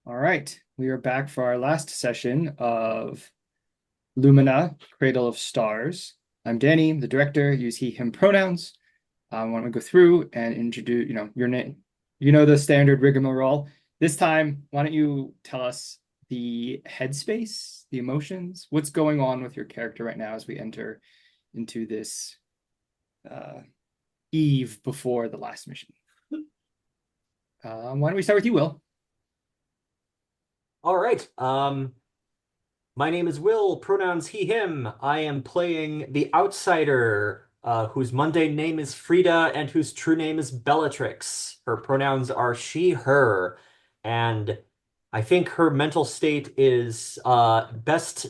All right, we are back for our last session of Lumina, Cradle of Stars. I'm Danny, the director, use he, him pronouns. I want to go through and introduce, your name. You know the standard rigmarole. This time, why don't you tell us the headspace, the emotions, what's going on with your character right now as we enter into this uh, eve before the last mission. Why don't we start with you, Will? All right. My name is Will, pronouns he, him. I am playing the outsider, whose mundane name is Frida and whose true name is Bellatrix. Her pronouns are she, her, and I think her mental state is best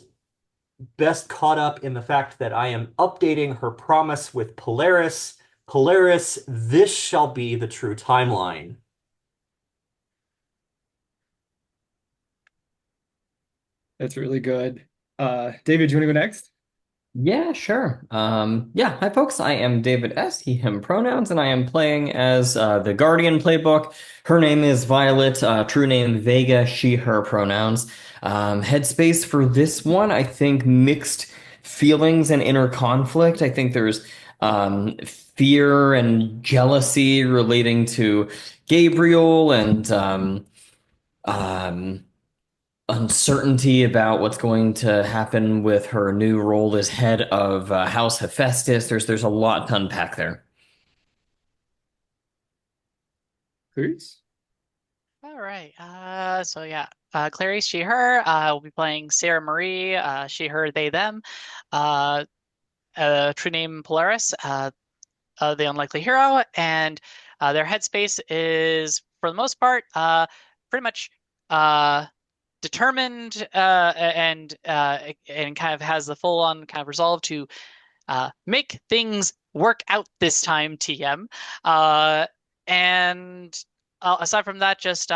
caught up in the fact that I am updating her promise with Polaris. Polaris, this shall be the true timeline. That's really good. David, do you want to go next? Yeah, sure. Yeah, hi folks. I am David S. He, him pronouns, and I am playing as the Guardian playbook. Her name is Violet, true name Vega, she, her pronouns. Headspace for this one, I think mixed feelings and inner conflict. I think there's fear and jealousy relating to Gabriel and um, uncertainty about what's going to happen with her new role as head of House Hephaestus. There's a lot to unpack there. Please. All right. Clarice, she, her. We'll be playing Sarah Marie, she, her, they, them. Uh, True name Polaris, the unlikely hero, and their headspace is, for the most part, pretty much uh, determined and kind of has the full-on kind of resolve to make things work out this time, TM. And aside from that, just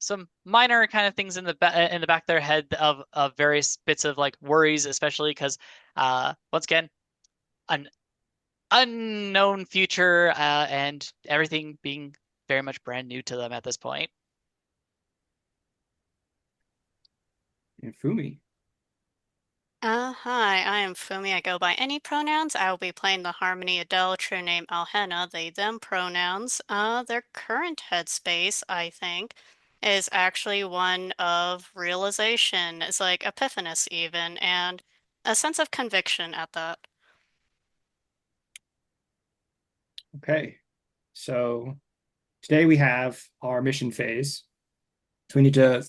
some minor kind of things in the back of their head of various bits of like worries, especially because once again, an unknown future and everything being very much brand new to them at this point. And Fumi. Hi, I am Fumi. I go by any pronouns. I will be playing the Harmony Adele, true name Alhenna, they, them pronouns. Their current headspace, I think, is actually one of realization. It's like epiphanous even, and a sense of conviction at that. Okay. So today we have our mission phase. So we need to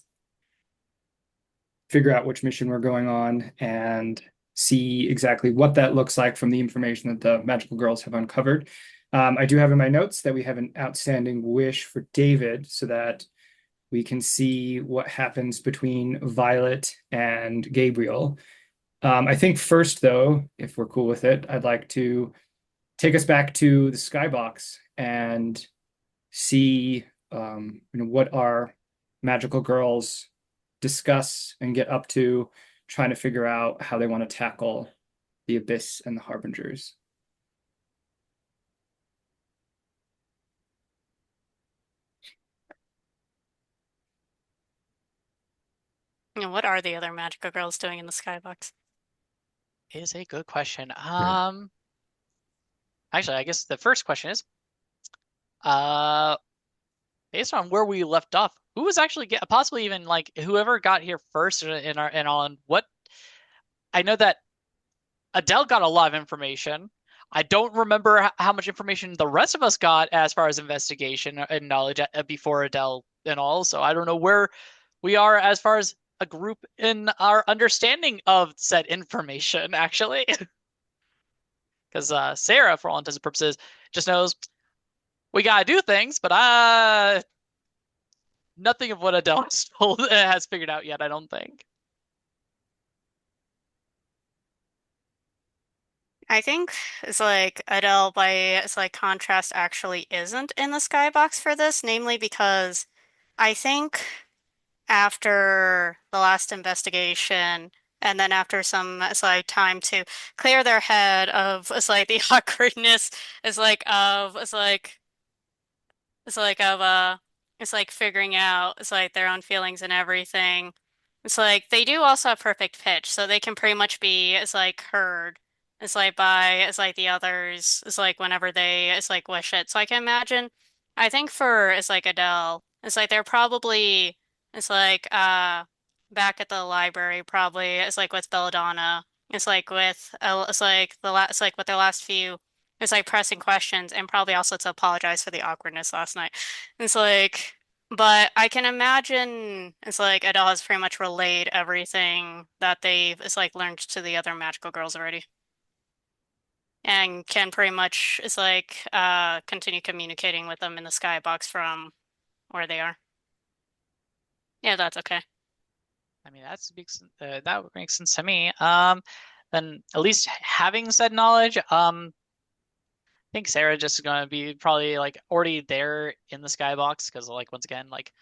figure out which mission we're going on and see exactly what that looks like from the information that the magical girls have uncovered. I do have in my notes that we have an outstanding wish for David so that we can see what happens between Violet and Gabriel. I think first, though, if we're cool with it, I'd like to take us back to the skybox and see what our magical girls discuss and get up to, trying to figure out how they want to tackle the abyss and the harbingers. And what are the other magical girls doing in the skybox? Is a good question. Yeah. Actually, I guess the first question is, uh, based on where we left off, who was actually possibly even like whoever got here first in on what? I know that Adele got a lot of information. I don't remember how much information the rest of us got as far as investigation and knowledge before Adele and all. So I don't know where we are as far as a group in our understanding of said information, actually. Because Sarah, for all intents and purposes, just knows we gotta do things, but nothing of what Adele has told has figured out yet, I don't think. I think it's like Adele by it's like contrast actually isn't in the skybox for this, namely because I think after the last investigation and then after some it's like time to clear their head of it's like the awkwardness it's like of it's like of it's like figuring out it's like their own feelings and everything. It's like they do also have perfect pitch, so they can pretty much be it's like heard. It's like by it's like the others. It's like whenever they it's like wish it. So I can imagine. I think for it's like Adele, it's like they're probably it's like back at the library probably it's like with Belladonna. It's like with it's like the last it's like with their last few it's like pressing questions and probably also to apologize for the awkwardness last night. It's like but I can imagine it's like Adele has pretty much relayed everything that they've it's like learned to the other magical girls already. And can pretty much it's like continue communicating with them in the skybox from where they are. Yeah, that's okay. I mean, that would make sense to me. Then at least having said knowledge, I think Sarah just is gonna be probably like already there in the skybox because like once again, like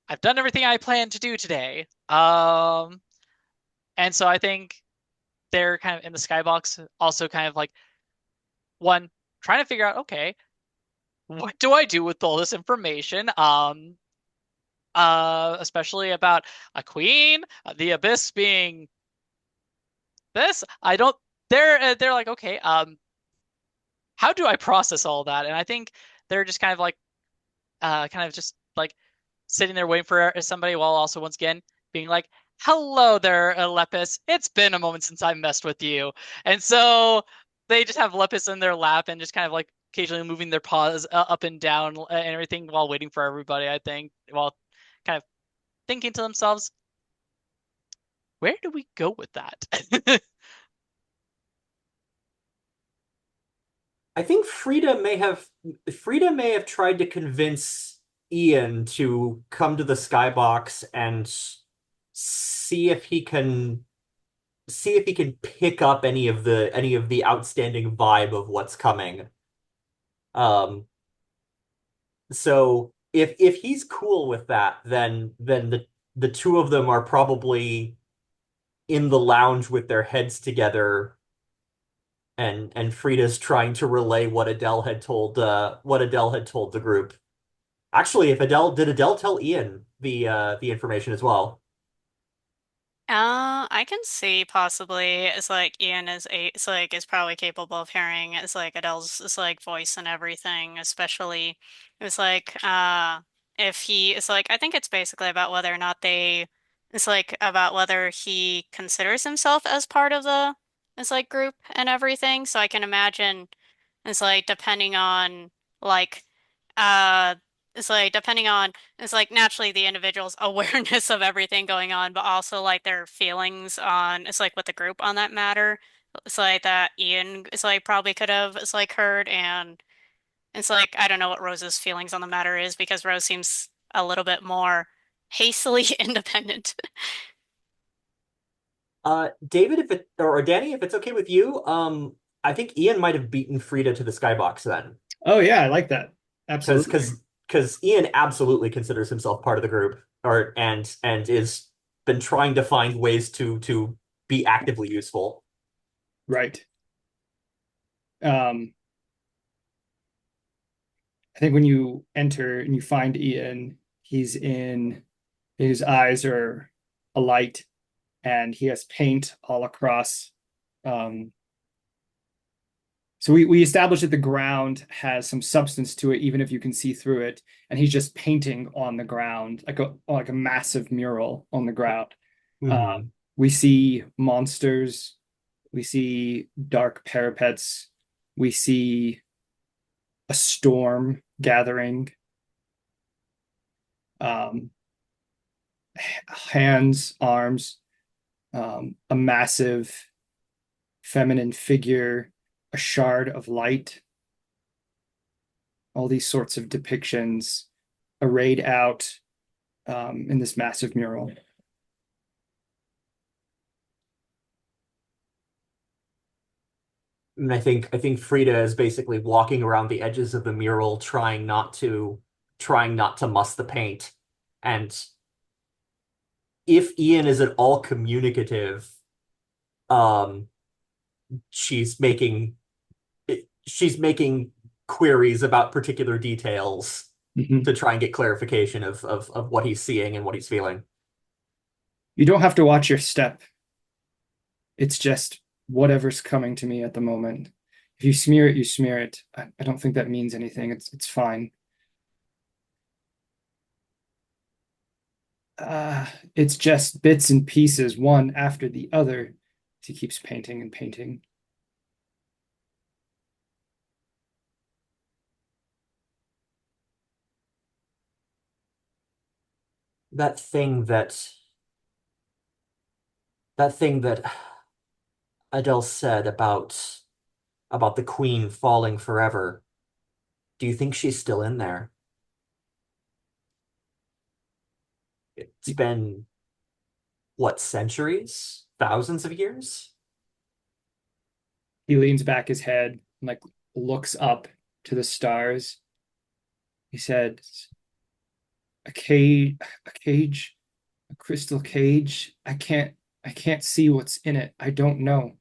I've done everything I planned to do today. And so I think they're kind of in the skybox, also kind of like one trying to figure out, okay, what do I do with all this information? Especially about a queen, the abyss being this. I don't. They're like, okay, how do I process all that? And I think they're just kind of like, kind of just like sitting there waiting for somebody while also once again being like, "Hello there, Lepus. It's been a moment since I messed with you." And so they just have Lepus in their lap and just kind of like occasionally moving their paws up and down and everything while waiting for everybody, I think, while kind of thinking to themselves, where do we go with that? I think Frida may have tried to convince Ian to come to the skybox and see if he can pick up any of the outstanding vibe of what's coming. Um, so if he's cool with that, then the two of them are probably in the lounge with their heads together, and Frida's trying to relay what Adele had told the group. Actually, if Adele tell Ian the information as well? I can see possibly it's like Ian it's like is probably capable of hearing it's like Adele's it's like voice and everything, especially it's like if he it's like I think it's basically about whether or not they it's like about whether he considers himself as part of the it's like group and everything. So I can imagine it's like depending on like uh it's like depending on it's like naturally the individual's awareness of everything going on, but also like their feelings on it's like with the group on that matter. It's like that Ian it's like probably could have it's like heard and it's like I don't know what Rose's feelings on the matter is because Rose seems a little bit more hastily independent. David, if it or Danny, if it's okay with you, I think Ian might have beaten Frida to the skybox then, Oh yeah, I like that. because Absolutely. because because Ian absolutely considers himself part of the group, or and is been trying to find ways to be actively useful. Right. Um, I think when you enter and you find Ian, his eyes are alight and he has paint all across. Um, so we established that the ground has some substance to it, even if you can see through it. And he's just painting on the ground, like a massive mural on the ground. Mhm. We see monsters, we see dark parapets, we see a storm gathering. Um, Hands, arms, a massive feminine figure, a shard of light, all these sorts of depictions arrayed out in this massive mural. And I think Frida is basically walking around the edges of the mural, trying not to muss the paint. And if Ian is at all communicative, um, she's making she's making queries about particular details. to try and get clarification of what he's seeing and what he's feeling. You don't have to watch your step. It's just whatever's coming to me at the moment. If you smear it, you smear it. I don't think that means anything. It's fine. It's just bits and pieces, one after the other. He keeps painting and painting. That thing that that thing that Adele said about the queen falling forever. Do you think she's still in there? It's been what, centuries? Thousands of years? He leans back his head and like looks up to the stars. He said, a cage, a crystal cage. I can't see what's in it. I don't know.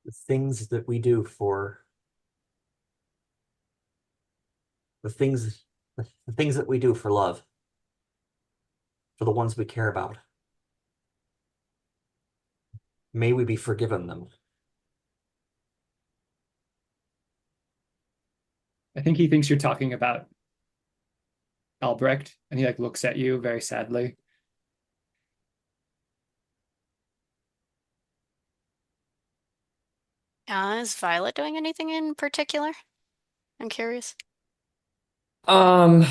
The things that we do for the things the things that we do for love, for the ones we care about. May we be forgiven them. I think he thinks you're talking about Albrecht, and he like looks at you very sadly. Is Violet doing anything in particular? I'm curious. Um,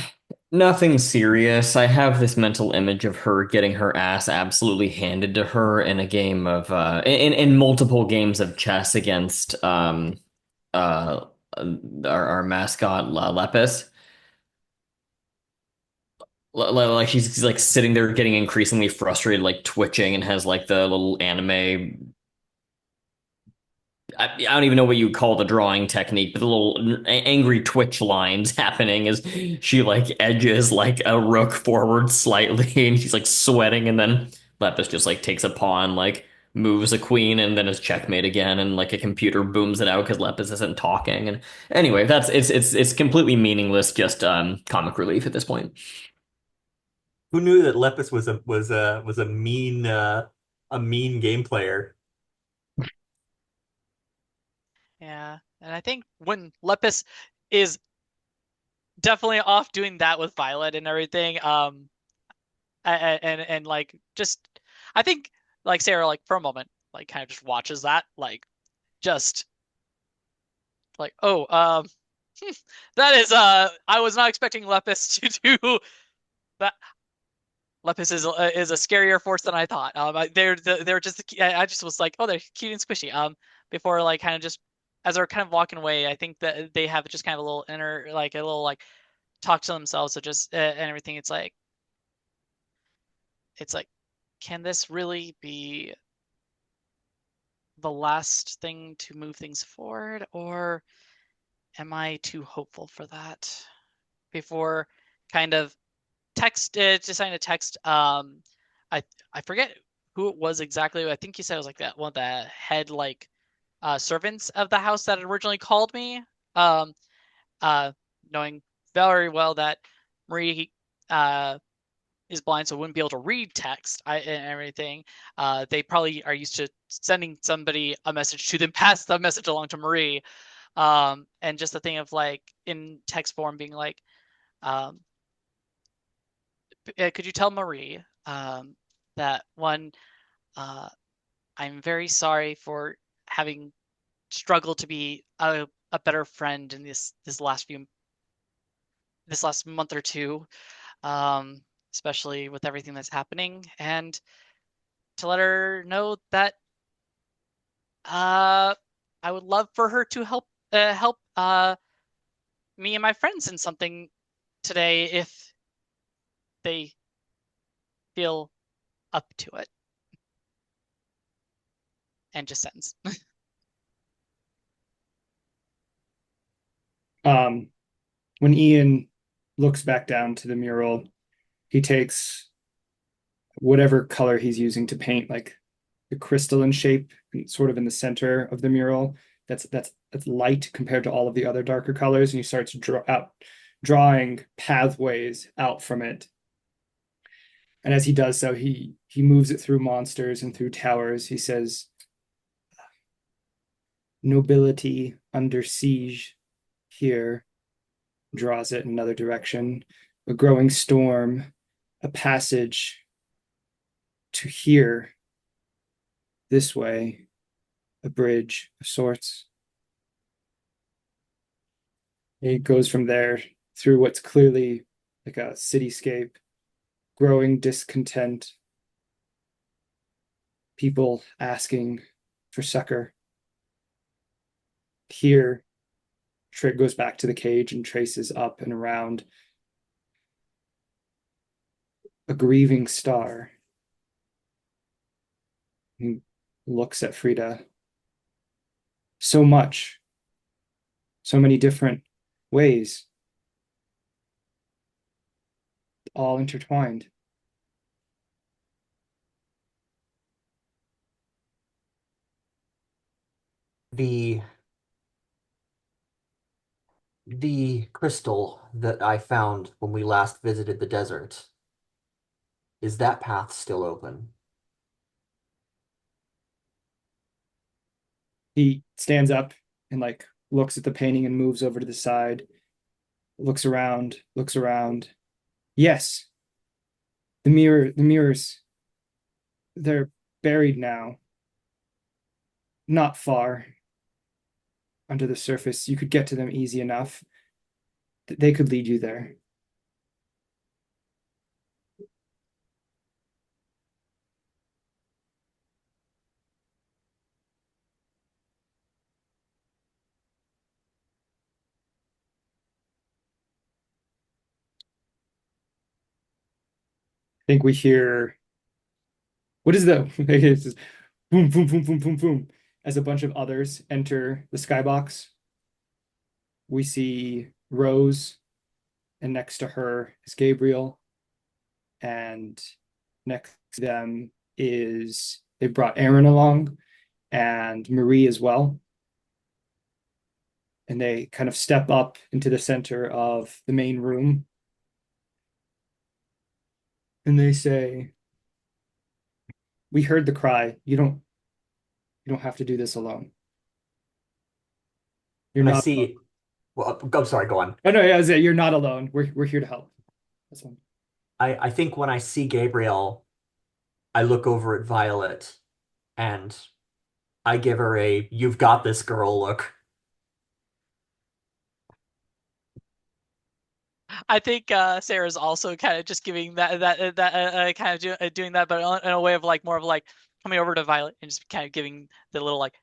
Nothing serious. I have this mental image of her getting her ass absolutely handed to her in a game of in multiple games of chess against uh our mascot Lepus. Like she's like sitting there getting increasingly frustrated, like twitching, and has like the little anime. I don't even know what you would call the drawing technique, but the little angry twitch lines happening as she like edges like a rook forward slightly, and she's like sweating, and then Lepus just like takes a pawn, like moves a queen, and then is checkmate again, and like a computer booms it out because Lepus isn't talking. And anyway, that's it's completely meaningless, just comic relief at this point. Who knew that Lepus was a mean game player? Yeah, and I think when Lepus is definitely off doing that with Violet and everything, and like just, I think like Sarah like for a moment like kind of just watches that like just like that is I was not expecting Lepus to do that. Lepus is a scarier force than I thought. They're just I just was like, oh, they're cute and squishy. Before like kind of just as they're kind of walking away, I think that they have just kind of a little inner like a little like talk to themselves. So just and everything. It's like, can this really be the last thing to move things forward, or am I too hopeful for that? Before kind of deciding to text I I forget who it was exactly. I think you said it was like that one of the head like servants of the house that had originally called me. Um uh Knowing very well that Marie is blind, so wouldn't be able to read text and everything. They probably are used to sending somebody a message to them, pass the message along to Marie. And just the thing of like in text form being like, um, could you tell Marie that one, uh, I'm very sorry for having struggled to be a better friend in this last month or two, um, especially with everything that's happening, and to let her know that uh, I would love for her to help me and my friends in something today if they feel up to it. And just sends. When Ian looks back down to the mural, he takes whatever color he's using to paint, like the crystalline shape, sort of in the center of the mural. That's light compared to all of the other darker colors, and he starts drawing pathways out from it. And as he does so, he moves it through monsters and through towers. He says, "Nobility under siege here," draws it in another direction. "A growing storm, a passage to here, this way, a bridge of sorts." It goes from there through what's clearly like a cityscape, growing discontent, people asking for succor. Here, Trick goes back to the cage and traces up and around a grieving star. He looks at Frida. So much, so many different ways, all intertwined. The crystal that I found when we last visited the desert, is that path still open? He stands up and like looks at the painting and moves over to the side, looks around, looks around. Yes, the mirrors, they're buried now, not far under the surface. You could get to them easy enough. They could lead you there. I think we hear, what is that? It's just boom, boom, boom, boom, boom, boom. As a bunch of others enter the skybox, we see Rose, and next to her is Gabriel, and next to them is they brought Aaron along and Marie as well. And they kind of step up into the center of the main room. And they say, "We heard the cry. You don't have to do this alone. You're And I not alone." see, well, I'm sorry, go on. Oh no, yeah, you're not alone. We're here to help. That's one. I think when I see Gabriel, I look over at Violet and I give her a "you've got this girl" look. I think Sarah's also kind of just giving that kind of doing that, but in a way of like more of like coming over to Violet and just kind of giving the little like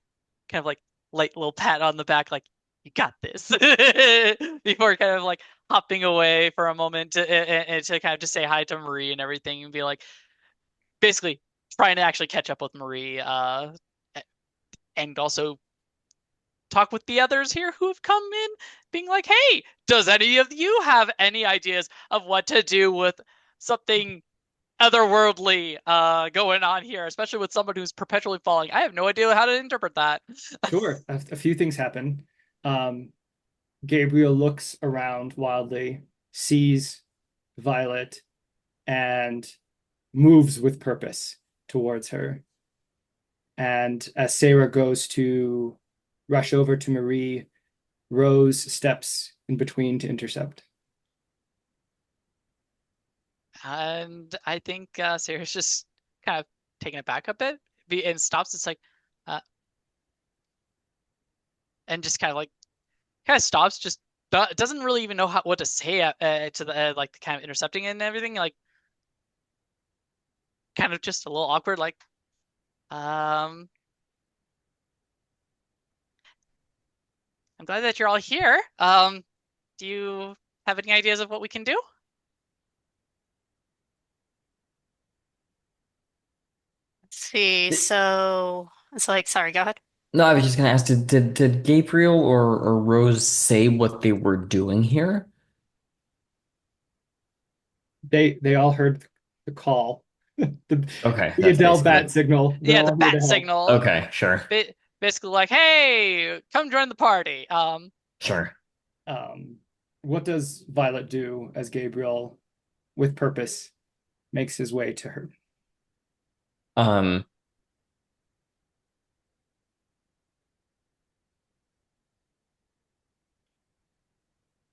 kind of like light little pat on the back, like you got this, before kind of like hopping away for a moment and to kind of just say hi to Marie and everything and be like basically trying to actually catch up with Marie, and also talk with the others here who have come in, being like, hey, does any of you have any ideas of what to do with something otherworldly going on here, especially with someone who's perpetually falling? I have no idea how to interpret that. Sure. A few things happen. Um, Gabriel looks around wildly, sees Violet, and moves with purpose towards her. And as Sarah goes to rush over to Marie, Rose steps in between to intercept. And I think Sarah's just kind of taking it back a bit and stops. It's like, uh, and just kind of stops, just doesn't really even know what to say to the like the kind of intercepting and everything. Like, kind of just a little awkward. Like, um, I'm glad that you're all here. Do you have any ideas of what we can do? Let's see. So it's like, sorry, go ahead. No, I was just gonna ask, did Gabriel or Rose say what they were doing here? They all heard the call The, Okay, the that's Adele basically bat it. signal. They're Yeah, the all here to bat help. signal. Okay, sure. Basically like, hey, come join the party. Sure. Um, what does Violet do as Gabriel, with purpose, makes his way to her? Um,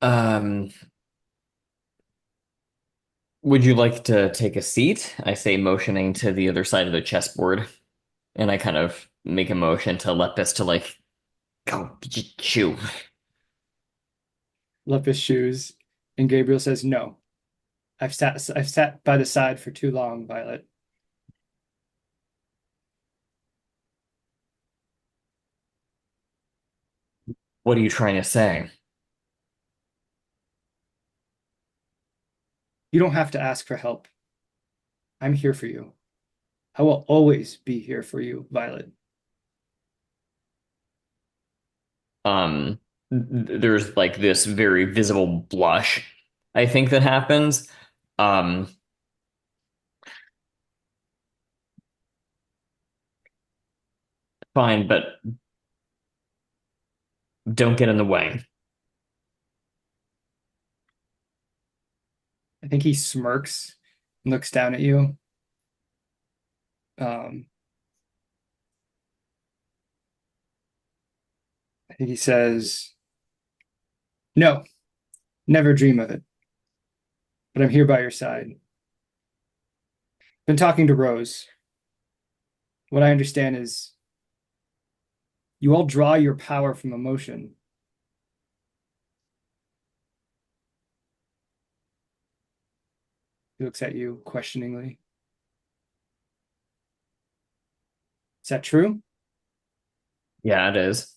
um, would you like to take a seat? I say, motioning to the other side of the chessboard, and I kind of make a motion to Lepus to like go chew. Lepus shoes, and Gabriel says, "No, I've sat by the side for too long, Violet. What are you trying to say? You don't have to ask for help. I'm here for you. I will always be here for you, Violet." Um, there's like this very visible blush, I think that happens. Um, fine, but don't get in the way. I think he smirks and looks down at you. Um, I think he says, "No, never dream of it. But I'm here by your side. Been talking to Rose. What I understand is you all draw your power from emotion. He looks at you questioningly. Is that true? Yeah, it is.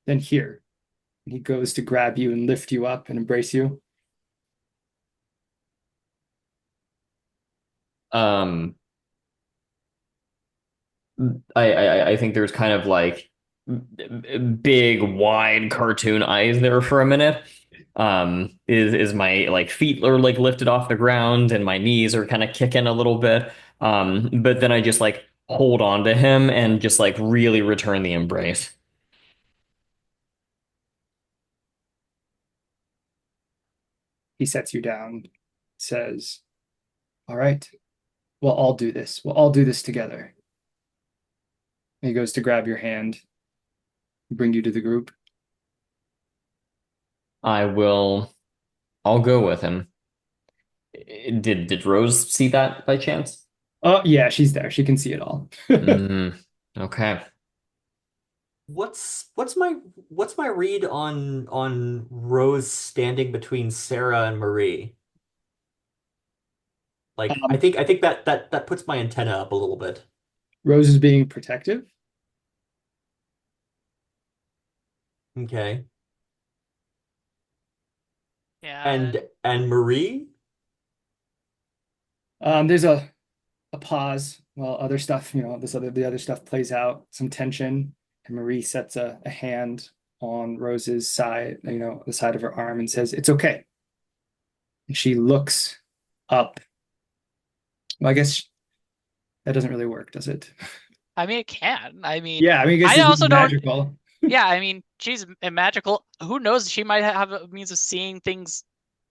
Then here." And he goes to grab you and lift you up and embrace you. Um, I think there's kind of like big, wide cartoon eyes there for a minute. Is my like feet are like lifted off the ground and my knees are kind of kicking a little bit. But then I just like hold on to him and just like really return the embrace. He sets you down, says, "All right, we'll all do this. We'll all do this together." And he goes to grab your hand, bring you to the group. I will. I'll go with him. Did Rose see that by chance? Oh, yeah, she's there. She can see it all. Mm, okay. What's my read on Rose standing between Sarah and Marie? Like I Um, think I think that puts my antenna up a little bit. Rose is being protective. Okay. Yeah. And Marie? There's a pause while other stuff, the other stuff plays out, some tension, and Marie sets a hand on Rose's side, the side of her arm, and says, "It's okay." And she looks up. Well, I guess that doesn't really work, does it? I mean, it can. I mean, Yeah, I mean, I guess I it's also don't. magical. Yeah, I mean, she's magical. Who knows? She might have a means of seeing things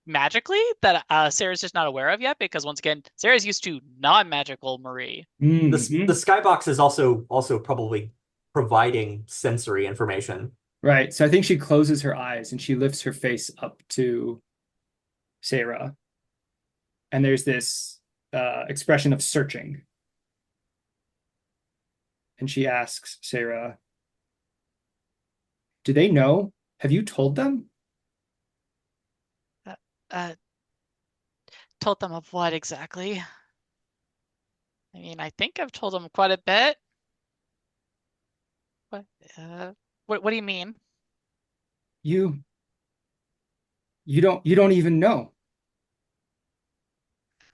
magically that Sarah's just not aware of yet. Because once again, Sarah's used to non-magical Marie. The Mm-hmm. skybox is also probably providing sensory information. Right. So I think she closes her eyes and she lifts her face up to Sarah. And there's this expression of searching. And she asks Sarah, "Do they know? Have you told them?" Uh, uh, told them of what exactly? I mean, I think I've told them quite a bit. What? What do you mean? You you don't even know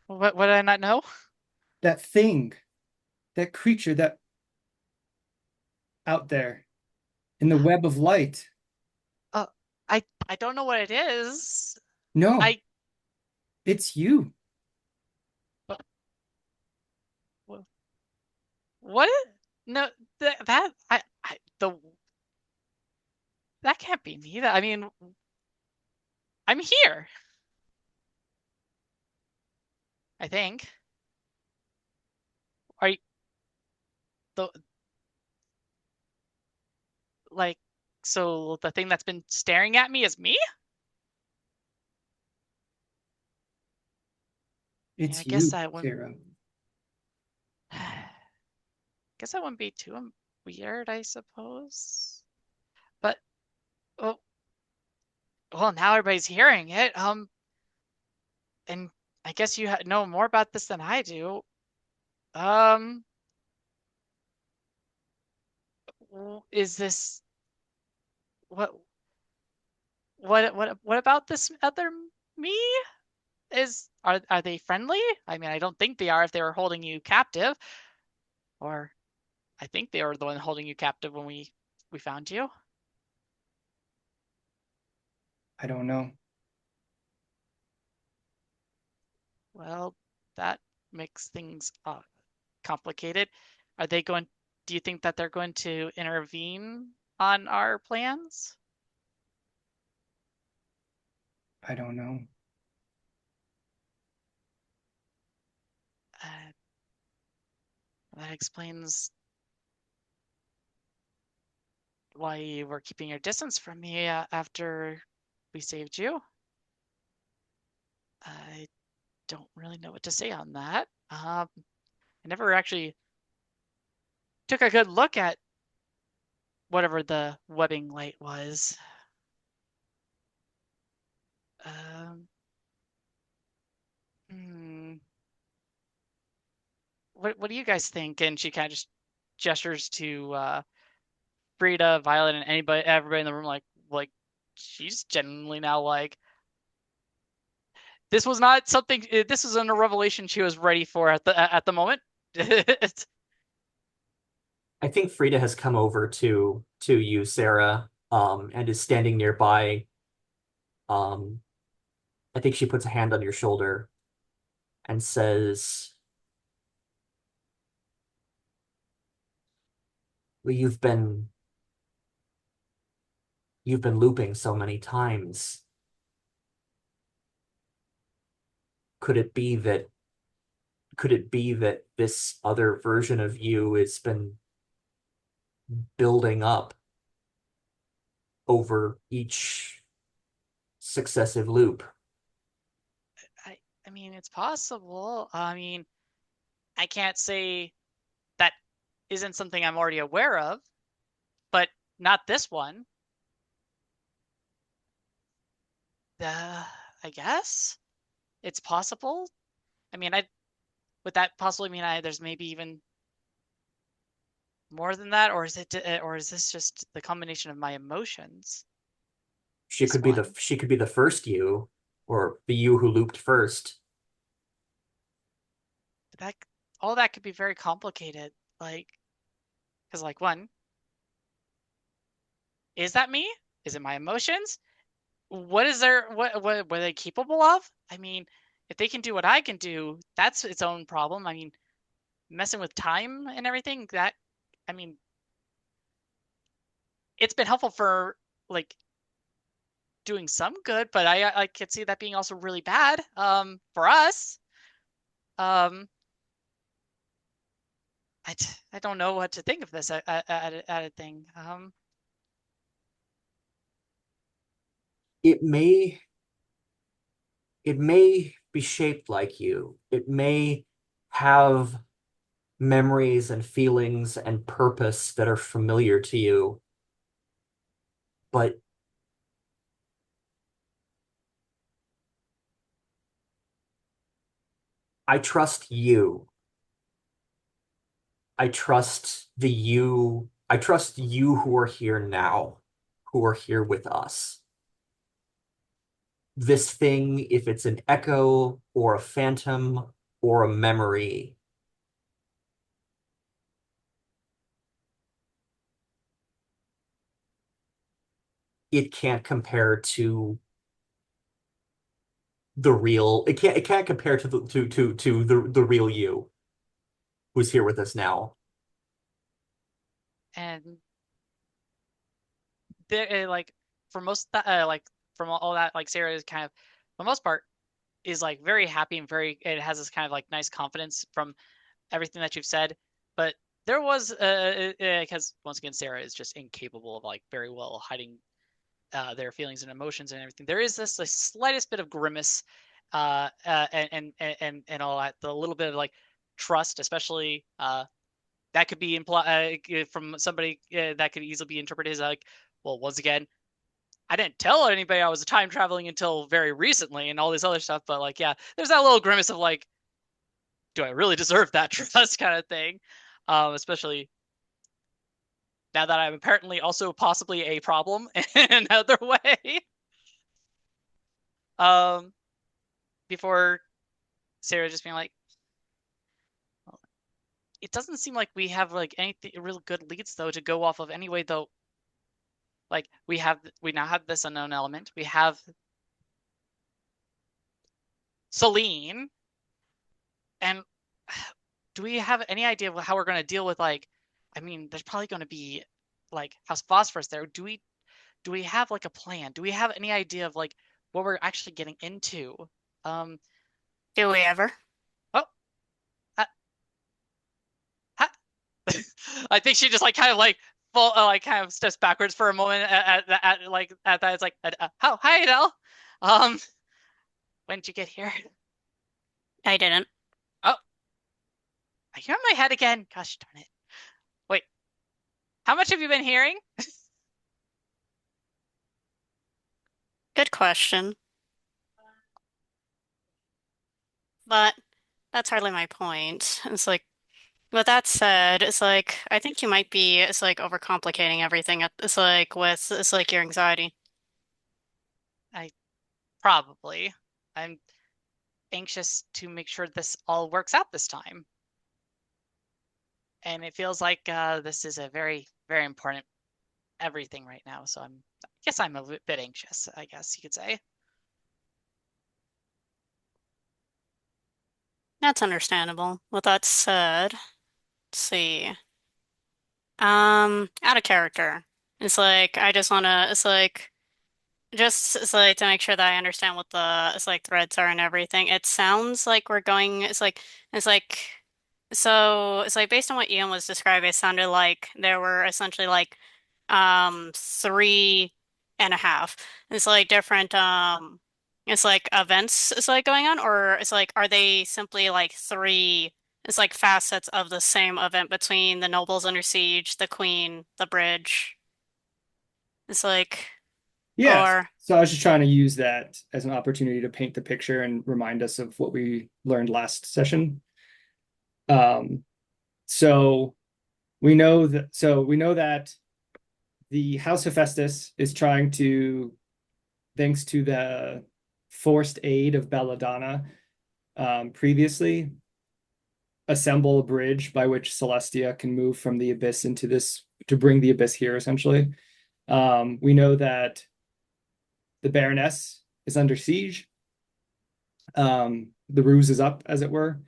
What did I not know? that thing, that creature that out there in the web of light. Uh, I don't know what it is. No, I It's you. What? No, that that can't be me. I mean, I'm here. I think. Are you the like? So the thing that's been staring at me is me? I It's guess you, that wouldn't. Sarah. Guess that wouldn't be too weird, I suppose. But oh, well, now everybody's hearing it. And I guess you know more about this than I do. Um, is this what? What about this other me? Are they friendly? I mean, I don't think they are if they were holding you captive. Or I think they were the one holding you captive when we found you. I don't know. Well, that makes things complicated. Are they going, do you think that they're going to intervene on our plans? I don't know. Uh, that explains why you were keeping your distance from me after we saved you. I don't really know what to say on that. I never actually took a good look at whatever the webbing light was. Um, hmm. What do you guys think? And she kind of just gestures to Frida, Violet, and everybody in the room, like she's genuinely now like this was not something. This isn't a revelation she was ready for at the moment. I think Frida has come over to you, Sarah, and is standing nearby. Um, I think she puts a hand on your shoulder and says, well, you've been looping so many times. Could it be that this other version of you has been building up over each successive loop? I mean, it's possible. I mean, I can't say that isn't something I'm already aware of, but not this one. I guess it's possible. I mean, I would that possibly mean there's maybe even more than that, or or is this just the combination of my emotions? This one, She could be the first you, or the you who looped first. but that all that could be very complicated. Like, because like one, is that me? Is it my emotions? What is there? What were they capable of? I mean, if they can do what I can do, that's its own problem. I mean, messing with time and everything. I mean, it's been helpful for like doing some good, but I could see that being also really bad for us. Um I don't know what to think of this added thing. It may it may be shaped like you. It may have memories and feelings and purpose that are familiar to you, but I trust you. I trust you who are here now, who are here with us. This thing, if it's an echo or a phantom or a memory, it can't compare to the real. It can't compare to the real you who's here with us now. And there, like for most like from all that, like Sarah is kind of, for the most part, is like very happy and very. It has this kind of like nice confidence from everything that you've said, but there was because once again Sarah is just incapable of like very well hiding their feelings and emotions and everything. There is this like, slightest bit of grimace and all that, the little bit of like trust, especially that could be implied from somebody that could easily be interpreted as like, well, once again, I didn't tell anybody I was time traveling until very recently and all this other stuff, but like, yeah, there's that little grimace of like, do I really deserve that trust kind of thing? Especially now that I'm apparently also possibly a problem in another way. Um, before Sarah just being like, well, it doesn't seem like we have like anything real good leads though to go off of anyway though. Like we now have this unknown element. We have Celine, and do we have any idea of how we're going to deal with like? I mean, there's probably going to be like House Phosphorus there. Do we have like a plan? Do we have any idea of like what we're actually getting into? Um, Do we ever? oh, uh, I think she just like kind of like full like kind of steps backwards for a moment at that. It's like, how hi Adele, um, when did you get here? I didn't. Oh, you're in my head again. Gosh darn it! Wait, how much have you been hearing? Good question. But that's hardly my point. It's like, with that said, it's like I think you might be it's like overcomplicating everything. It's like with it's like your anxiety. I probably. I'm anxious to make sure this all works out this time, and it feels like this is a very very important everything right now. So I guess I'm a bit anxious. I guess you could say. That's understandable. With that said, let's see. Out of character. It's like I just wanna it's like just it's like to make sure that I understand what the it's like threads are and everything. It sounds like we're going it's like so it's like based on what Ian was describing, it sounded like there were essentially like three and a half. It's like different it's like events it's like going on, or it's like are they simply like three it's like facets of the same event between the nobles under siege, the queen, the bridge. It's like Yes. or So I was just trying to use that as an opportunity to paint the picture and remind us of what we learned last session. Um, so we know that the House of Festus is trying to, thanks to the forced aid of Belladonna, previously, assemble a bridge by which Celestia can move from the abyss into this to bring the abyss here, essentially. We know that the Baroness is under siege. The ruse is up, as it were.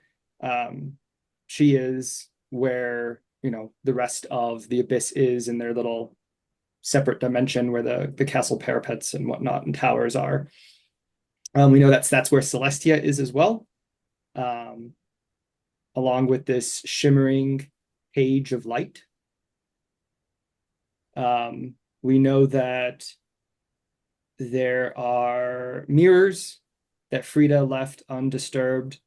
She is where, the rest of the abyss is in their little separate dimension where the castle parapets and whatnot and towers are. We know that's where Celestia is as well, along with this shimmering page of light. We know that there are mirrors that Frida left undisturbed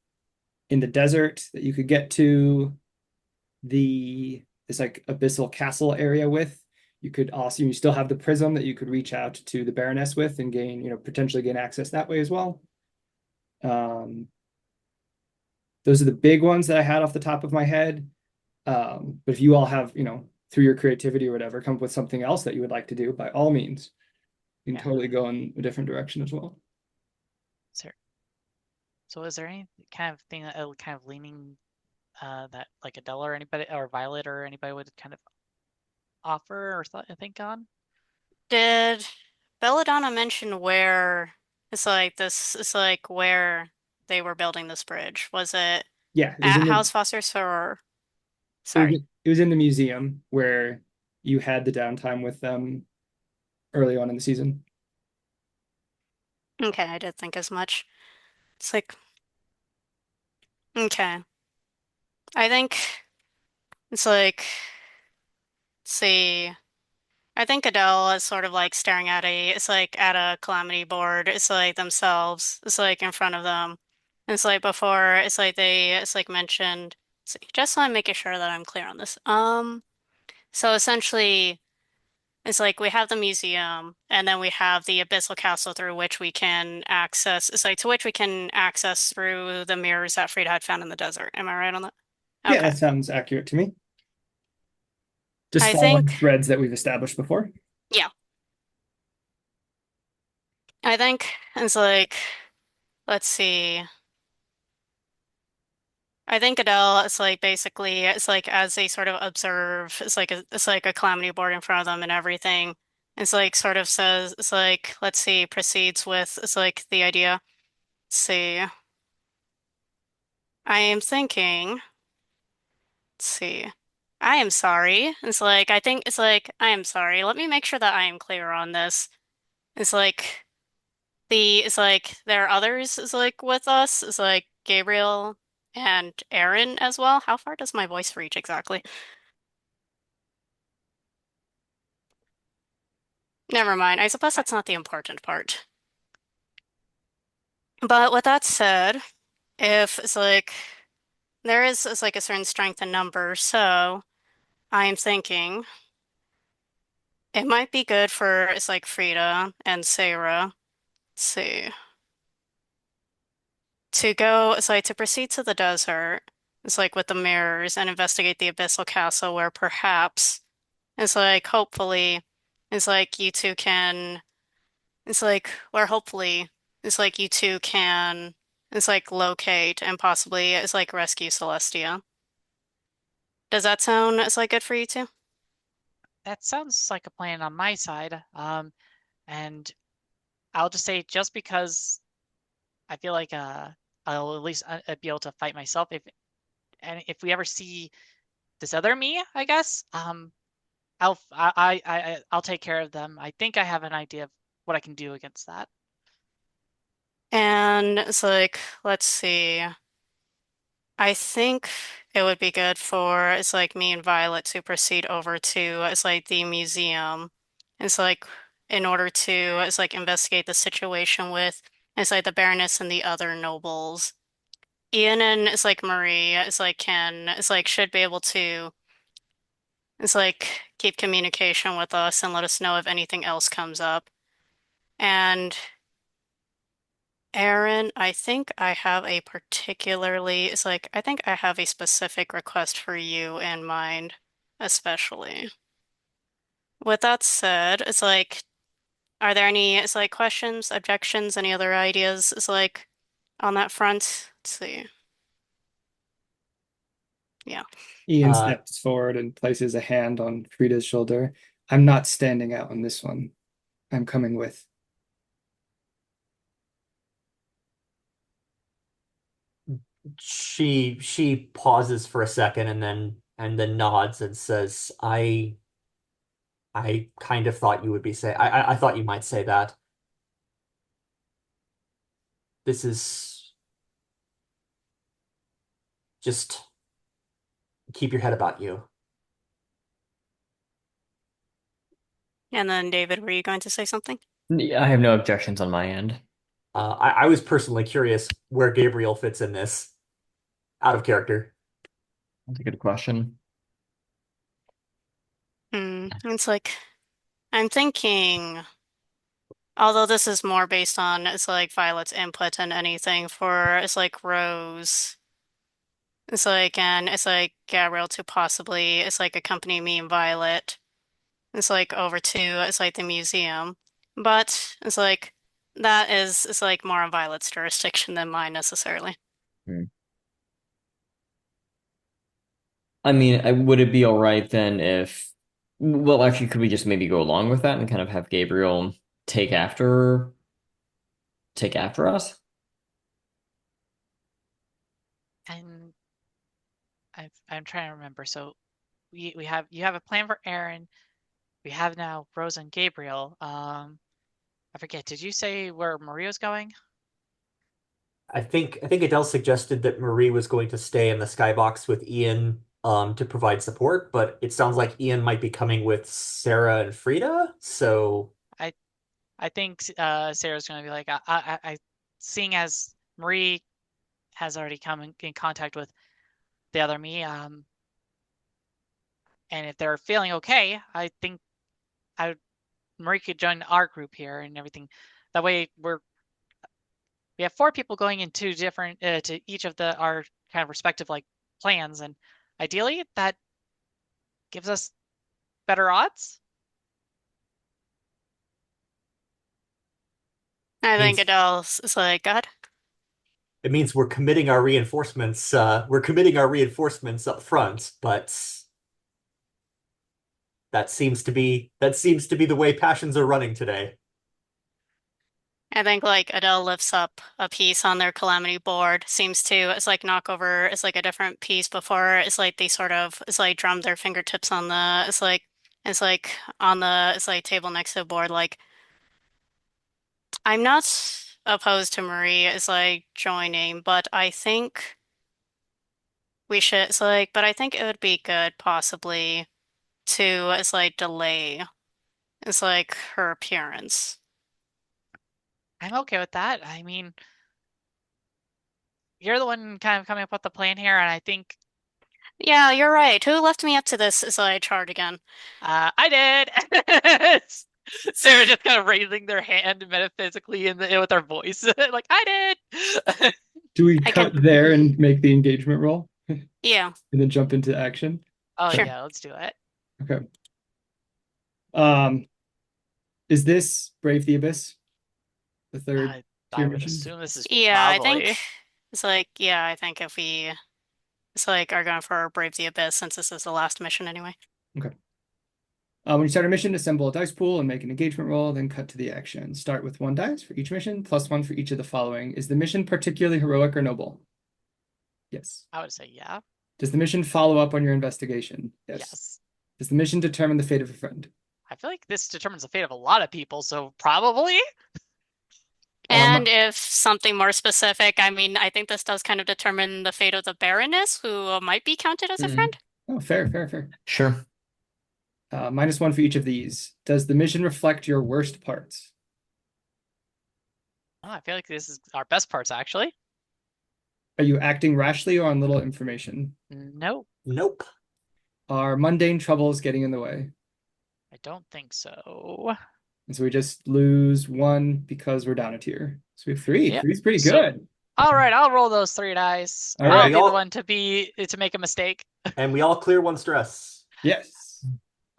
in the desert that you could get to this like abyssal castle area with. You still have the prism that you could reach out to the Baroness with and potentially gain access that way as well. Those are the big ones that I had off the top of my head. But if you all have, through your creativity or whatever, come up with something else that you would like to do, by all means, you can totally go in a different direction as well. So is there any kind of thing that kind of leaning that like Adela or anybody or Violet or anybody would kind of offer or think on? did Belladonna mention where It's like this. It's like where they were building this bridge. Was it Yeah, it was at in the House Foster's or it was sorry? it was in the museum where you had the downtime with them early on in the season. Okay, I did think as much. It's like okay. I think it's like let's see. I think Adele is sort of like staring at it's like at a calamity board. It's like themselves. It's like in front of them. It's like before. It's like mentioned. Just so I'm making sure that I'm clear on this. So essentially, it's like we have the museum, and then we have the abyssal castle through which we can access. It's like to which we can access through the mirrors that Frida had found in the desert. Am I right on that? Yeah, Okay. that sounds accurate to me. Just I following think, threads that we've established before. yeah, I think it's like, let's see. I think Adele, it's like basically, it's like as they sort of observe, it's like a calamity board in front of them and everything. It's like sort of says, it's like, let's see, proceeds with, it's like the idea. Let's see. I am thinking, let's see. I am sorry. It's like, I think it's like, I am sorry. Let me make sure that I am clear on this. It's like it's like there are others is like with us. It's like Gabriel and Aaron as well. How far does my voice reach exactly? Never mind. I suppose that's not the important part. But with that said, if it's like there is it's like a certain strength in numbers, so I am thinking it might be good for it's like Frida and Sarah. Let's see. To go, it's like to proceed to the desert. It's like with the mirrors and investigate the abyssal castle where perhaps it's like hopefully it's like you two can it's like where hopefully it's like you two can it's like locate and possibly it's like rescue Celestia. Does that sound it's like good for you two? That sounds like a plan on my side. And I'll just say just because I feel like I'll at least be able to fight myself if we ever see this other me, I guess. I'll take care of them. I think I have an idea of what I can do against that. And it's like let's see. I think it would be good for it's like me and Violet to proceed over to it's like the museum. It's like in order to it's like investigate the situation with it's like the Baroness and the other nobles. Ian and it's like Marie it's like can it's like should be able to it's like keep communication with us and let us know if anything else comes up. And Aaron, I think I have a particularly, it's like, I think I have a specific request for you in mind, especially. With that said, it's like, are there any, it's like questions, objections, any other ideas? It's like on that front. Let's see. Yeah. Ian Uh, steps forward and places a hand on Frida's shoulder. I'm not standing out on this one. I'm coming with. she pauses for a second and then nods and says, I kind of thought you would be say I thought you might say that. This is just keep your head about you. And then David, were you going to say something? I have no objections on my end. I was personally curious where Gabriel fits in this, out of character. That's a good question. It's like, I'm thinking. Although this is more based on it's like Violet's input than anything for it's like Rose. It's like and it's like Gabriel to possibly it's like accompany me and Violet. It's like over to it's like the museum. But it's like that is it's like more on Violet's jurisdiction than mine necessarily. Hmm. I mean, would it be all right then if, well, actually, could we just maybe go along with that and kind of have Gabriel take after take after us? And I'm trying to remember. So you have a plan for Aaron. We have now Rose and Gabriel. I forget. Did you say where Maria's going? I think Adele suggested that Marie was going to stay in the skybox with Ian to provide support, but it sounds like Ian might be coming with Sarah and Frida. So I think Sarah's going to be like, seeing as Marie has already come in contact with the other me, and if they're feeling okay, I think Marie could join our group here and everything. That way, we have 4 people going into different to each of our kind of respective like plans, and ideally that gives us better odds. I think Means- Adele's is like, God. it means we're committing our reinforcements. We're committing our reinforcements up front, but that seems to be the way passions are running today. I think like Adele lifts up a piece on their calamity board, seems to it's like knock over it's like a different piece before it's like they sort of it's like drum their fingertips on the it's like on the it's like table next to the board. Like I'm not opposed to Marie is like joining, but I think we should it's like but I think it would be good possibly to it's like delay it's like her appearance. I'm okay with that. I mean, you're the one kind of coming up with the plan here, and I think Yeah, you're right. Who left me up to this is like charge again? I did. Sarah just kind of raising their hand metaphysically with their voice, like I did. Do we I cut can there and make the engagement roll and yeah. then jump into action? Oh Sure. yeah, let's do it. Okay. Is this Brave the Abyss? The third I tier would mission? assume this is Yeah, I probably. think it's like yeah, I think if we it's like are going for Brave the Abyss since this is the last mission anyway. Okay. When you start a mission, assemble a dice pool and make an engagement roll, then cut to the action. Start with 1 dice for each mission, plus 1 for each of the following. Is the mission particularly heroic or noble? Yes. I would say yeah. Does the mission follow up on your investigation? Yes. Yes. Does the mission determine the fate of a friend? I feel like this determines the fate of a lot of people, so probably. And if something more specific, I mean, I think this does kind of determine the fate of the Baroness, who might be counted as a friend. Oh, fair. Sure. -1 for each of these. Does the mission reflect your worst parts? Oh, I feel like this is our best parts, actually. Are you acting rashly or on little information? Nope, Nope. Are mundane troubles getting in the way? I don't think so. And so we just lose 1 because we're down a tier. So we have 3. Yep. 3's pretty So- good. All right, I'll roll those 3 dice. All I'll right. be the one to make a mistake. And we all clear 1 stress. Yes.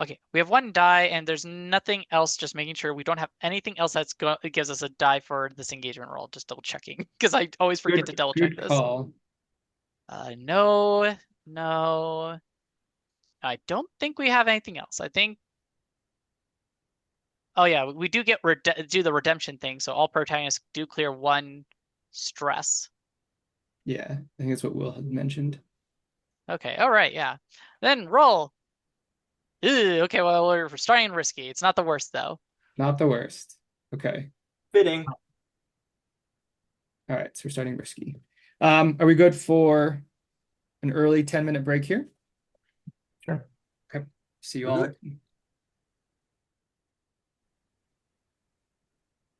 Okay, we have 1 die, and there's nothing else. Just making sure we don't have anything else that gives us a die for this engagement roll. Just double checking because I always forget to double check Good this. call. No. I don't think we have anything else. I think. Oh yeah, we do get do the redemption thing. So all protagonists do clear 1 stress. Yeah, I think that's what Will had mentioned. Okay, all right, yeah. Then roll. Ew, okay, well, we're starting risky. It's not the worst, though. Not the worst. Okay. Fitting. All right, so we're starting risky. Are we good for an early 10-minute break here? Sure. Okay. See you We're all. good.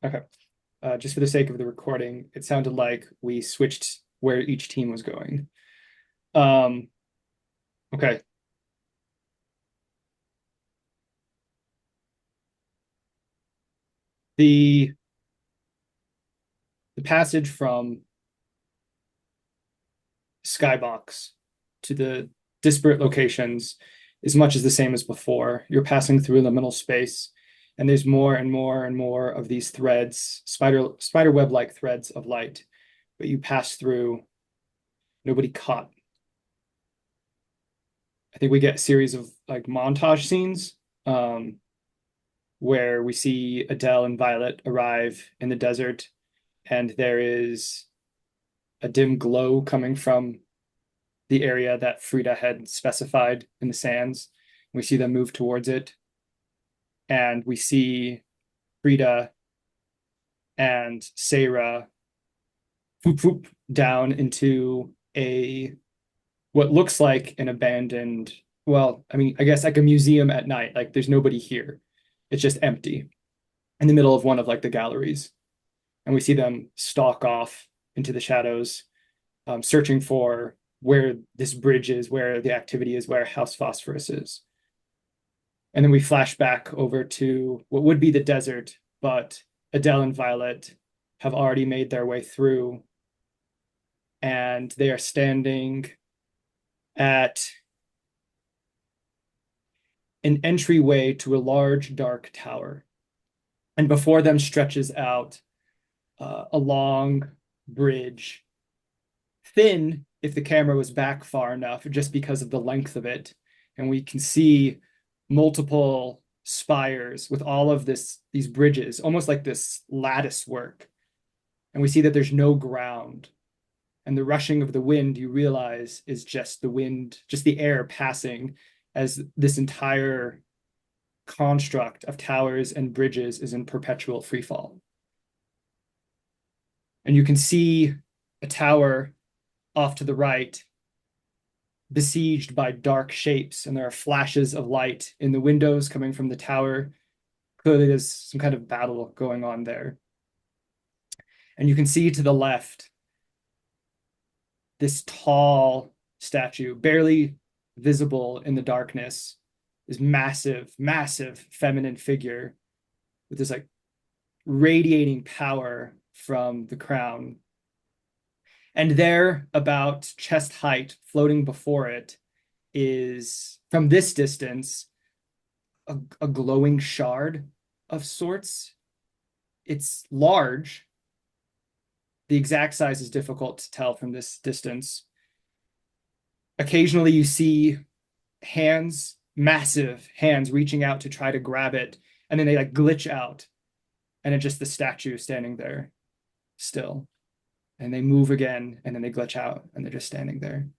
Okay. Just for the sake of the recording, it sounded like we switched where each team was going. Okay. The passage from Skybox to the disparate locations is much as the same as before. You're passing through liminal space, and there's more and more of these threads, spider web-like threads of light, but you pass through, nobody caught. I think we get a series of like montage scenes where we see Adele and Violet arrive in the desert, and there is a dim glow coming from the area that Frida had specified in the sands. We see them move towards it, and we see Frida and Sarah whoop whoop down into what looks like an abandoned, well, I mean, I guess like a museum at night. Like there's nobody here. It's just empty in the middle of one of like the galleries. And we see them stalk off into the shadows, searching for where this bridge is, where the activity is, where House Phosphorus is. And then we flash back over to what would be the desert, but Adele and Violet have already made their way through, and they are standing at an entryway to a large dark tower. And before them stretches out a long bridge, thin if the camera was back far enough, just because of the length of it. And we can see multiple spires with all of these bridges, almost like this lattice work. And we see that there's no ground. And the rushing of the wind, you realize, is just the wind, just the air passing, as this entire construct of towers and bridges is in perpetual freefall. And you can see a tower off to the right, besieged by dark shapes, and there are flashes of light in the windows coming from the tower. Clearly, there's some kind of battle going on there. And you can see to the left this tall statue, barely visible in the darkness, this massive, massive feminine figure with this like radiating power from the crown. And there, about chest height, floating before it, is, from this distance, a glowing shard of sorts. It's large. The exact size is difficult to tell from this distance. Occasionally you see hands, massive hands, reaching out to try to grab it, and then they like glitch out, and it's just the statue standing there still. And they move again, and then they glitch out, and they're just standing there.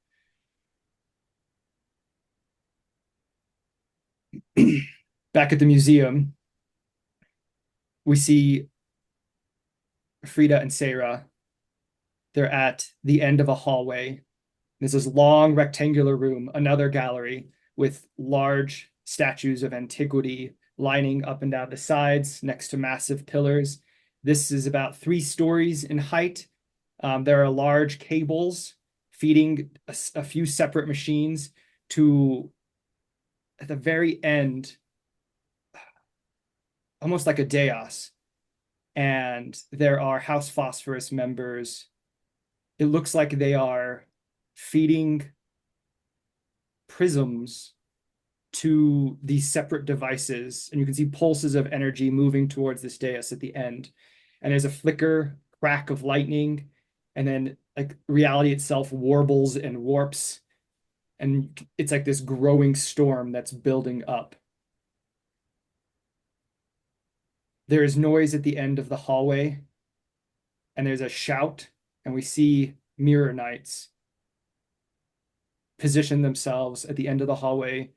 Back at the museum, we see Frida and Sarah. They're at the end of a hallway. There's this long rectangular room, another gallery with large statues of antiquity lining up and down the sides next to massive pillars. This is about 3 stories in height. There are large cables feeding a few separate machines to, at the very end, almost like a dais. And there are House Phosphorus members. It looks like they are feeding prisms to these separate devices. And you can see pulses of energy moving towards this dais at the end. And there's a flicker, crack of lightning. And then like reality itself warbles and warps. And it's like this growing storm that's building up. There is noise at the end of the hallway. And there's a shout. And we see mirror knights position themselves at the end of the hallway,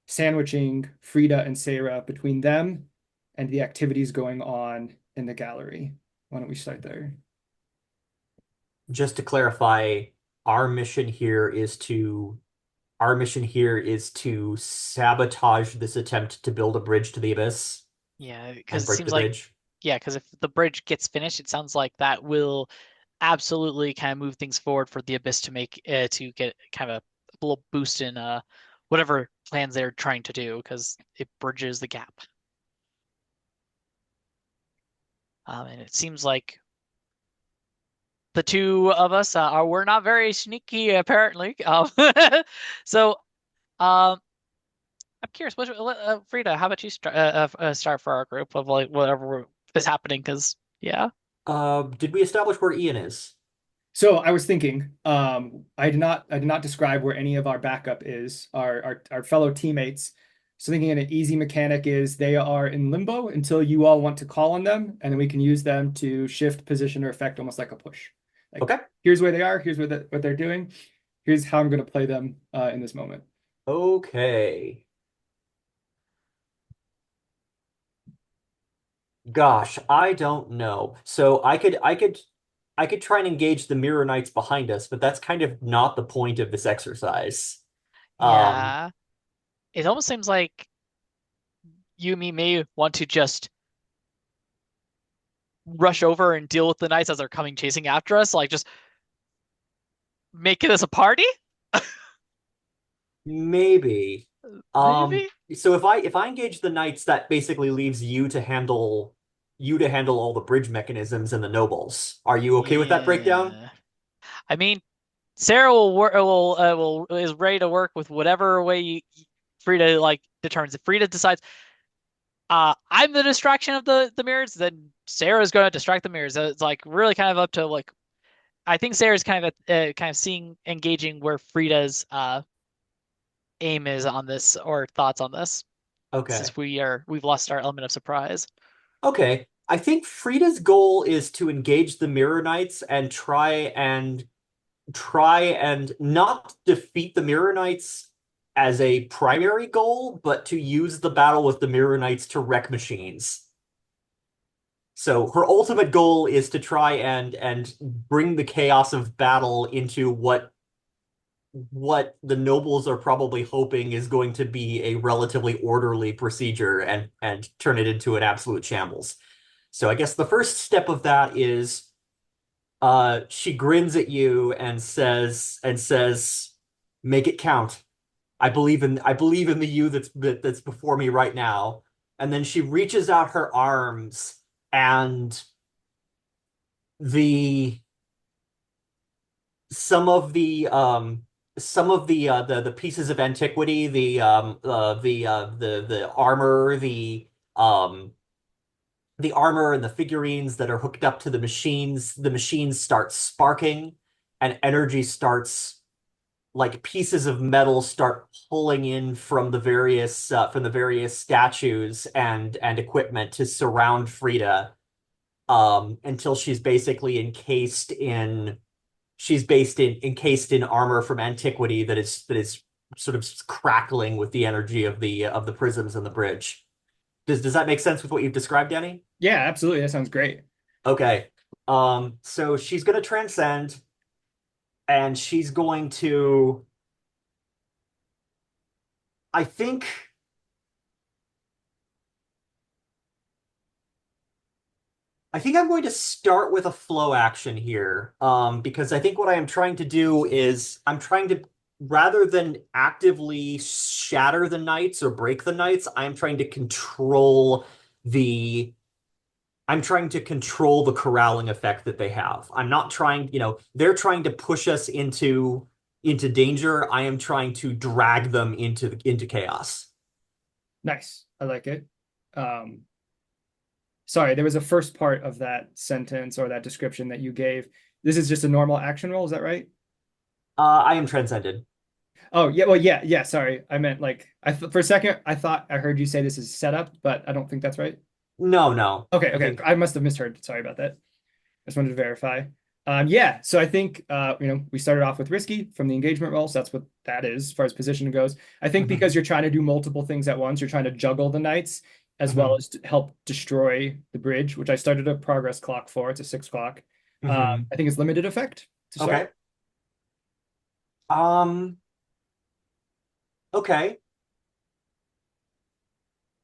sandwiching Frida and Sarah between them and the activities going on in the gallery. Why don't we start there? Just to clarify, our mission here is to sabotage this attempt to build a bridge to the abyss Yeah, and because it break seems the like, bridge. yeah, because if the bridge gets finished, it sounds like that will absolutely kind of move things forward for the Abyss to make to get kind of a little boost in whatever plans they're trying to do, because it bridges the gap. And it seems like the two of us we're not very sneaky apparently. So um, I'm curious, Frida, how about you start for our group of like whatever is happening? Because yeah. Did we establish where Ian is? So I was thinking, I did not describe where any of our backup is, our fellow teammates. So thinking an easy mechanic is they are in limbo until you all want to call on them, and then we can use them to shift position or effect almost like a push. Like, Okay. here's where they are, here's what they're doing, here's how I'm going to play them in this moment. Okay. Gosh, I don't know. So I could try and engage the Mirror Knights behind us, but that's kind of not the point of this exercise. Um, Yeah. It almost seems like you and me may want to just rush over and deal with the knights as they're coming chasing after us, like just making this a party? maybe. Maybe? So if I engage the knights, that basically leaves you to handle all the bridge mechanisms and the nobles. Are you okay with that breakdown? Yeah. I mean, Sarah will is ready to work with whatever way Frida like determines. If Frida decides, I'm the distraction of the mirrors, then Sarah's going to distract the mirrors. It's like really kind of up to like I think Sarah's kind of seeing engaging where Frida's aim is on this or thoughts on this, Okay. since we've lost our element of surprise. Okay. I think Frida's goal is to engage the Mirror Knights and try and not defeat the Mirror Knights as a primary goal, but to use the battle with the Mirror Knights to wreck machines. So her ultimate goal is to try and bring the chaos of battle into what the nobles are probably hoping is going to be a relatively orderly procedure and turn it into an absolute shambles. So I guess the first step of that is she grins at you and says, "Make it count. I believe in the you that's before me right now." And then she reaches out her arms and the some of the pieces of antiquity, um the armor and the figurines that are hooked up to the machines start sparking, and energy starts, like pieces of metal start pulling in from the various statues and equipment to surround Frida, until she's encased in armor from antiquity that is sort of crackling with the energy of the prisms and the bridge. Does that make sense with what you've described, Danny? Yeah, absolutely. That sounds great. Okay. So she's gonna transcend, and she's going to, I think, I'm going to start with a flow action here, because I think what I am trying to do is I'm trying to, rather than actively shatter the knights or break the knights, the I'm trying to control the corralling effect that they have. I'm not they're trying to push us into danger. I am trying to drag them into chaos. Nice. I like it. Um, Sorry, there was a first part of that sentence or that description that you gave. This is just a normal action roll, is that right? I am transcended. Oh, yeah, well, yeah, yeah, sorry. I meant like for a second I thought I heard you say this is setup, but I don't think that's right. No, no. Okay, I okay. think I must have misheard. Sorry about that. I just wanted to verify. Yeah, so I think we started off with risky from the engagement roll, so that's what that is as far as position goes. I think Mhm, because you're trying to do multiple things at once, you're trying to juggle the knights as well mhm, as to help destroy the bridge, which I started a progress clock for. It's a 6 o'clock. mhm. I think it's limited effect to Okay. start. Um, okay.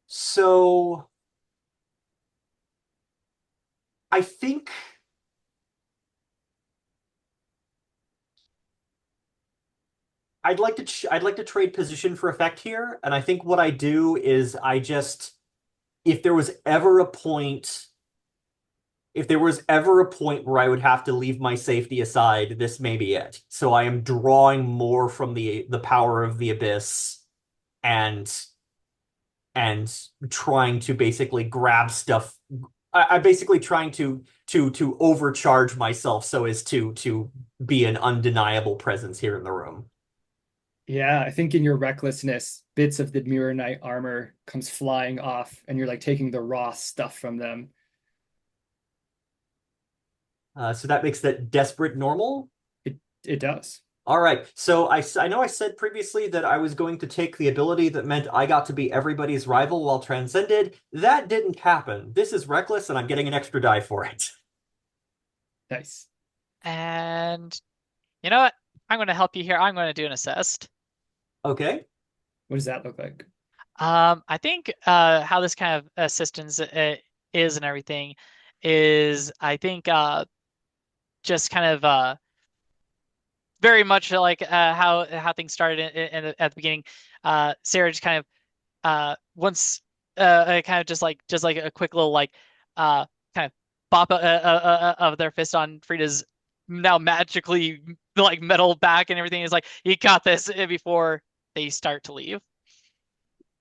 So I think I'd like to trade position for effect here, and I think what I do is if there was ever a point if there was ever a point where I would have to leave my safety aside, this may be it. So I am drawing more from the power of the abyss, and and trying to basically grab stuff. I'm basically trying to overcharge myself so as to be an undeniable presence here in the room. Yeah, I think in your recklessness, bits of the Mirror Knight armor comes flying off, and you're like taking the raw stuff from them. So that makes that desperate normal. It does. All right. So I know I said previously that I was going to take the ability that meant I got to be everybody's rival while transcended. That didn't happen. This is reckless, and I'm getting an extra die for it. Nice. And you know what? I'm going to help you here. I'm going to do an assist. Okay. What does that look like? I think how this kind of assistance is and everything is, I think, just kind of very much like how things started at the beginning. Sarah just kind of once kind of just like a quick little like kind of bop of their fist on Frida's now magically like metal back and everything is like, you got this, before they start to leave.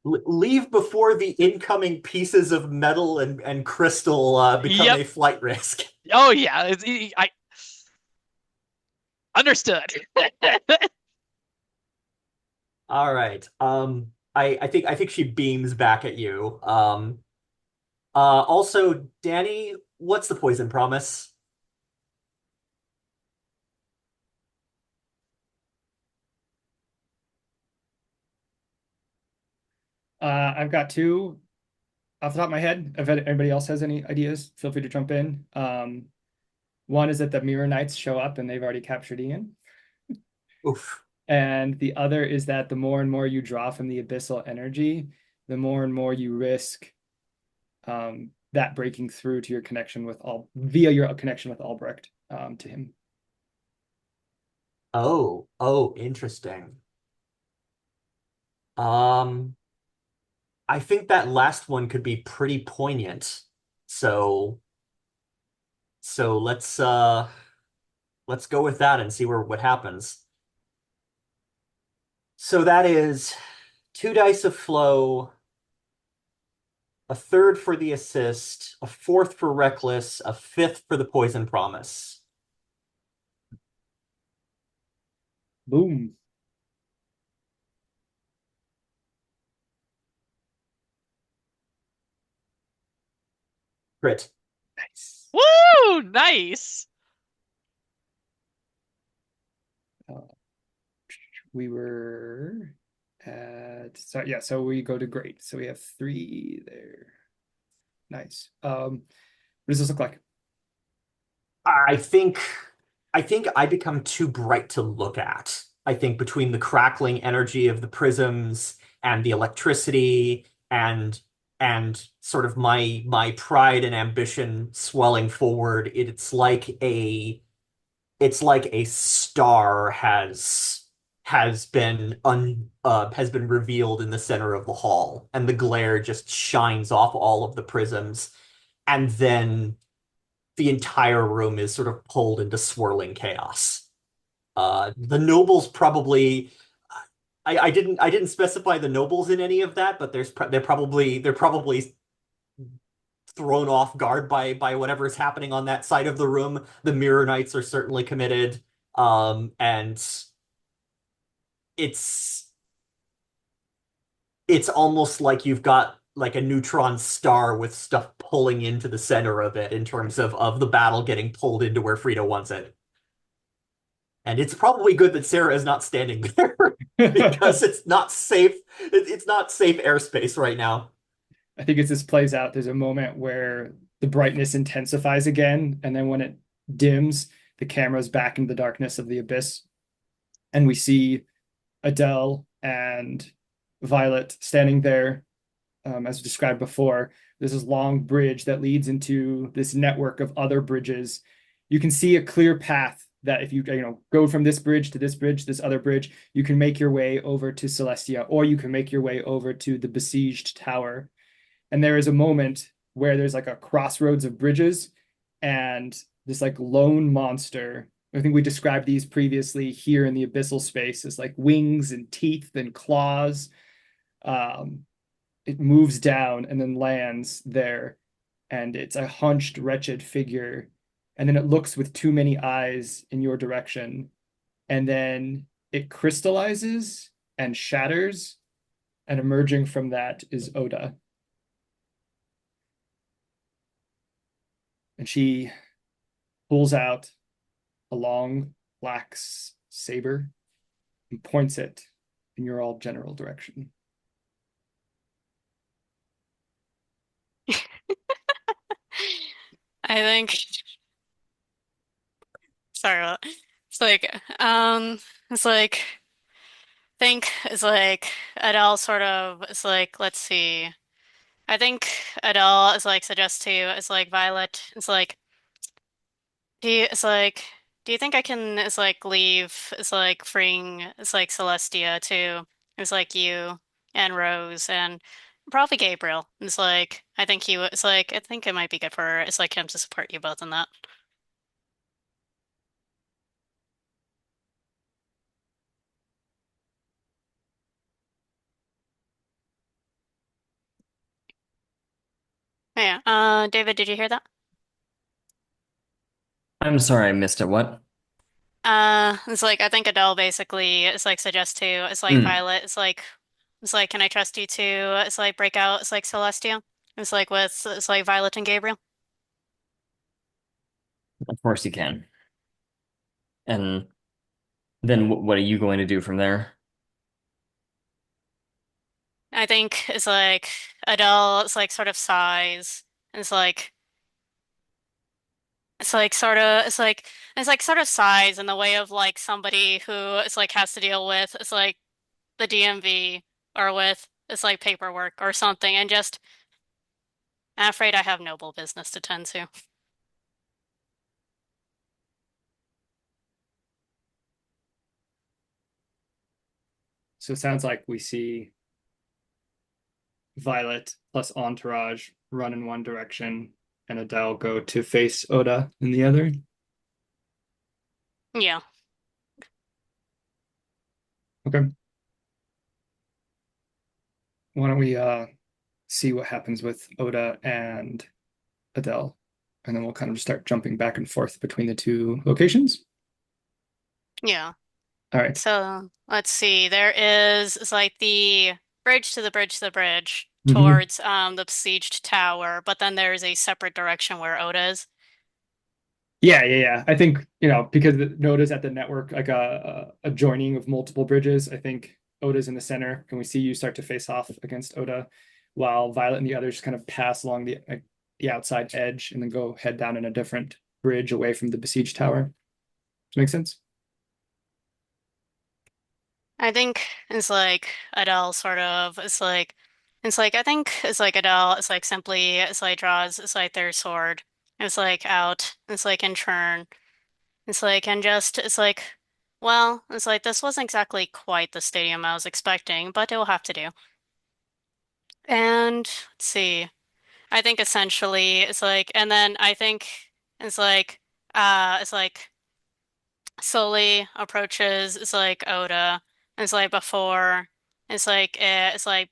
Leave before the incoming pieces of metal and crystal become Yep. a flight risk. Oh yeah. I understood. All right. I think she beams back at you. Also, Danny, what's the poison promise? I've got two off the top of my head. If anybody else has any ideas, feel free to jump in. One is that the Mirror Knights show up and they've already captured Ian. Oof. And the other is that the more and more you draw from the abyssal energy, the more and more you risk that breaking through to your connection with via your connection with Albrecht to him. Oh, interesting. Um, I think that last one could be pretty poignant. So so let's go with that and see what happens. So that is 2 dice of flow, a third for the assist, a fourth for reckless, a fifth for the poison promise. Boom. Crit. Nice. Woo! Nice. We were so we go to great. So we have 3 there. Nice. What does this look like? I think I think I become too bright to look at. I think between the crackling energy of the prisms and the electricity and sort of my pride and ambition swelling forward, it's like a star has been revealed in the center of the hall, and the glare just shines off all of the prisms, and then the entire room is sort of pulled into swirling chaos. The nobles probably. I didn't specify the nobles in any of that, but they're probably thrown off guard by whatever's happening on that side of the room. The Mirror Knights are certainly committed, and it's it's almost like you've got like a neutron star with stuff pulling into the center of it in terms of the battle getting pulled into where Frida wants it. And it's probably good that Sarah is not standing there because it's not safe. It's not safe airspace right now. I think as this plays out, there's a moment where the brightness intensifies again, and then when it dims, the camera's back into the darkness of the abyss, and we see Adele and Violet standing there, as described before. There's this long bridge that leads into this network of other bridges. You can see a clear path that if you go from this bridge to this bridge, this other bridge, you can make your way over to Celestia, or you can make your way over to the besieged tower. And there is a moment where there's like a crossroads of bridges, and this like lone monster. I think we described these previously here in the abyssal space as like wings and teeth and claws. It moves down and then lands there, and it's a hunched, wretched figure. And then it looks with too many eyes in your direction, and then it crystallizes and shatters, and emerging from that is Oda. And she pulls out a long black saber and points it in your all general direction. I think sorry about it's it's like think it's like Adele sort of it's like let's see. I think Adele is like suggests to you it's like Violet. It's like it's like do you think I can it's like leave it's like freeing it's like Celestia to it's like you and Rose and probably Gabriel. It's like I think he was like I think it might be good for it's like him to support you both in that. Yeah. David, did you hear that? I'm sorry, I missed it. What? It's like I think Adele basically it's like suggests to it's like Hmm. Violet it's like can I trust you to it's like break out it's like Celestia it's like with it's like Violet and Gabriel. Of course you can. And then what are you going to do from there? I think it's like Adele it's like sort of sighs and it's like sort of it's like sort of sighs in the way of like somebody who it's like has to deal with it's like the DMV or with it's like paperwork or something and just I'm afraid I have noble business to tend to. So it sounds like we see Violet plus Entourage run in one direction and Adele go to face Oda in the other. Yeah. Okay. Why don't we see what happens with Oda and Adele, and then we'll kind of just start jumping back and forth between the two locations. Yeah. All right. So let's see. There is it's like the bridge to the bridge to the bridge Mm-hmm. towards the besieged tower, but then there's a separate direction where Oda is. Yeah. I think, because Noda's at the network, like a joining of multiple bridges. I think Oda's in the center. Can we see you start to face off against Oda while Violet and the others kind of pass along the outside edge and then go head down in a different bridge away from the besieged tower? Does that make sense? I think it's like Adele sort of it's like I think it's like Adele it's like simply it's like draws it's like their sword. It's like out. It's like in turn. It's like and just it's like well, it's like this wasn't exactly quite the stadium I was expecting, but it will have to do. And let's see. I think essentially it's like, and then I think it's like slowly approaches, it's like Oda, it's like before, it's like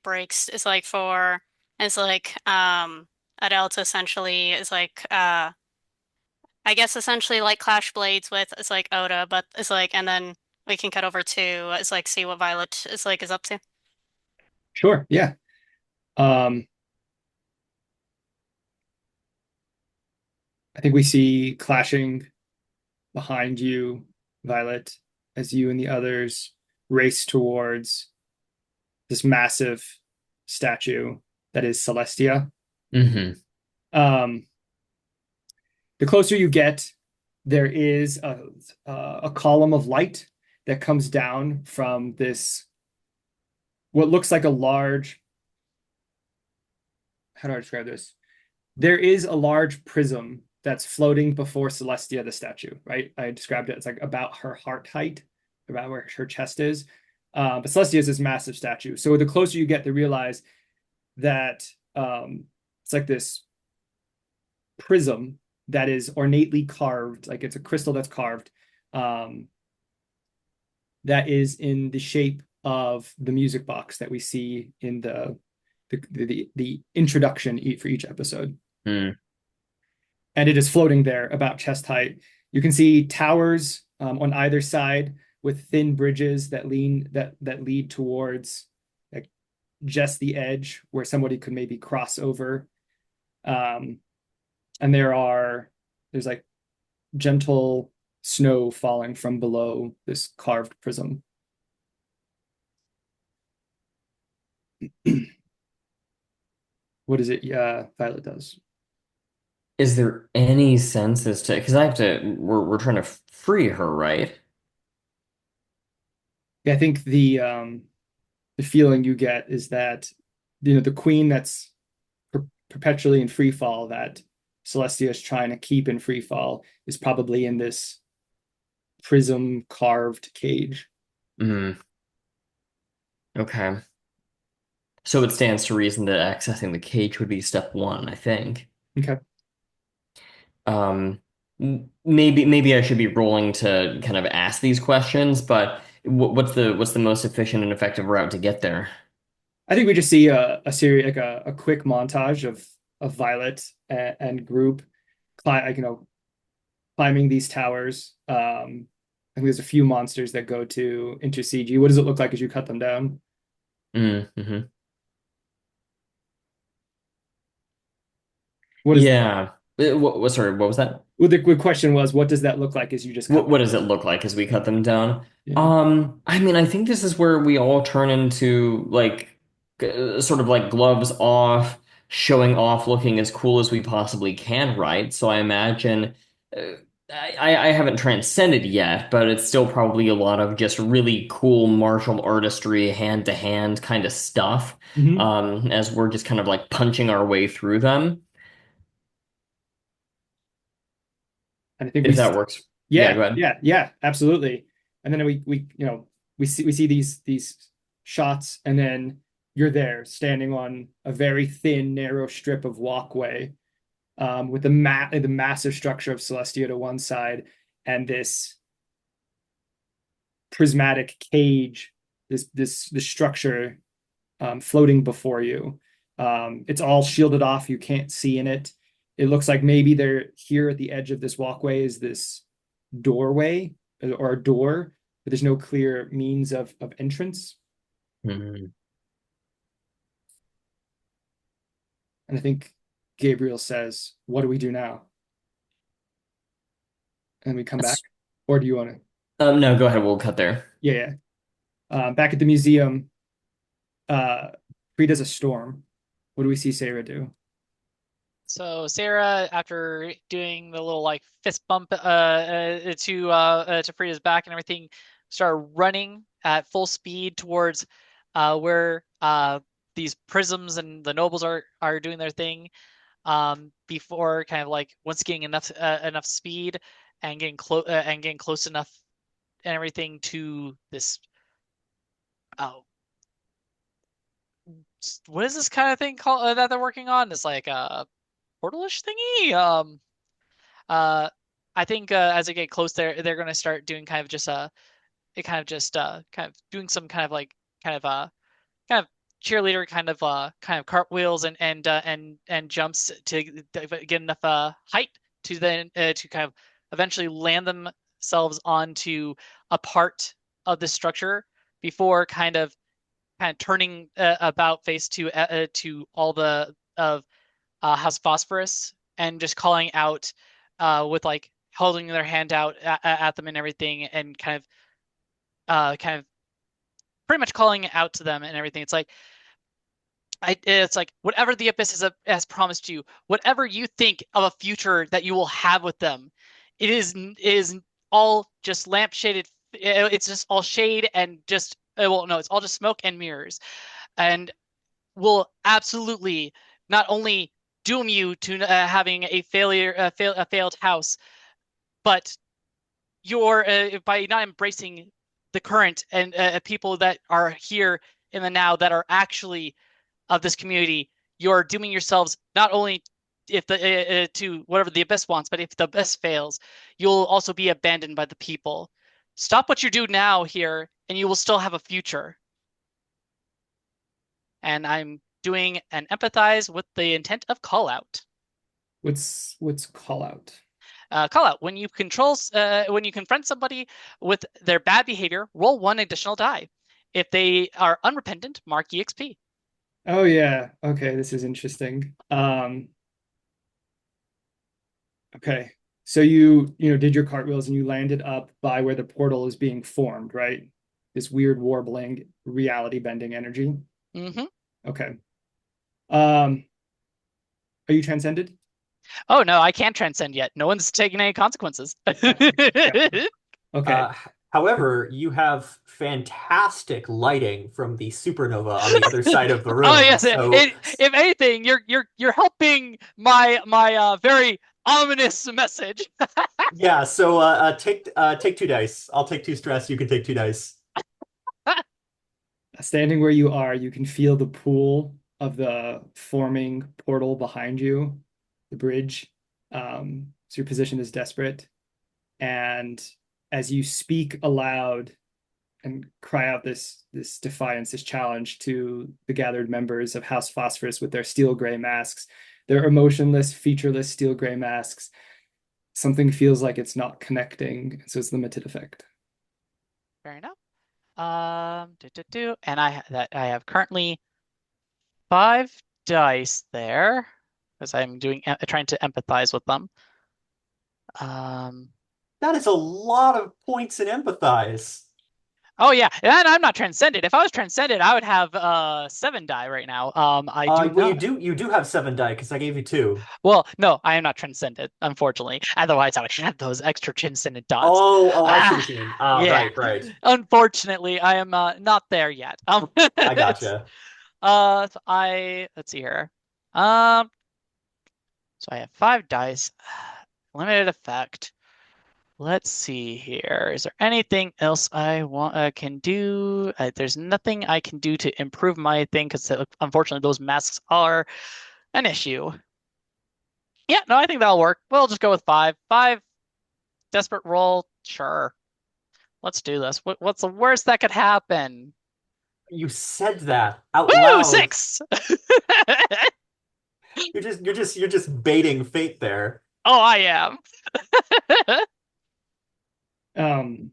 breaks, it's like four, it's like, Adele to essentially is like, I guess essentially like Clash Blades with, it's like Oda, but it's like, and then we can cut over to, it's like, see what Violet is like, is up to. Sure. Yeah. Um, I think we see clashing behind you, Violet, as you and the others race towards this massive statue that is Celestia. Mm-hmm. Um, the closer you get, there is a column of light that comes down from this, what looks like a large, how do I describe this? There is a large prism that's floating before Celestia, the statue, right? I described it as like about her heart height, about where her chest is. But Celestia is this massive statue. So the closer you get to realize that it's like this prism that is ornately carved, like it's a crystal that's carved, that is in the shape of the music box that we see in the introduction for each episode. Mm. And it is floating there about chest height. You can see towers on either side with thin bridges that lead towards like just the edge where somebody could maybe cross over. And there's like gentle snow falling from below this carved prism. What is it? Yeah, Violet does. Is there any sense as to, because we're trying to free her, right? Yeah, I think the feeling you get is that the queen that's perpetually in free fall, that Celestia is trying to keep in free fall, is probably in this prism carved cage. Mm, okay. So it stands to reason that accessing the cage would be step one, I think. Okay. Maybe I should be rolling to kind of ask these questions, but what's the most efficient and effective route to get there? I think we just see a series, like a quick montage of Violet and group climbing these towers. I think there's a few monsters that go to intercede you. What does it look like as you cut them down? Mm-hmm. What is Yeah. Sorry, what was that? Well, the question was, what does that look like as you just cut What them does it look like as we cut them down? down? I mean, I think this is where we all turn into like sort of like gloves off, showing off, looking as cool as we possibly can, right? So I imagine uh, I haven't transcended yet, but it's still probably a lot of just really cool martial artistry, hand to hand kind of stuff, Yeah. as we're just kind of like punching our way through them, And I think if that works. Yeah, go yeah, ahead. yeah, absolutely. And then we see these shots, and then you're there standing on a very thin, narrow strip of walkway, with the massive structure of Celestia to one side, and this prismatic cage, this structure floating before you. It's all shielded off. You can't see in it. It looks like maybe they're here at the edge of this walkway is this doorway or a door, but there's no clear means of entrance. Mhm. And I think Gabriel says, "What do we do now?" And we come back, or do you want to? No, go ahead. We'll cut there. Yeah, yeah. Back at the museum, uh, Frida's a storm. What do we see Sarah do? So Sarah, after doing the little like fist bump to Frida's back and everything, started running at full speed towards where these prisms and the nobles are doing their thing. Before kind of like once getting enough speed and getting close enough and everything to this. Oh, what is this kind of thing called that they're working on? It's like a portalish thingy. Uh, I think as they get close, they're going to start doing kind of just it kind of doing some kind of kind of cheerleader kind of cartwheels and jumps to get enough height to then to kind of eventually land themselves onto a part of the structure before kind of turning about face to all the of House Phosphorus and just calling out with like holding their hand out at them and everything and kind of pretty much calling out to them and everything. It's like whatever the abyss has promised you, whatever you think of a future that you will have with them, it is all just lampshaded. It's just all shade and just well, no, it's all just smoke and mirrors, and will absolutely not only doom you to having a failed house, but you're by not embracing the current and people that are here in the now that are actually of this community, you're dooming yourselves not only if the to whatever the abyss wants, but if the abyss fails, you'll also be abandoned by the people. Stop what you do now here, and you will still have a future. And I'm doing an empathize with the intent of call out. What's call out? Call out when you when you confront somebody with their bad behavior, roll 1 additional die. If they are unrepentant, mark EXP. Oh yeah. Okay, this is interesting. Okay. So you did your cartwheels and you landed up by where the portal is being formed, right? This weird warbling, reality bending energy. Mm-hmm. Okay. Um, are you transcended? Oh no, I can't transcend yet. No one's taking any consequences. Gotcha. Okay. Uh, However, you have fantastic lighting from the supernova on the other side of the Oh room. yes, So if anything, you're helping my very ominous message. yeah, so take 2 dice. I'll take 2 stress. You can take 2 dice. Standing where you are, you can feel the pool of the forming portal behind you, the bridge. So your position is desperate. And as you speak aloud and cry out this defiance, this challenge to the gathered members of House Phosphorus with their steel gray masks, their emotionless, featureless steel gray masks, something feels like it's not connecting, so it's limited effect. Fair enough. And I have currently 5 dice there because I'm trying to empathize with them. Um, That is a lot of points in empathize. oh yeah, and I'm not transcended. If I was transcended, I would have 7 die right now. I do Well, not. you do have 7 die because I gave you 2. Well, no, I am not transcended, unfortunately. Otherwise, I would have those extra transcendent dots. Oh, I see Ah, what you mean. yeah. Right. Unfortunately, I am not there yet. I It's gotcha. so let's see here. Um, so I have 5 dice, limited effect. Let's see here. Is there anything else I can do? There's nothing I can do to improve my thing because unfortunately those masks are an issue. Yeah, no, I think that'll work. We'll just go with 5. 5 desperate roll. Sure. Let's do this. What's the worst that could happen? You said that out Woo, loud. 6. You're just baiting fate there. Oh, I am. Um,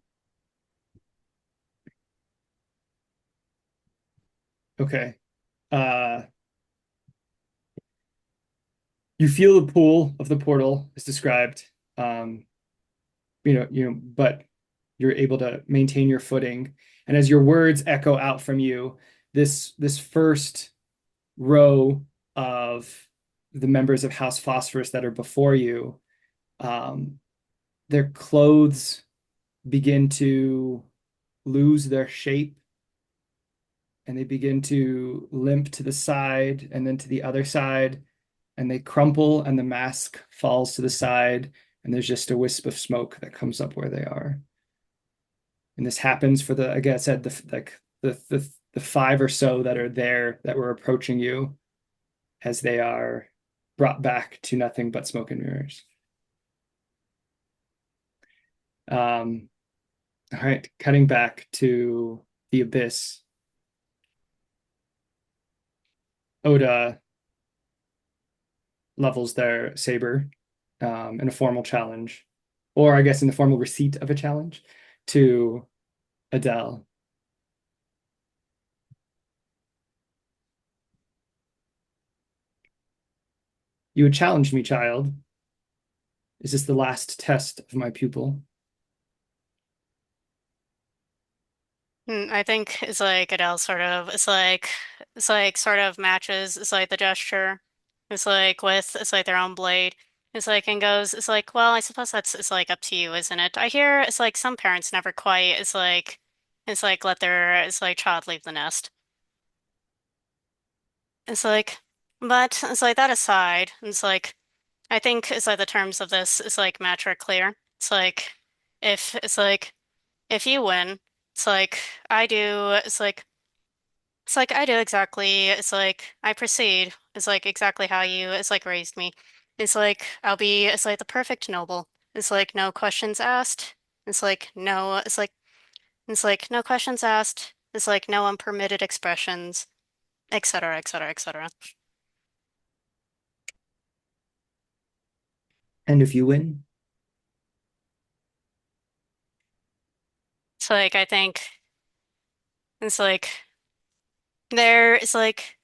okay. Uh, you feel the pool of the portal as described. Um, but you're able to maintain your footing. And as your words echo out from you, this first row of the members of House Phosphorus that are before you, their clothes begin to lose their shape and they begin to limp to the side and then to the other side and they crumple and the mask falls to the side and there's just a wisp of smoke that comes up where they are. And this happens for like I said, the 5 or so that are there that were approaching you as they are brought back to nothing but smoke and mirrors. All right, cutting back to the abyss. Oda levels their saber in a formal challenge, or I guess in the formal receipt of a challenge to Adele. You would challenge me, child. Is this the last test of my pupil? I think it's like Adele it's like sort of matches it's like the gesture. It's like with it's like their own blade. It's like and goes, it's like, well, I suppose that's it's like up to you, isn't it? I hear it's like some parents never quite it's like let their it's like child leave the nest. It's like but it's like that aside, it's like I think it's like the terms of this is like match are clear. It's like if it's like if you win, it's like I do it's like I do exactly. It's like I proceed. It's like exactly how you it's like raised me. It's like I'll be it's like the perfect noble. It's like no questions asked. It's like no questions asked. It's like no unpermitted expressions, etc., etc., etc. And if you win? It's like I think it's like there it's like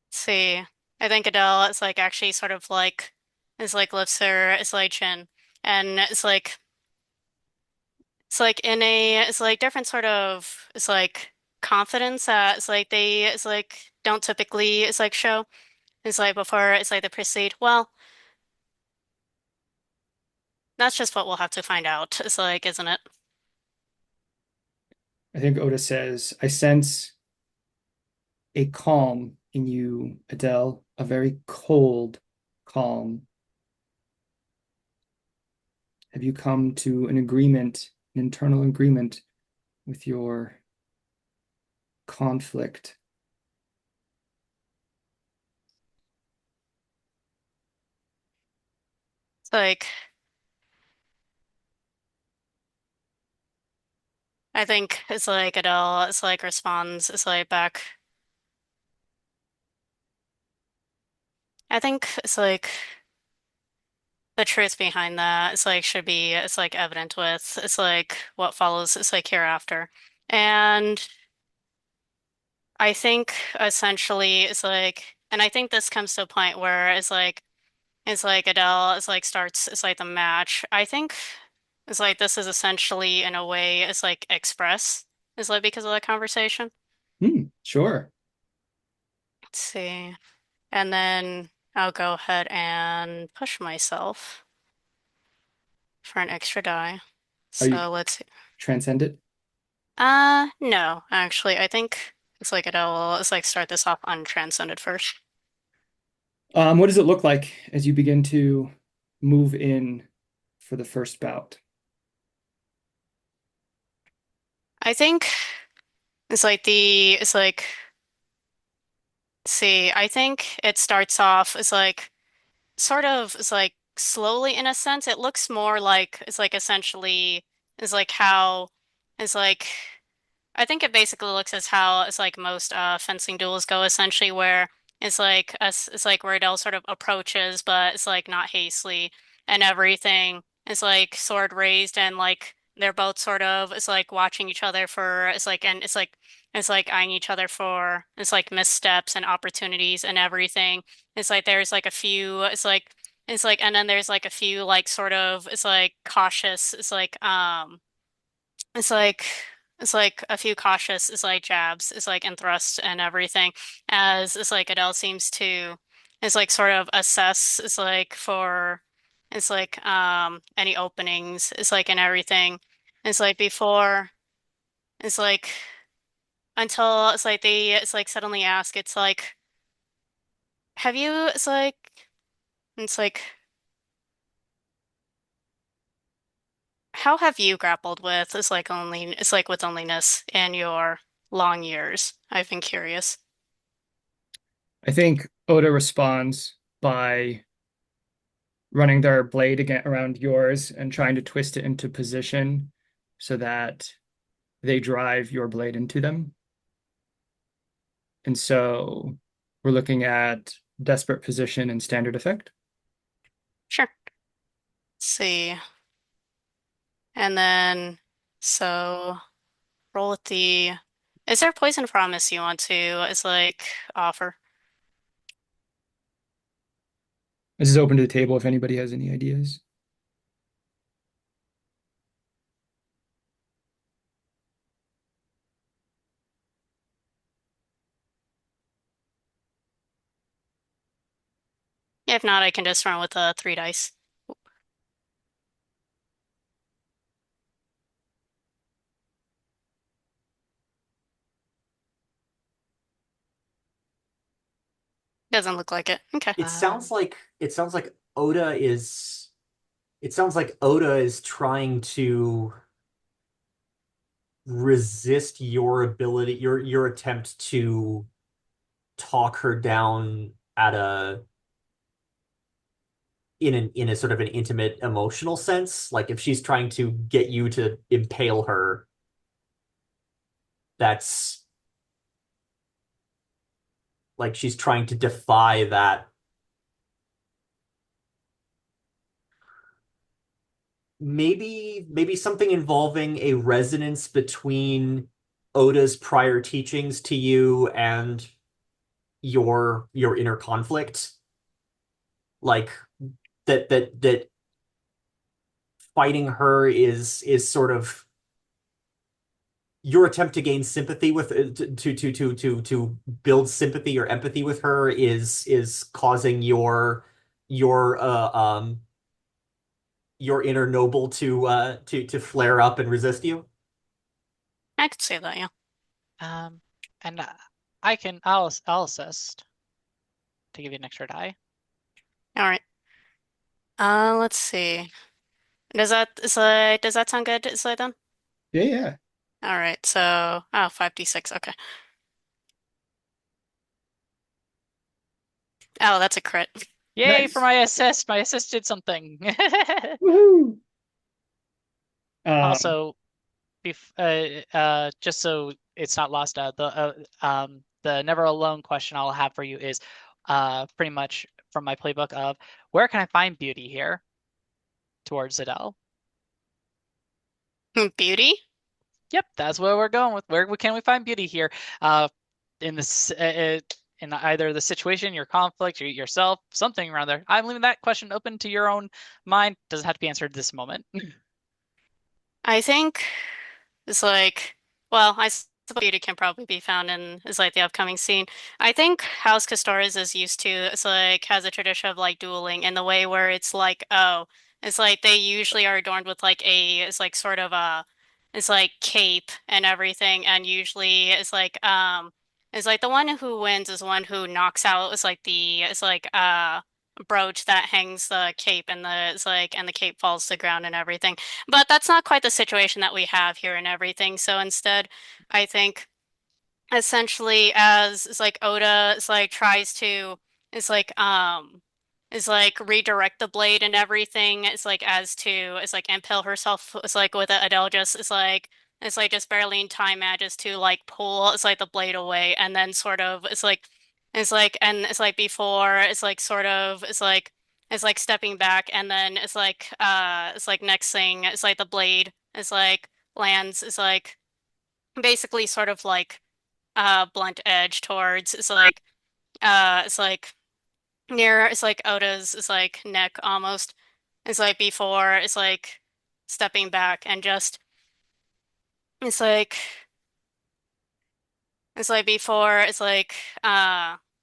let's see. I think Adele is like actually sort of like is like lifts her it's like chin and it's like in a it's like different sort of it's like confidence that it's like they it's like don't typically it's like show. It's like before it's like the proceed. Well, that's just what we'll have to find out. It's like, isn't it? I think Oda says, I sense a calm in you, Adele, a very cold calm. Have you come to an agreement, an internal agreement with your conflict? It's like I think it's like Adele it's like responds it's like back. I think it's like the truth behind that it's like should be it's like evident with it's like what follows it's like hereafter. And I think essentially it's like and I think this comes to a point where it's like Adele is like starts it's like the match. I think it's like this is essentially in a way it's like express is like because of that conversation. Sure. Let's see. And then I'll go ahead and push myself for an extra die. Are you So let's see. transcended? No, actually, I think it's like Adele it's like start this off untranscended first. What does it look like as you begin to move in for the first bout? I think it's like it's like see, I think it starts off it's like sort of it's like slowly in a sense. It looks more like it's like essentially is like how it's like I think it basically looks as how it's like most fencing duels go essentially where it's like where Adele sort of approaches but it's like not hastily and everything. It's like sword raised and like they're both sort of it's like watching each other for it's like and it's like eyeing each other for it's like missteps and opportunities and everything. It's like there's like a few it's like and then there's like a few like sort of it's like cautious it's like it's like a few cautious it's like jabs it's like and thrusts and everything as it's like Adele seems to it's like sort of assess it's like for it's like any openings it's like and everything it's like before it's like until it's like they it's like suddenly ask it's like have you it's like how have you grappled with it's like only it's like with loneliness in your long years? I've been curious. I think Oda responds by running their blade again around yours and trying to twist it into position so that they drive your blade into them. And so we're looking at desperate position and standard effect. Sure. Let's see. And then, so roll with the. Is there a poison promise you want to? It's like offer. This is open to the table if anybody has any ideas. If not, I can just run with 3 dice. Doesn't look like it. Okay. It sounds like Oda is it sounds like Oda is trying to resist your ability, your attempt to talk her down at a in a sort of an intimate emotional sense. Like if she's trying to get you to impale her, that's like she's trying to defy that. maybe something involving a resonance between Oda's prior teachings to you and your inner conflict, like that fighting her is sort of your attempt to gain sympathy with to build sympathy or empathy with her is causing your inner noble to flare up and resist you. I could say that, yeah. Um, and I'll assist to give you an extra die. All right. Let's see. Does that sound good? Is that done? Yeah, yeah. All right. So, 5d6. Okay. Oh, that's a crit. Yay for Nice. my assist! My assist did something. Woohoo. Um, Also, just so it's not lost, the never alone question I'll have for you is pretty much from my playbook of where can I find beauty here towards Adele? Beauty? Yep, that's where we're going with. Where can we find beauty here? Uh, in in either the situation, your conflict, yourself, something around there. I'm leaving that question open to your own mind. Doesn't have to be answered this moment. I think it's like, well, I suppose beauty can probably be found in is like the upcoming scene. I think House Castores is used to it's like has a tradition of like dueling in the way where it's like, oh, it's like they usually are adorned with like a it's like sort of a it's like cape and everything, and usually it's like the one who wins is one who knocks out it's like brooch that hangs the cape and the it's like and the cape falls to the ground and everything. But that's not quite the situation that we have here and everything. So instead, I think essentially as it's like Oda it's like tries to it's like is like redirect the blade and everything. It's like as to it's like impale herself it's like with it, Adele just it's like just barely in time manages to like pull it's like the blade away and then sort of it's like and it's like before it's like sort of it's like stepping back and then it's like next thing it's like the blade is like lands it's like basically sort of like blunt edge towards it's like near it's like Oda's it's like neck almost. It's like before it's like stepping back and just it's like it's like before it's like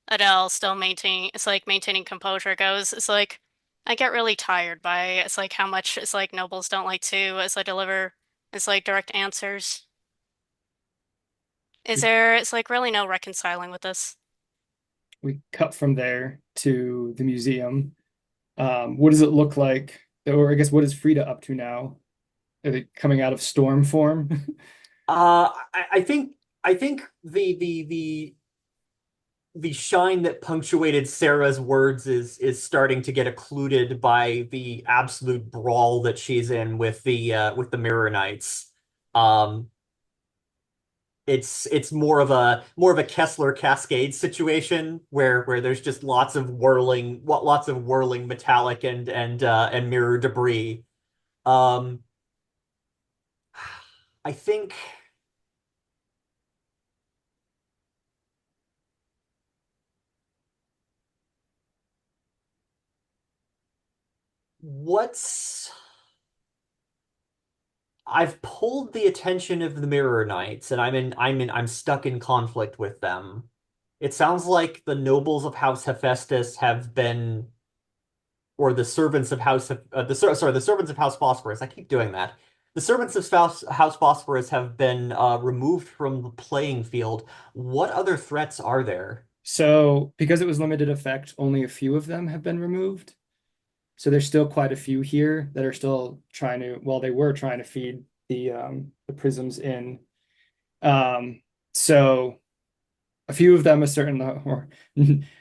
Adele still maintaining it's like maintaining composure goes. It's like I get really tired by it's like how much it's like nobles don't like to it's like deliver it's like direct answers. Is there it's like really no reconciling with this? we cut from there to the museum. What does it look like? Or I guess what is Frida up to now? Are they coming out of storm form? I think the shine that punctuated Sarah's words is starting to get occluded by the absolute brawl that she's in with the Mirror Knights. Um, it's more of a Kessler Cascade situation where there's just lots of whirling metallic and mirror debris. Um, I think what's I've pulled the attention of the Mirror Knights, and I'm stuck in conflict with them. It sounds like the nobles of House Hephaestus have been, or the servants of the servants of House Phosphorus. I keep doing that. The servants of House Phosphorus have been removed from the playing field. What other threats are there? So, because it was limited effect, only a few of them have been removed. So there's still quite a few here that are still trying to, well, they were trying to feed the prisms in. So a few of them are certain, or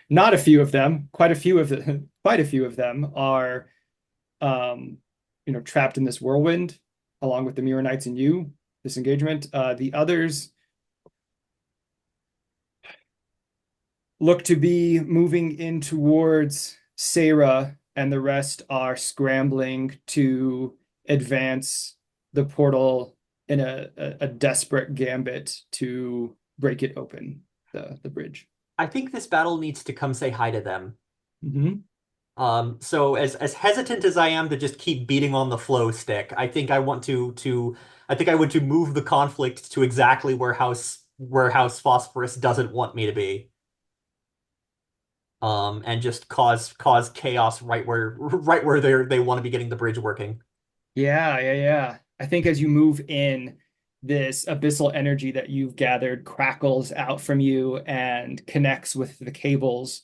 not a few of them, quite a few of them are, trapped in this whirlwind, along with the Mirror Knights and you, this engagement. The others look to be moving in towards Sarah, and the rest are scrambling to advance the portal in a desperate gambit to break it open, the bridge. I think this battle needs to come say hi to them. Mm-hmm. So as hesitant as I am to just keep beating on the flow stick, I think I want to move the conflict to exactly where House Phosphorus doesn't want me to be. And just cause chaos right where they want to be getting the bridge working. Yeah. I think as you move in, this abyssal energy that you've gathered crackles out from you and connects with the cables,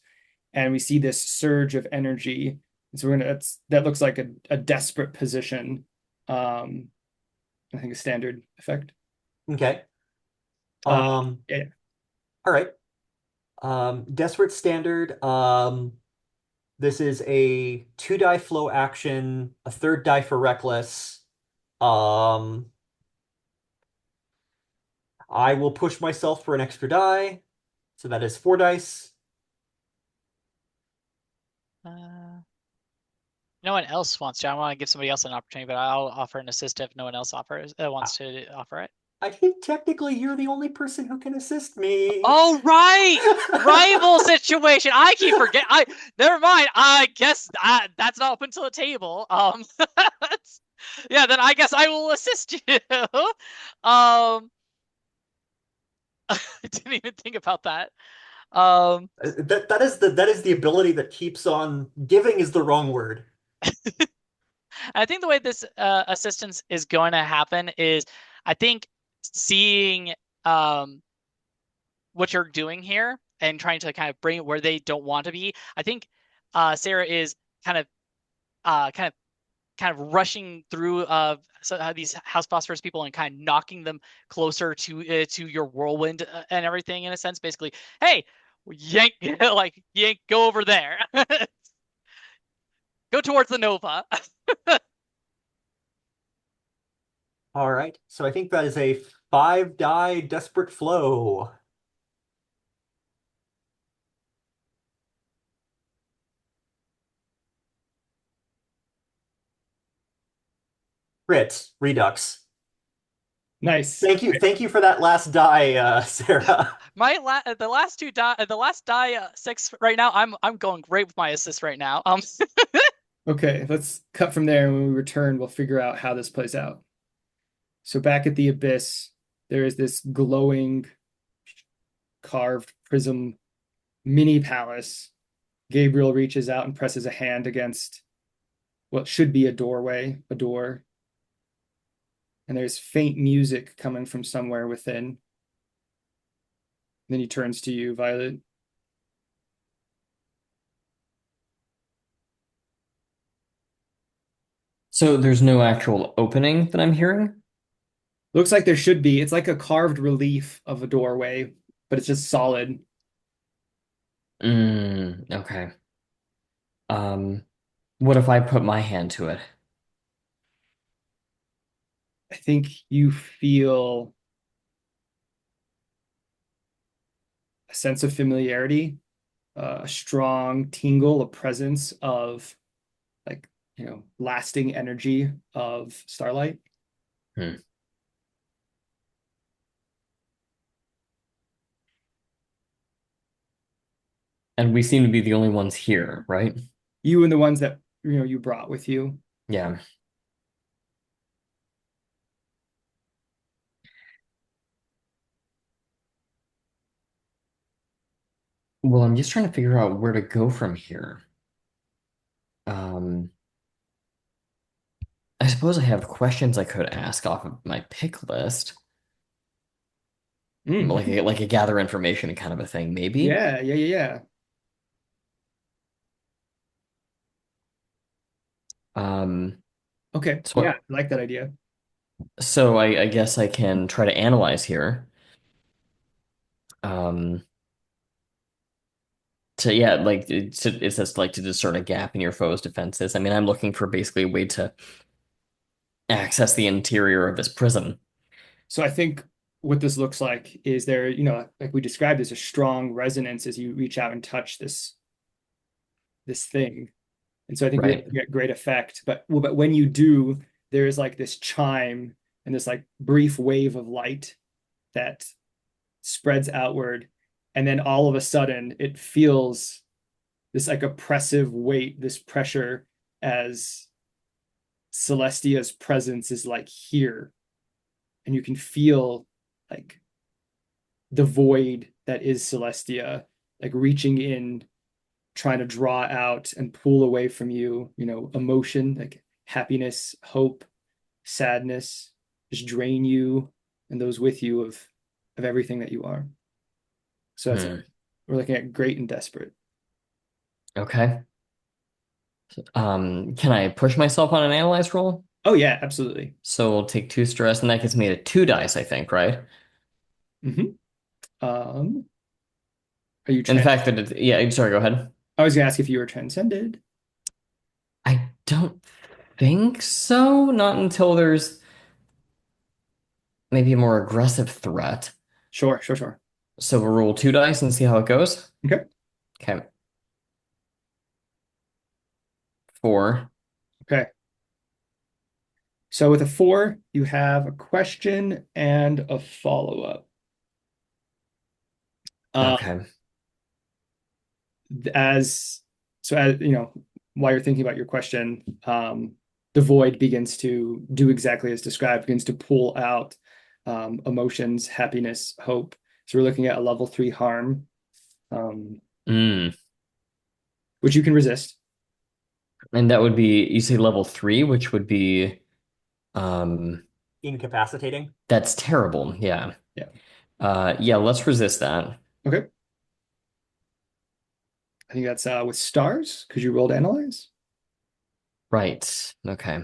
and we see this surge of energy. And so that looks like a desperate position. I think a standard effect. Okay. Uh, yeah. All right. Desperate Standard. This is a 2 die flow action, a third die for Reckless. Um, I will push myself for an extra die. So that is 4 dice. No one else wants to. I want to give somebody else an opportunity, but I'll offer an assist if no one else wants to offer it. I think technically you're the only person who can assist me. Oh, right! Rival situation. I keep forgetting. Never mind. I guess that's not open to the table. Yeah, then I guess I will assist you. I didn't even think about that. That is the ability that keeps on giving is the wrong word. I think the way this assistance is going to happen is, I think seeing what you're doing here and trying to kind of bring it where they don't want to be. I think Sarah is kind of rushing through these House Phosphorus people and kind of knocking them closer to your whirlwind and everything, in a sense. Basically, hey, yank, like yank, go over there, go towards the Nova. All right. So I think that is a 5 die desperate flow. Crit, Redux. Nice. Thank you for that last die, Sarah. The last die 6 right now. I'm going great with my assist right now. Okay, let's cut from there, and when we return, we'll figure out how this plays out. So back at the abyss, there is this glowing carved prism mini palace. Gabriel reaches out and presses a hand against what should be a doorway, a door. And there's faint music coming from somewhere within. Then he turns to you, Violet. So there's no actual opening that I'm hearing? Looks like there should be. It's like a carved relief of a doorway, but it's just solid. Okay. What if I put my hand to it? I think you feel a sense of familiarity, a strong tingle, a presence of like, lasting energy of starlight. Hmm. And we seem to be the only ones here, right? You and the ones that you brought with you. Yeah. Well, I'm just trying to figure out where to go from here. I suppose I have questions I could ask off of my pick list. Like a gather information kind of a thing, maybe. Yeah. Okay. So, Yeah, I like that idea. so I guess I can try to analyze here. Um, it's just like to discern a gap in your foe's defenses. I mean, I'm looking for basically a way to access the interior of this prison. So I think what this looks like is there, like we described, there's a strong resonance as you reach out and touch this thing. And so I think we Right. get great effect. But when you do, there is like this chime and this like brief wave of light that spreads outward, and then all of a sudden it feels this like oppressive weight, this pressure, as Celestia's presence is like here, and you can feel like the void that is Celestia, like reaching in, trying to draw out and pull away from you, emotion, like happiness, hope, sadness, just drain you and those with you of everything that you are. So that's Hmm. we're looking at great and desperate. Okay. Can I push myself on an analyze roll? Oh yeah, absolutely. So we'll take 2 stress, and that gets me to 2 dice, I think, right? Mm-hmm. Um, are you And the trans? fact that yeah, sorry, go ahead. I was gonna ask if you were transcended. I don't think so. Not until there's maybe a more aggressive threat. Sure, sure, sure. So we'll roll 2 dice and see how it goes. Okay. Okay. 4. Okay. So with a 4, you have a question and a follow-up. Uh, Okay. as as while you're thinking about your question, the void begins to do exactly as described, begins to pull out emotions, happiness, hope. So we're looking at a level 3 harm, Mm. which you can resist. And that would be, you say level 3, which would be um Incapacitating. that's terrible. Yeah. Yeah. Yeah, let's resist that. Okay. I think that's with stars because you rolled analyze. Right. Okay.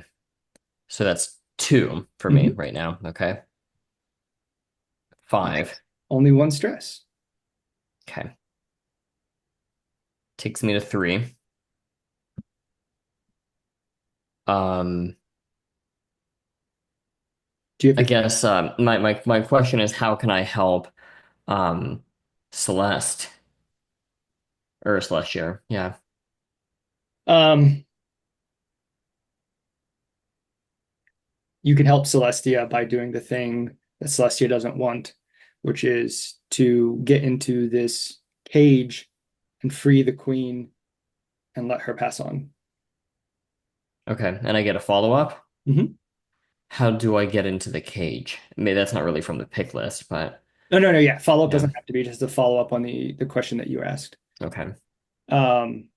So that's 2 for me Mhm. right now. Okay. 5. Only 1 stress. Okay. Takes me to 3. Um, Do you have I your guess my question is how can I help um Celeste or Celestia? Yeah. um you can help Celestia by doing the thing that Celestia doesn't want, which is to get into this cage and free the queen and let her pass on. Okay. And I get a follow-up. Mm-hmm. How do I get into the cage? Maybe that's not really from the pick list, but No, no, no. Yeah, follow up yeah. doesn't have to be just a follow up on the question that you asked. Okay. Um,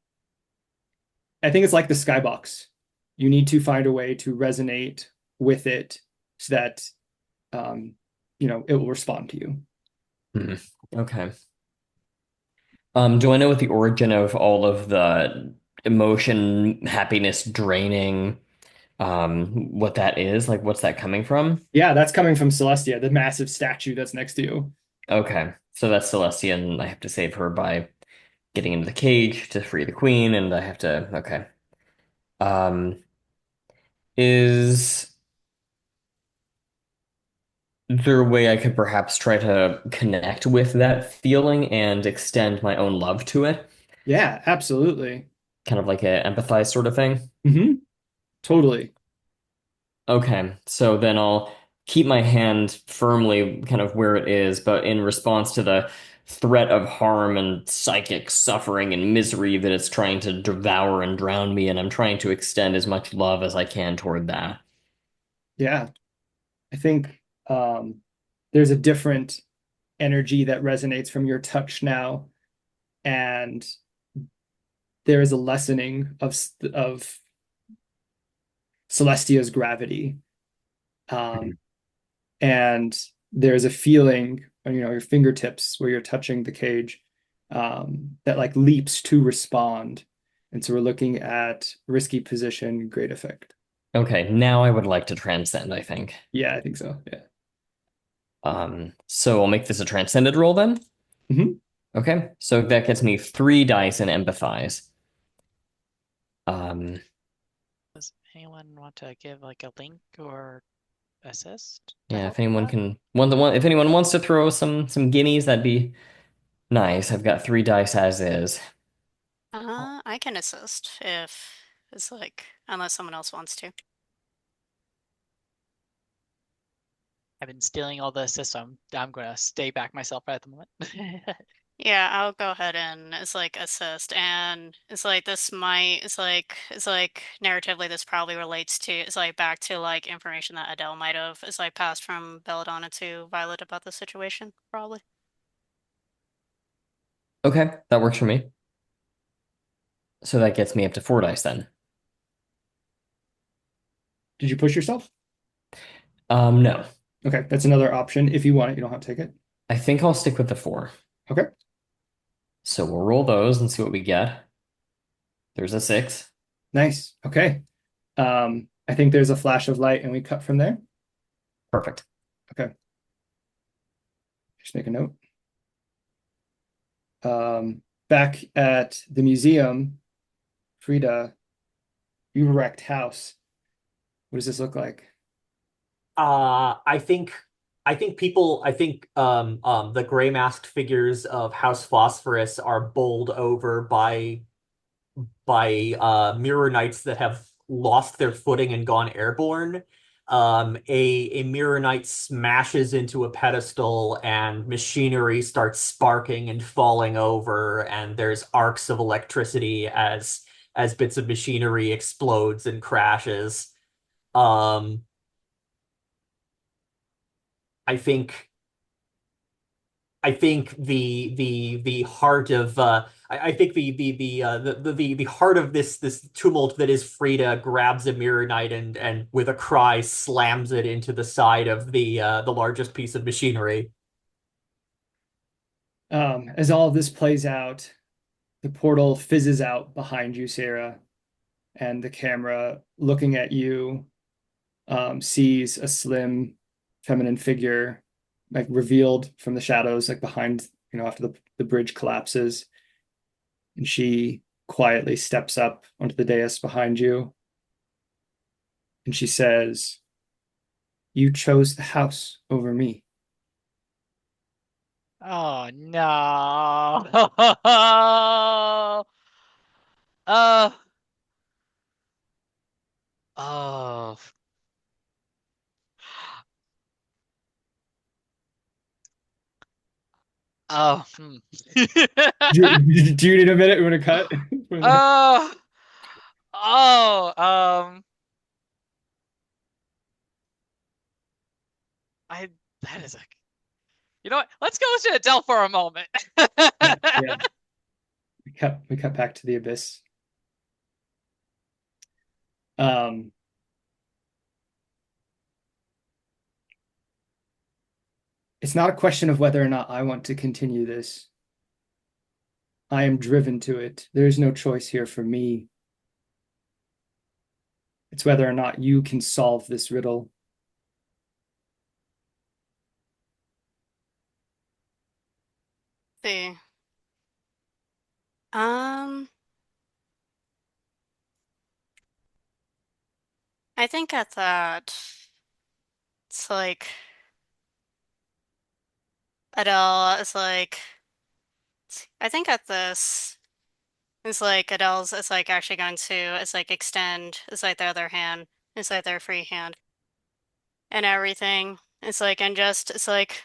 I think it's like the skybox. You need to find a way to resonate with it so that um, it will respond to you. Hmm. Okay. Do I know what the origin of all of the emotion, happiness draining, what that is? Like, what's that coming from? Yeah, that's coming from Celestia, the massive statue that's next to you. Okay. So that's Celestian. I have to save her by getting into the cage to free the queen, and I have to, okay. Um, is there a way I could perhaps try to connect with that feeling and extend my own love to it? Yeah, absolutely. Kind of like a empathize sort of thing? Mm-hmm. Totally. Okay, so then I'll keep my hand firmly kind of where it is, but in response to the threat of harm and psychic suffering and misery that it's trying to devour and drown me in, I'm trying to extend as much love as I can toward that. Yeah. I think there's a different energy that resonates from your touch now, and there is a lessening of Celestia's gravity, um, and there's a feeling on your fingertips where you're touching the cage, that like leaps to respond, and so we're looking at risky position, great effect. Okay, now I would like to transcend, I think. Yeah, I think so. Yeah. So I'll make this a transcended roll then. Mhm. Okay, so that gets me 3 dice in empathize. Um, Does anyone want to give like a link or assist to yeah, help if with anyone that? can, if anyone wants to throw some guineas, that'd be nice. I've got 3 dice as is. I can assist if it's like, unless someone else wants to. I've been stealing all the assists, so I'm gonna stay back myself at the moment. Yeah, I'll go ahead and it's like assist, and it's like this might it's like narratively this probably relates to it's like back to like information that Adele might have it's like passed from Belladonna to Violet about the situation, probably. Okay, that works for me. So that gets me up to 4 dice then. Did you push yourself? No. Okay, that's another option. If you want it, you don't have to take it. I think I'll stick with the 4. Okay, So we'll roll those and see what we get. There's a 6. nice. Okay. I think there's a flash of light and we cut from there. Perfect. Okay. Just make a note. Back at the museum, Frida, you wrecked house. What does this look like? I think the gray masked figures of House Phosphorus are bowled over by mirror knights that have lost their footing and gone airborne. A mirror knight smashes into a pedestal and machinery starts sparking and falling over, and there's arcs of electricity as bits of machinery explodes and crashes. Um, I think I think the heart of I think the heart of this tumult that is Frida grabs a mirror knight and with a cry slams it into the side of the largest piece of machinery. As all of this plays out, the portal fizzes out behind you, Sarah, and the camera looking at you sees a slim feminine figure like revealed from the shadows, like behind, after the bridge collapses. And she quietly steps up onto the dais behind you. And she says, "You chose the house over me." Oh no. Uh oh. Oh. Do you need a minute? You want to cut? Oh. Oh. I that is a You know what? Let's go to Adele for a moment. Yeah. We cut back to the abyss. Um, it's not a question of whether or not I want to continue this. I am driven to it. There is no choice here for me. It's whether or not you can solve this riddle. See. Um, I think at that, it's like Adele is like, I think at this, it's like Adele's, it's like actually going to, it's like extend, it's like the other hand, it's like their free hand and everything. It's like, and just, it's like,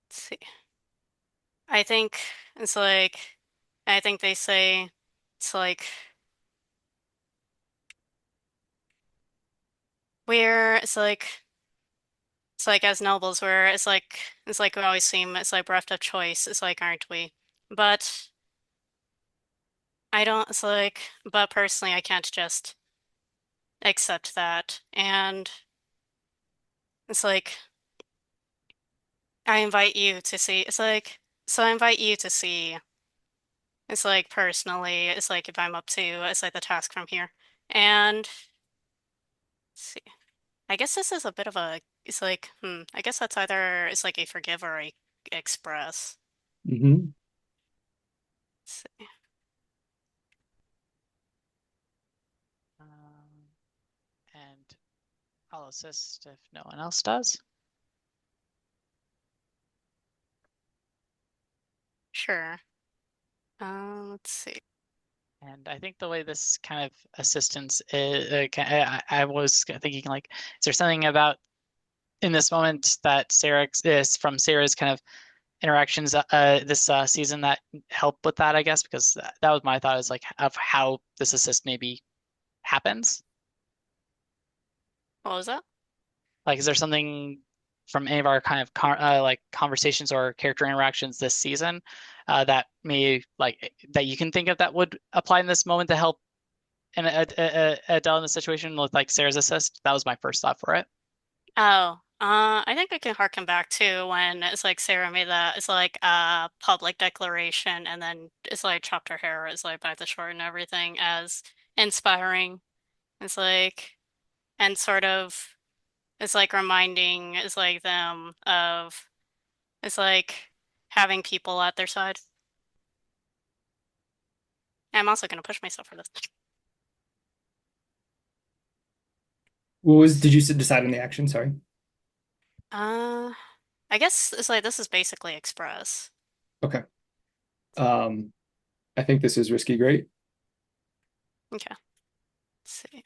let's see. I think it's like, I think they say, it's like, we're, it's like as nobles, where it's like we always seem, it's like bereft of choice. It's like, aren't we? But I don't, it's like, but personally, I can't just accept that. And it's like, I invite you to see, it's like, so I invite you to see, it's like personally, it's like if I'm up to, it's like the task from here. And let's see, I guess this is a bit of a, it's like, I guess that's either, it's like a forgive or a express. Mm-hmm. Let's see. And I'll assist if no one else does. Sure. Let's see. And I think the way this kind of assistance is, I was thinking like, is there something about in this moment that Sarah is from Sarah's kind of interactions this season that help with that, I guess, because that was my thought is like of how this assist maybe happens. What was that? Like, is there something from any of our kind of like conversations or character interactions this season that may like that you can think of that would apply in this moment to help Adele in the situation with like Sarah's assist? That was my first thought for it. Oh, I think I can harken back to when it's like Sarah made that. It's like a public declaration, and then it's like chopped her hair. It's like back to short and everything as inspiring. It's like and sort of it's like reminding it's like them of it's like having people at their side. I'm also gonna push myself for this. Did you decide on the action? Sorry. Uh, I guess it's like this is basically express. Okay. Um, I think this is risky great. Okay. Let's see.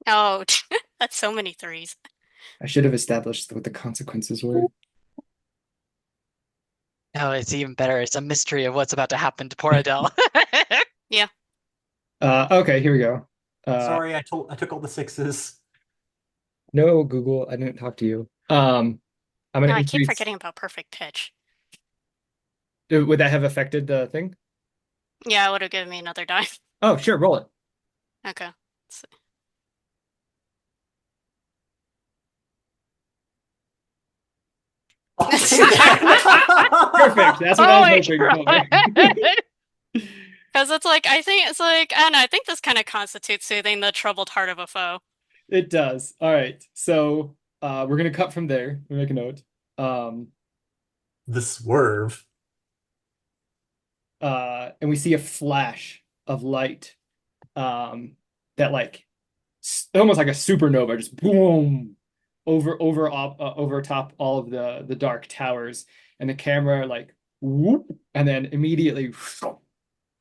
Oh, that's so many threes. I should have established what the consequences were. Oh, it's even better. It's a mystery of what's about to happen to poor Adele. Yeah. Okay, here we go. Sorry, I took all the sixes. No, Google, I didn't talk to you. I'm No, gonna I keep increase. forgetting about perfect pitch. Would that have affected the thing? Yeah, it would have given me another die. Oh, sure, roll it. Okay. Let's see. Perfect. That's what Oh I my was hoping for. God. Because it's like I think it's like I don't know, I think this kind of constitutes soothing the troubled heart of a foe. It does. All right. So we're gonna cut from there. We make a note. Um, The swerve. and we see a flash of light that like almost like a supernova, just boom over top all of the dark towers, and the camera like whoop, and then immediately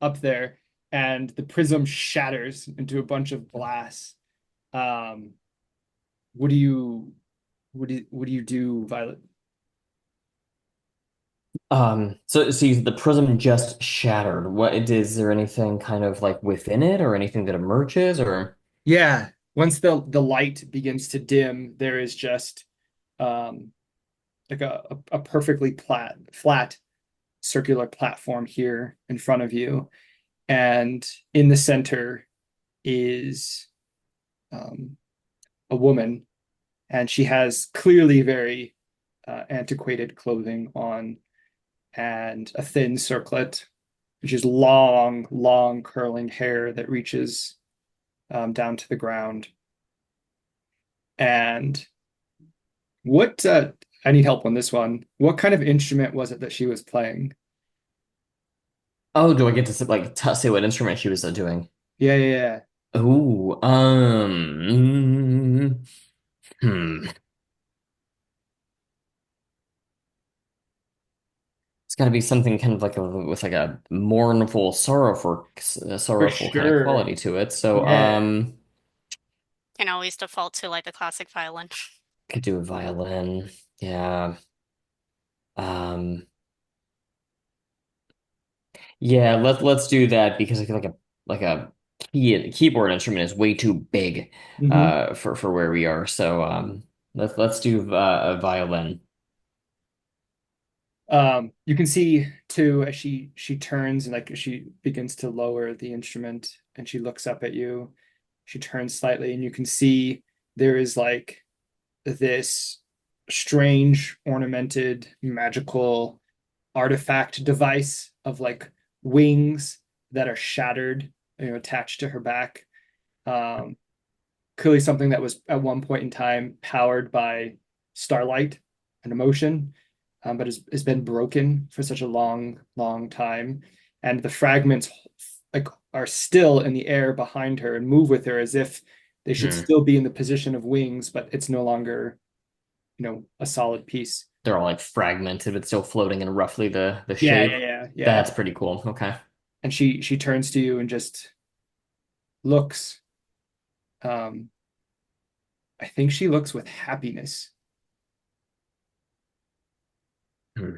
up there, and the prism shatters into a bunch of glass. Um, what do you do, Violet? So the prism just shattered. What is there anything kind of like within it or anything that emerges or Yeah, once the light begins to dim, there is just um like a perfectly flat circular platform here in front of you, and in the center is a woman, and she has clearly very antiquated clothing on and a thin circlet, which is long curling hair that reaches down to the ground. And what I need help on this one. What kind of instrument was it that she was playing? oh, do I get to like t say what instrument she was doing? Yeah. Ooh, hmm. It's got to be something kind of like with like a mournful, For sorrowful kind of sure. quality to it. So, Yeah. Can always default to like the classic violin. could do a violin. Yeah. Um, yeah, let's do that because I feel like a keyboard instrument is way too big Mhm. for where we are. So, let's do a violin. You can see too as she turns and like she begins to lower the instrument and she looks up at you. She turns slightly and you can see there is like this strange ornamented magical artifact device of like wings that are shattered, attached to her back. Um, Clearly something that was at one point in time powered by starlight and emotion, but has been broken for such a long time. And the fragments like are still in the air behind her and move with her as if they should Hmm. still be in the position of wings, but it's no longer a solid piece. They're all like fragmented, but still floating in roughly the Yeah, shape. yeah, yeah, yeah. That's pretty cool. Okay. And she turns to you and just looks. Um, I think she looks with happiness, Hmm.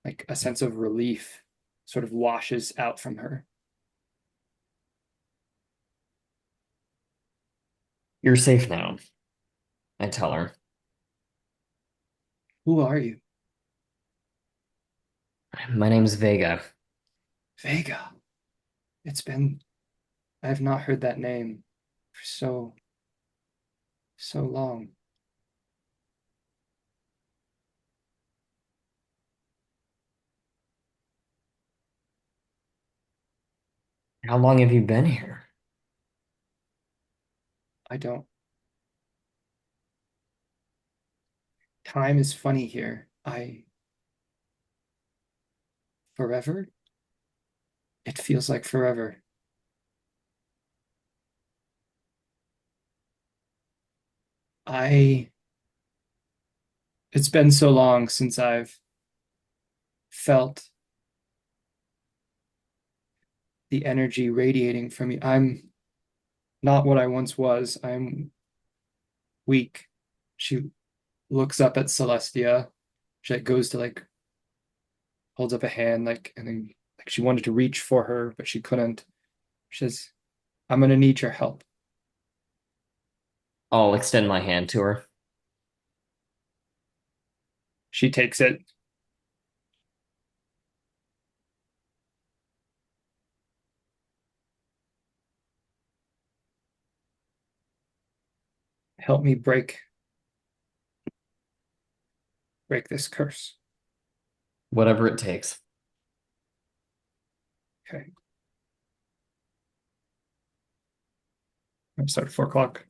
like a sense of relief sort of washes out from her. You're safe now, I tell her. Who are you? My name's Vega. Vega. It's been, I have not heard that name for so long. How long have you been here? I don't, time is funny here. Forever? It feels like forever. I, it's been so long since I've felt the energy radiating from me. I'm not what I once was. I'm weak. She looks up at Celestia. She like goes to like holds up a hand like and then like she wanted to reach for her, but she couldn't. She says, I'm gonna need your help. I'll extend my hand to her. She takes it. Help me break this curse. Whatever it takes. Okay. I'm sorry, 4 o'clock.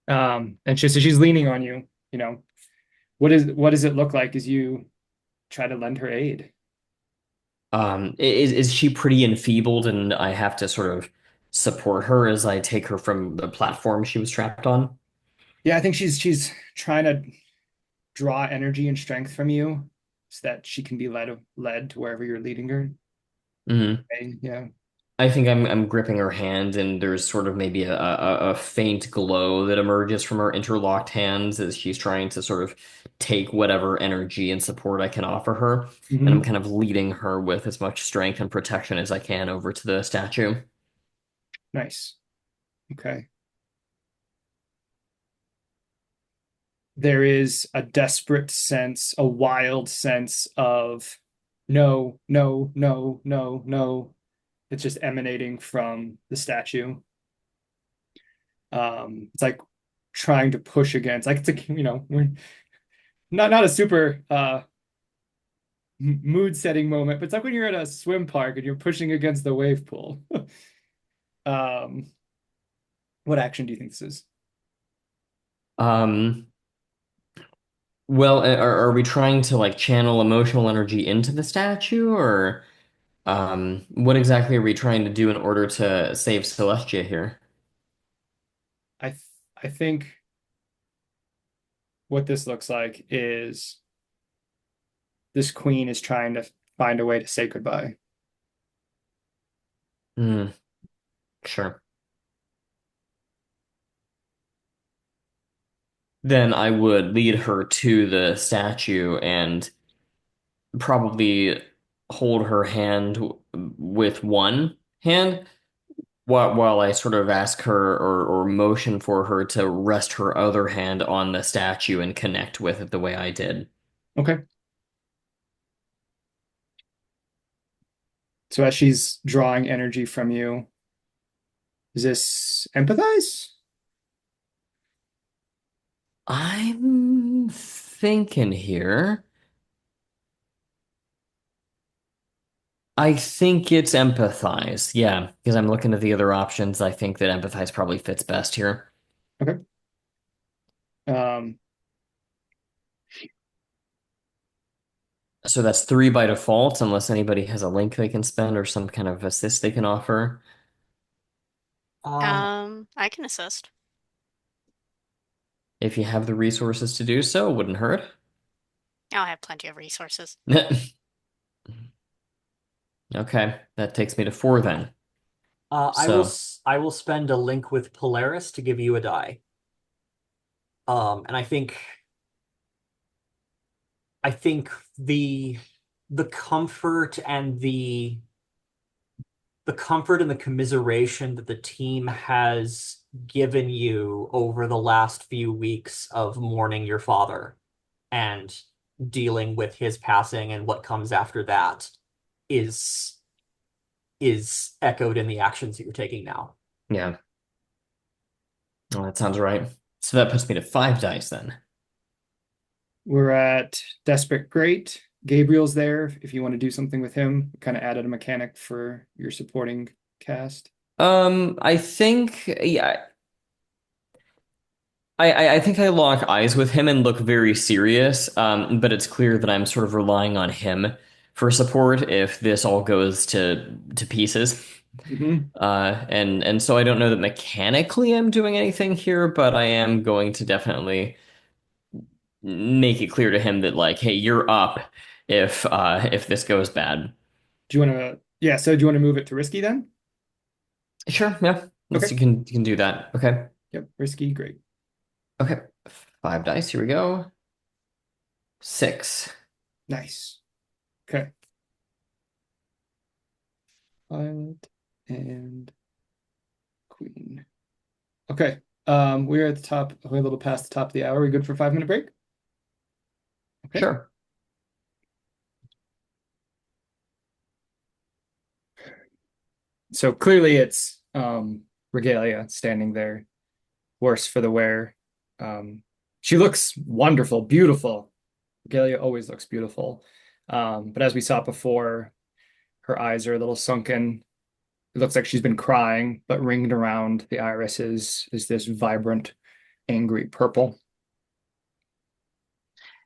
And she's leaning on you, you know. What does it look like as you try to lend her aid? Is she pretty enfeebled and I have to sort of support her as I take her from the platform she was trapped on? Yeah, I think she's trying to draw energy and strength from you so that she can be led to wherever you're leading her. Hmm. Okay, yeah. I think I'm gripping her hand, and there's sort of maybe a faint glow that emerges from her interlocked hands as she's trying to sort of take whatever energy and support I can offer her. And I'm Hmm. kind of leading her with as much strength and protection as I can over to the statue. Nice. Okay. There is a desperate sense, a wild sense of no, no, no, no, no. It's just emanating from the statue. It's like trying to push against, like it's a, we're not a super mood setting moment, but it's like when you're at a swim park and you're pushing against the wave pool. Um, what action do you think this is? Um, well, are we trying to like channel emotional energy into the statue, or what exactly are we trying to do in order to save Celestia here? I th I think what this looks like is this queen is trying to find a way to say goodbye. Hmm, sure. Then I would lead her to the statue and probably hold her hand with one hand while I sort of ask her or motion for her to rest her other hand on the statue and connect with it the way I did. Okay. So as she's drawing energy from you, is this empathize? I'm thinking here. I think it's empathize. Yeah, because I'm looking at the other options. I think that empathize probably fits best here. Okay. Um, So that's three by default, unless anybody has a link they can spend or some kind of assist they can offer. Um, I can assist. If you have the resources to do so, wouldn't hurt. I'll have plenty of resources. Okay, that takes me to 4 then. So, I will spend a link with Polaris to give you a die. And I think the comfort and the comfort and the commiseration that the team has given you over the last few weeks of mourning your father and dealing with his passing and what comes after that is is echoed in the actions that you're taking now. yeah, well, that sounds right. So that puts me to 5 dice then. We're at Desperate Great. Gabriel's there if you want to do something with him. Kind of added a mechanic for your supporting cast. I think, yeah, I think I lock eyes with him and look very serious. But it's clear that I'm sort of relying on him for support if this all goes to pieces. Mhm. And so I don't know that mechanically I'm doing anything here, but I am going to definitely make it clear to him that like, hey, you're up if this goes bad. Do you want to, yeah, so do you want to move it to risky then? Sure, yeah. Let's Okay. you can do that. Okay. Yep, risky, great. Okay. 5 dice, here we go. 6. Nice. Okay. Violet and Queen. Okay. We're at the top, we're a little past the top of the hour. We good for 5 minute break? Okay. Sure. So clearly it's Regalia standing there, worse for the wear. She looks wonderful, beautiful. Regalia always looks beautiful. But as we saw before, her eyes are a little sunken. It looks like she's been crying, but ringed around the iris is this vibrant, angry purple.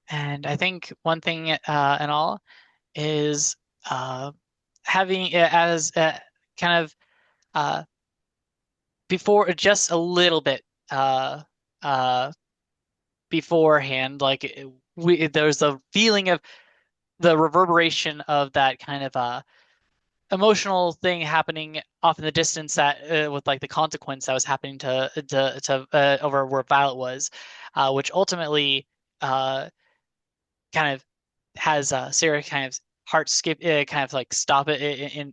And I think one thing and all is having it as kind of uh, before just a little bit uh, beforehand, like there's a feeling of the reverberation of that kind of emotional thing happening off in the distance that with like the consequence that was happening to over where Violet was, which ultimately kind of has Sarah kind of heart skip kind of like stop it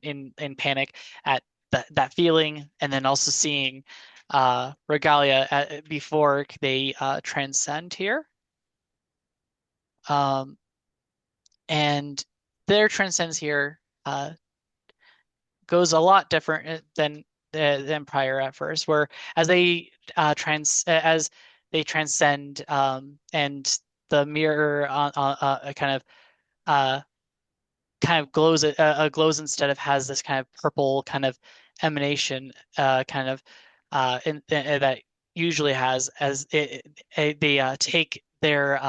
in panic at that feeling, and then also seeing Regalia before they transcend here. Um, and their transcends here goes a lot different than prior at first, where as they as they transcend and the mirror uh, kind of glows instead of has this kind of purple kind of emanation kind of that usually has as they take their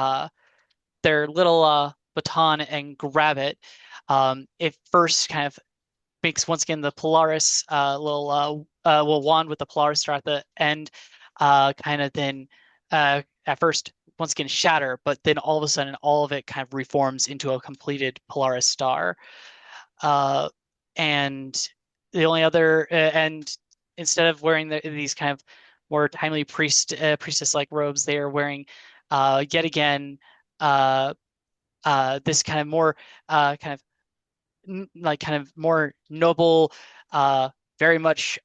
little baton and grab it. It first kind of makes once again the Polaris little wand with the Polaris star at the end kind of then at first once again shatter, but then all of a sudden all of it kind of reforms into a completed Polaris star. Uh, and the only other and instead of wearing these kind of more timely priestess like robes, they are wearing yet again uh, this kind of more kind of like kind of more noble, uh, very much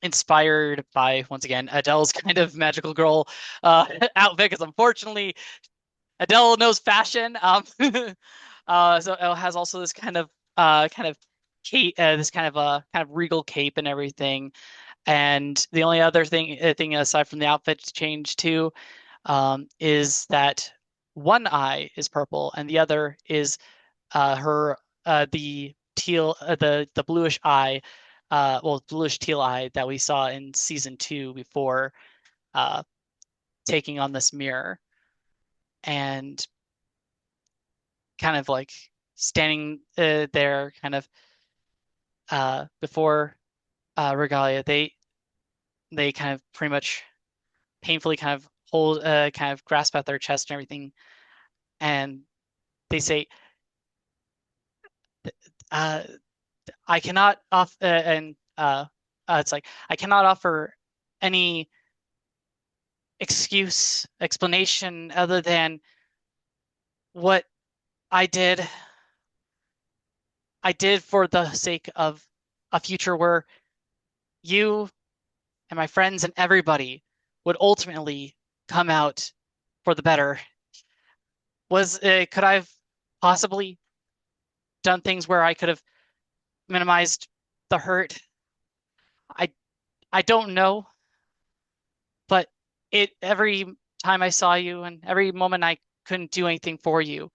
inspired by once again Adele's kind of magical girl outfit. Because unfortunately, Adele knows fashion. So it has also this kind of cape, this kind of regal cape and everything. And the only other thing aside from the outfit change too, is that one eye is purple and the other is her the teal the bluish eye well bluish teal eye that we saw in season 2 before uh taking on this mirror, and kind of like standing there kind of before regalia, they kind of pretty much painfully kind of hold kind of grasp at their chest and everything, and they say, uh, I cannot off and it's like I cannot offer any explanation other than what I did. I did for the sake of a future where you and my friends and everybody would ultimately come out for the better. Could I have possibly done things where I could have minimized the hurt? I I don't know, but every time I saw you and every moment I couldn't do anything for you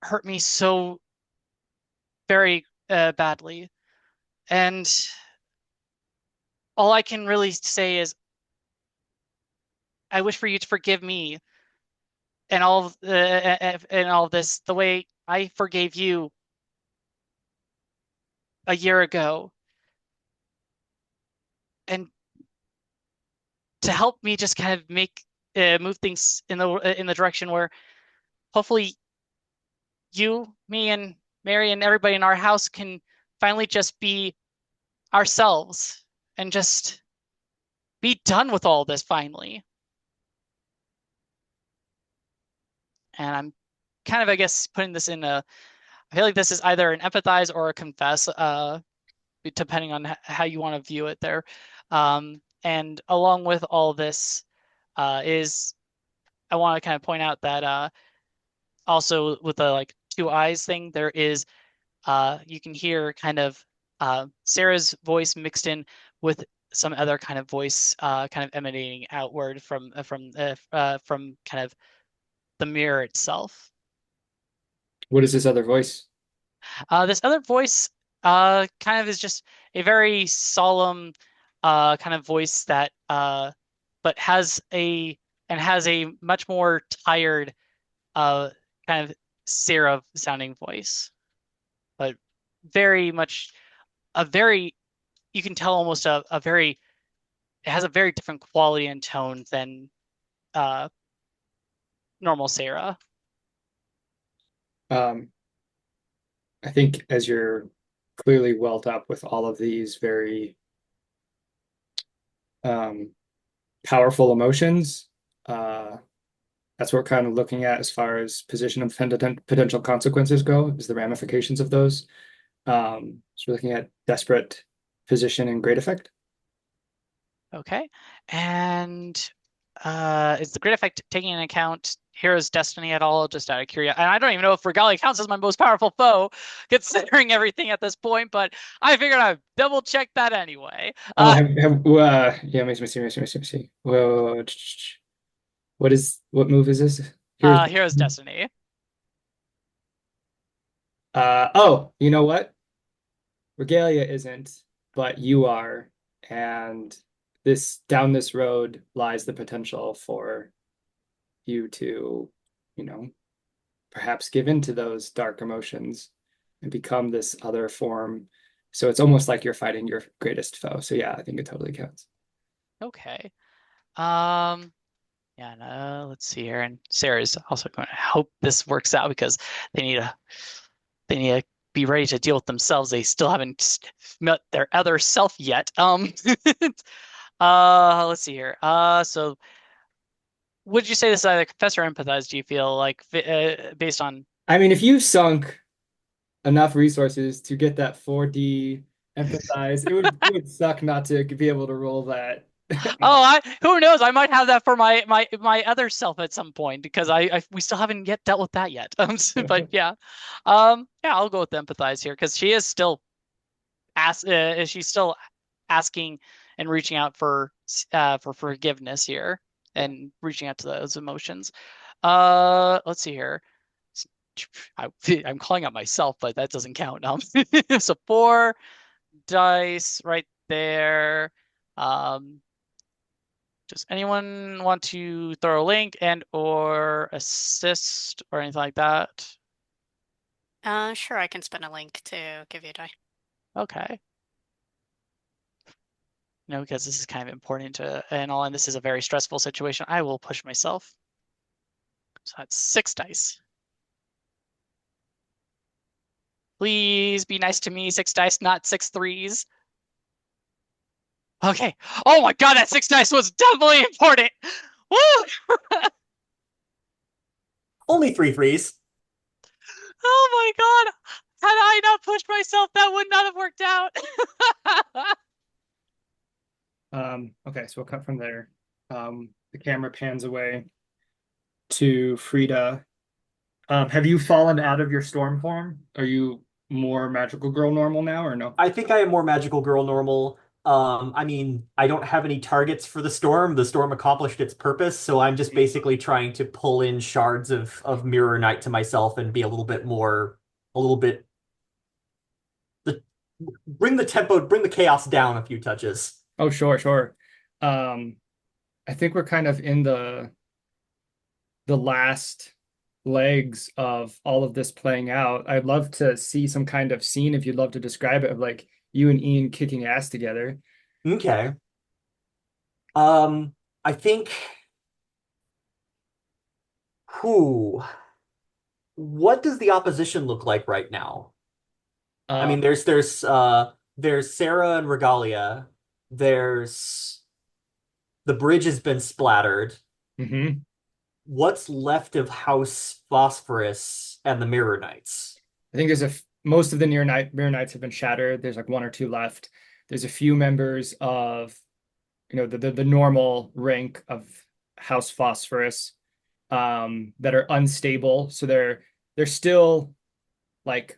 hurt me so very badly. And all I can really say is I wish for you to forgive me and all of this the way I forgave you a year ago, and to help me just kind of make move things in the direction where hopefully you, me, and Mary and everybody in our house can finally just be ourselves and just be done with all this finally. And I'm kind of, I guess, putting this in a, I feel like this is either an empathize or a confess, depending on how you want to view it there. And along with all this, is I want to kind of point out that also with the like two eyes thing, there is you can hear kind of Sarah's voice mixed in with some other kind of voice kind of emanating outward from kind of the mirror itself. What is this other voice? This other voice kind of is just a very solemn kind of voice that but has a much more tired uh kind of Sarah sounding voice, but very much a very you can tell almost a very it has a very different quality and tone than uh normal Sarah. Um, I think as you're clearly welled up with all of these very um, powerful emotions, that's what we're kind of looking at as far as position of potential consequences go, is the ramifications of those. So we're looking at desperate, position, and great effect. Okay. And is the grid effect taking into account Hero's Destiny at all? Just out of curiosity. And I don't even know if Regalia counts as my most powerful foe, considering everything at this point, but I figured I'd double check that anyway. Oh, yeah, let me see. Whoa, what move is this? Here's, Hero's Destiny. oh, you know what? Regalia isn't, but you are. And down this road lies the potential for you to, you know, perhaps give into those dark emotions and become this other form. So it's almost like you're fighting your greatest foe. So yeah, I think it totally counts. Okay. Um, yeah, no, let's see here. And Sarah's also going to hope this works out because they need to they need to be ready to deal with themselves. They still haven't met their other self yet. Let's see here. So would you say this is either confess or empathize? Do you feel like based on? I mean, if you sunk enough resources to get that 4D empathize, it would suck not to be able to roll that. Oh, who knows? I might have that for my other self at some point because we still haven't yet dealt with that yet. But yeah, yeah, I'll go with empathize here because she's still asking and reaching out for forgiveness here and reaching out to those emotions. Let's see here. I'm calling out myself, but that doesn't count. So 4 dice right there. Um, does anyone want to throw a link and or assist or anything like that? Sure, I can spin a link to give you a die. Okay. because this is kind of important to and all, and this is a very stressful situation, I will push myself. So that's 6 dice. Please be nice to me, 6 dice, not 6 threes. Okay. Oh my God, that 6 dice was definitely important. Woo! Only 3 threes. Oh my God. Had I not pushed myself, that would not have worked out. Okay, so we'll cut from there. The camera pans away to Frida. Have you fallen out of your storm form? Are you more magical girl normal now or no? I think I am more magical girl normal. I mean, I don't have any targets for the storm. The storm accomplished its purpose, so I'm just basically trying to pull in shards of Mirror Knight to myself and be a little bit more, a little bit the bring the tempo, bring the chaos down a few touches. Oh, sure, sure. I think we're kind of in the last legs of all of this playing out. I'd love to see some kind of scene, if you'd love to describe it, of like you and Ian kicking ass together. Okay. I think who what does the opposition look like right now? I Uh, mean, there's Sarah and Regalia. There's the bridge has been splattered. mhm. What's left of House Phosphorus and the Mirror Knights? I think most of the Mirror Knights have been shattered. There's like 1 or 2 left. There's a few members of the normal rank of House Phosphorus that are unstable. So they're still like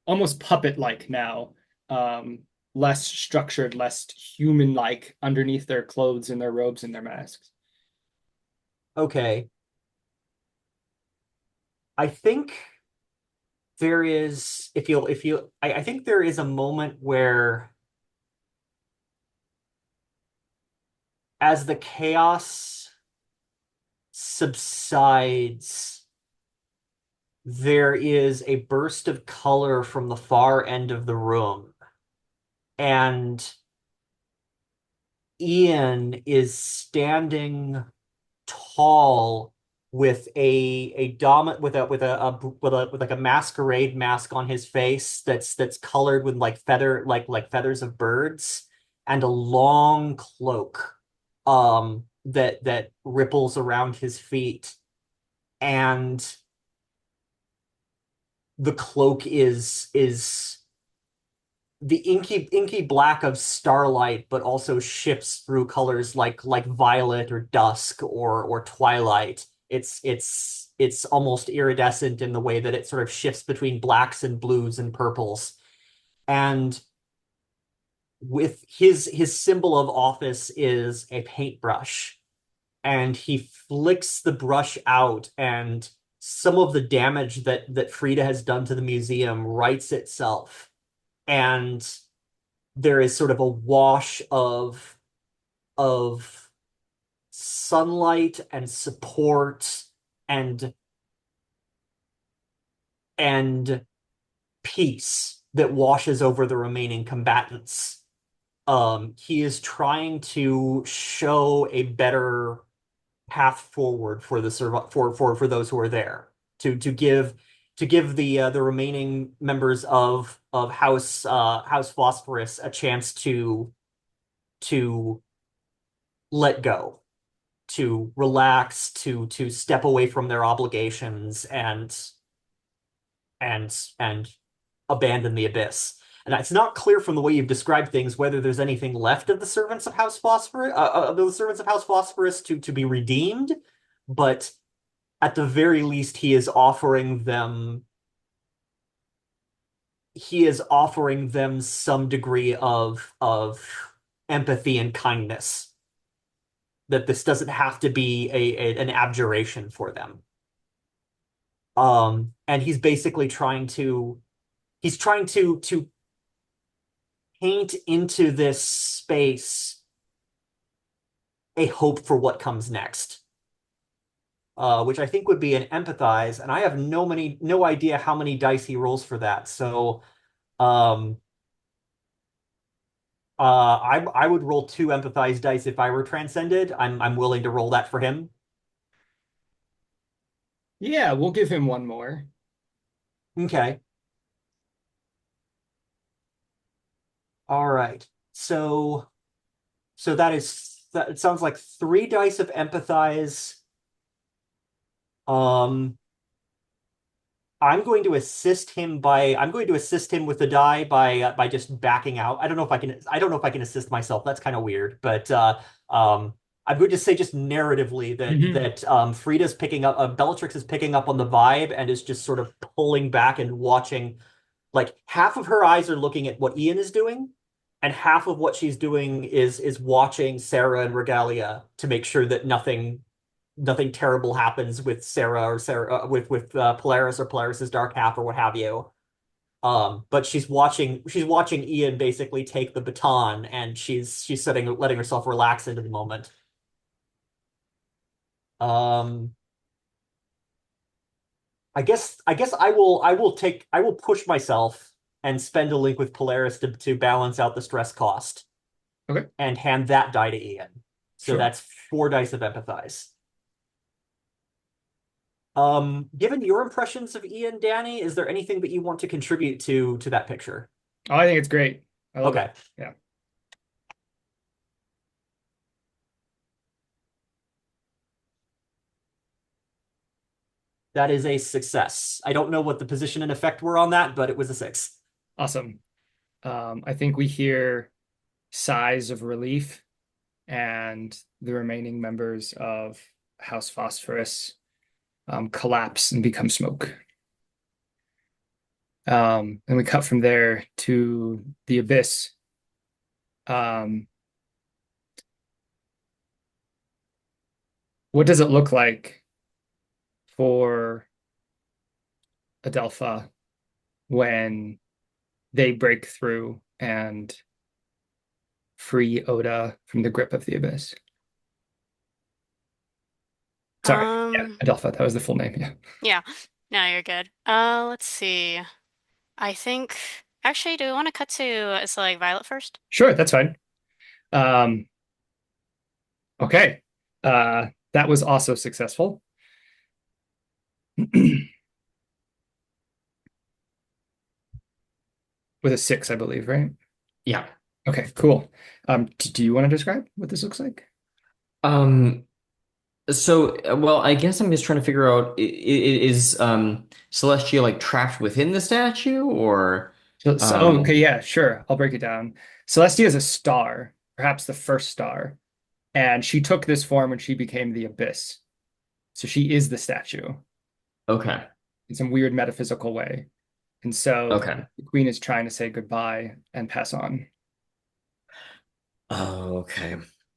almost puppet-like now, less structured, less human-like underneath their clothes and their robes and their masks. Okay. I think there is I think there is a moment where as the chaos subsides, there is a burst of color from the far end of the room, and Ian is standing tall with a dominant with like a masquerade mask on his face that's colored with like feathers of birds, and a long cloak that ripples around his feet, and the cloak is the inky black of starlight, but also shifts through colors like violet or dusk or twilight. It's almost iridescent in the way that it sort of shifts between blacks and blues and purples. And with his symbol of office is a paintbrush, and he flicks the brush out, and some of the damage that Frida has done to the museum rights itself, and there is sort of a wash of sunlight and support and peace that washes over the remaining combatants. He is trying to show a better path forward for the for those who are there, to give the remaining members of House Phosphorus a chance to let go, to relax, to step away from their obligations and abandon the abyss. And it's not clear from the way you've described things whether there's anything left of the servants of House Phosphorus, to be redeemed, but at the very least, he is offering them some degree of empathy and kindness. That this doesn't have to be an abjuration for them. And he's basically trying to paint into this space a hope for what comes next, which I think would be an empathize, and I have no idea how many dice he rolls for that. So, I would roll 2 empathize dice if I were transcended. I'm willing to roll that for him. Yeah, we'll give him one more. Okay. All right. So that it sounds like 3 dice of empathize. Um, I'm going to assist him with the die by just backing out. I don't know if I can assist myself. That's kind of weird, but I'm going to say just narratively Mhm. that Frida's picking up Bellatrix is picking up on the vibe and is just sort of pulling back and watching. Like half of her eyes are looking at what Ian is doing, and half of what she's doing is watching Sarah and Regalia to make sure that nothing terrible happens with Sarah with Polaris or Polaris's dark half or what have you. But she's watching Ian basically take the baton, and she's letting herself relax into the moment. Um, I guess I will push myself and spend a link with Polaris to balance out the stress cost Okay, and hand that die to Ian. So sure. that's 4 dice of empathize. Given your impressions of Ian, Danny, is there anything that you want to contribute to that picture? Oh, I think it's great. I love it. Okay. Yeah. That is a success. I don't know what the position and effect were on that, but it was a 6. Awesome. I think we hear sighs of relief, and the remaining members of House Phosphorus collapse and become smoke. And we cut from there to the abyss. Um, what does it look like for Adelpha when they break through and free Oda from the grip of the abyss? Sorry, yeah, Um, Adelpha, that was the full name. Yeah. yeah. No, you're good. Let's see. I think actually, do we want to cut to it's like Violet first? Sure, that's fine. Um, okay. That was also successful. With a 6, I believe, right? Yeah. Okay, cool. Do you want to describe what this looks like? Um, well, I guess I'm just trying to figure out is Celestia like trapped within the statue or Okay, yeah, sure. I'll break it down. Celestia is a star, perhaps the first star, and she took this form when she became the Abyss. So she is the statue okay. in some weird metaphysical way. And so Okay. the queen is trying to say goodbye and pass on. Oh, okay.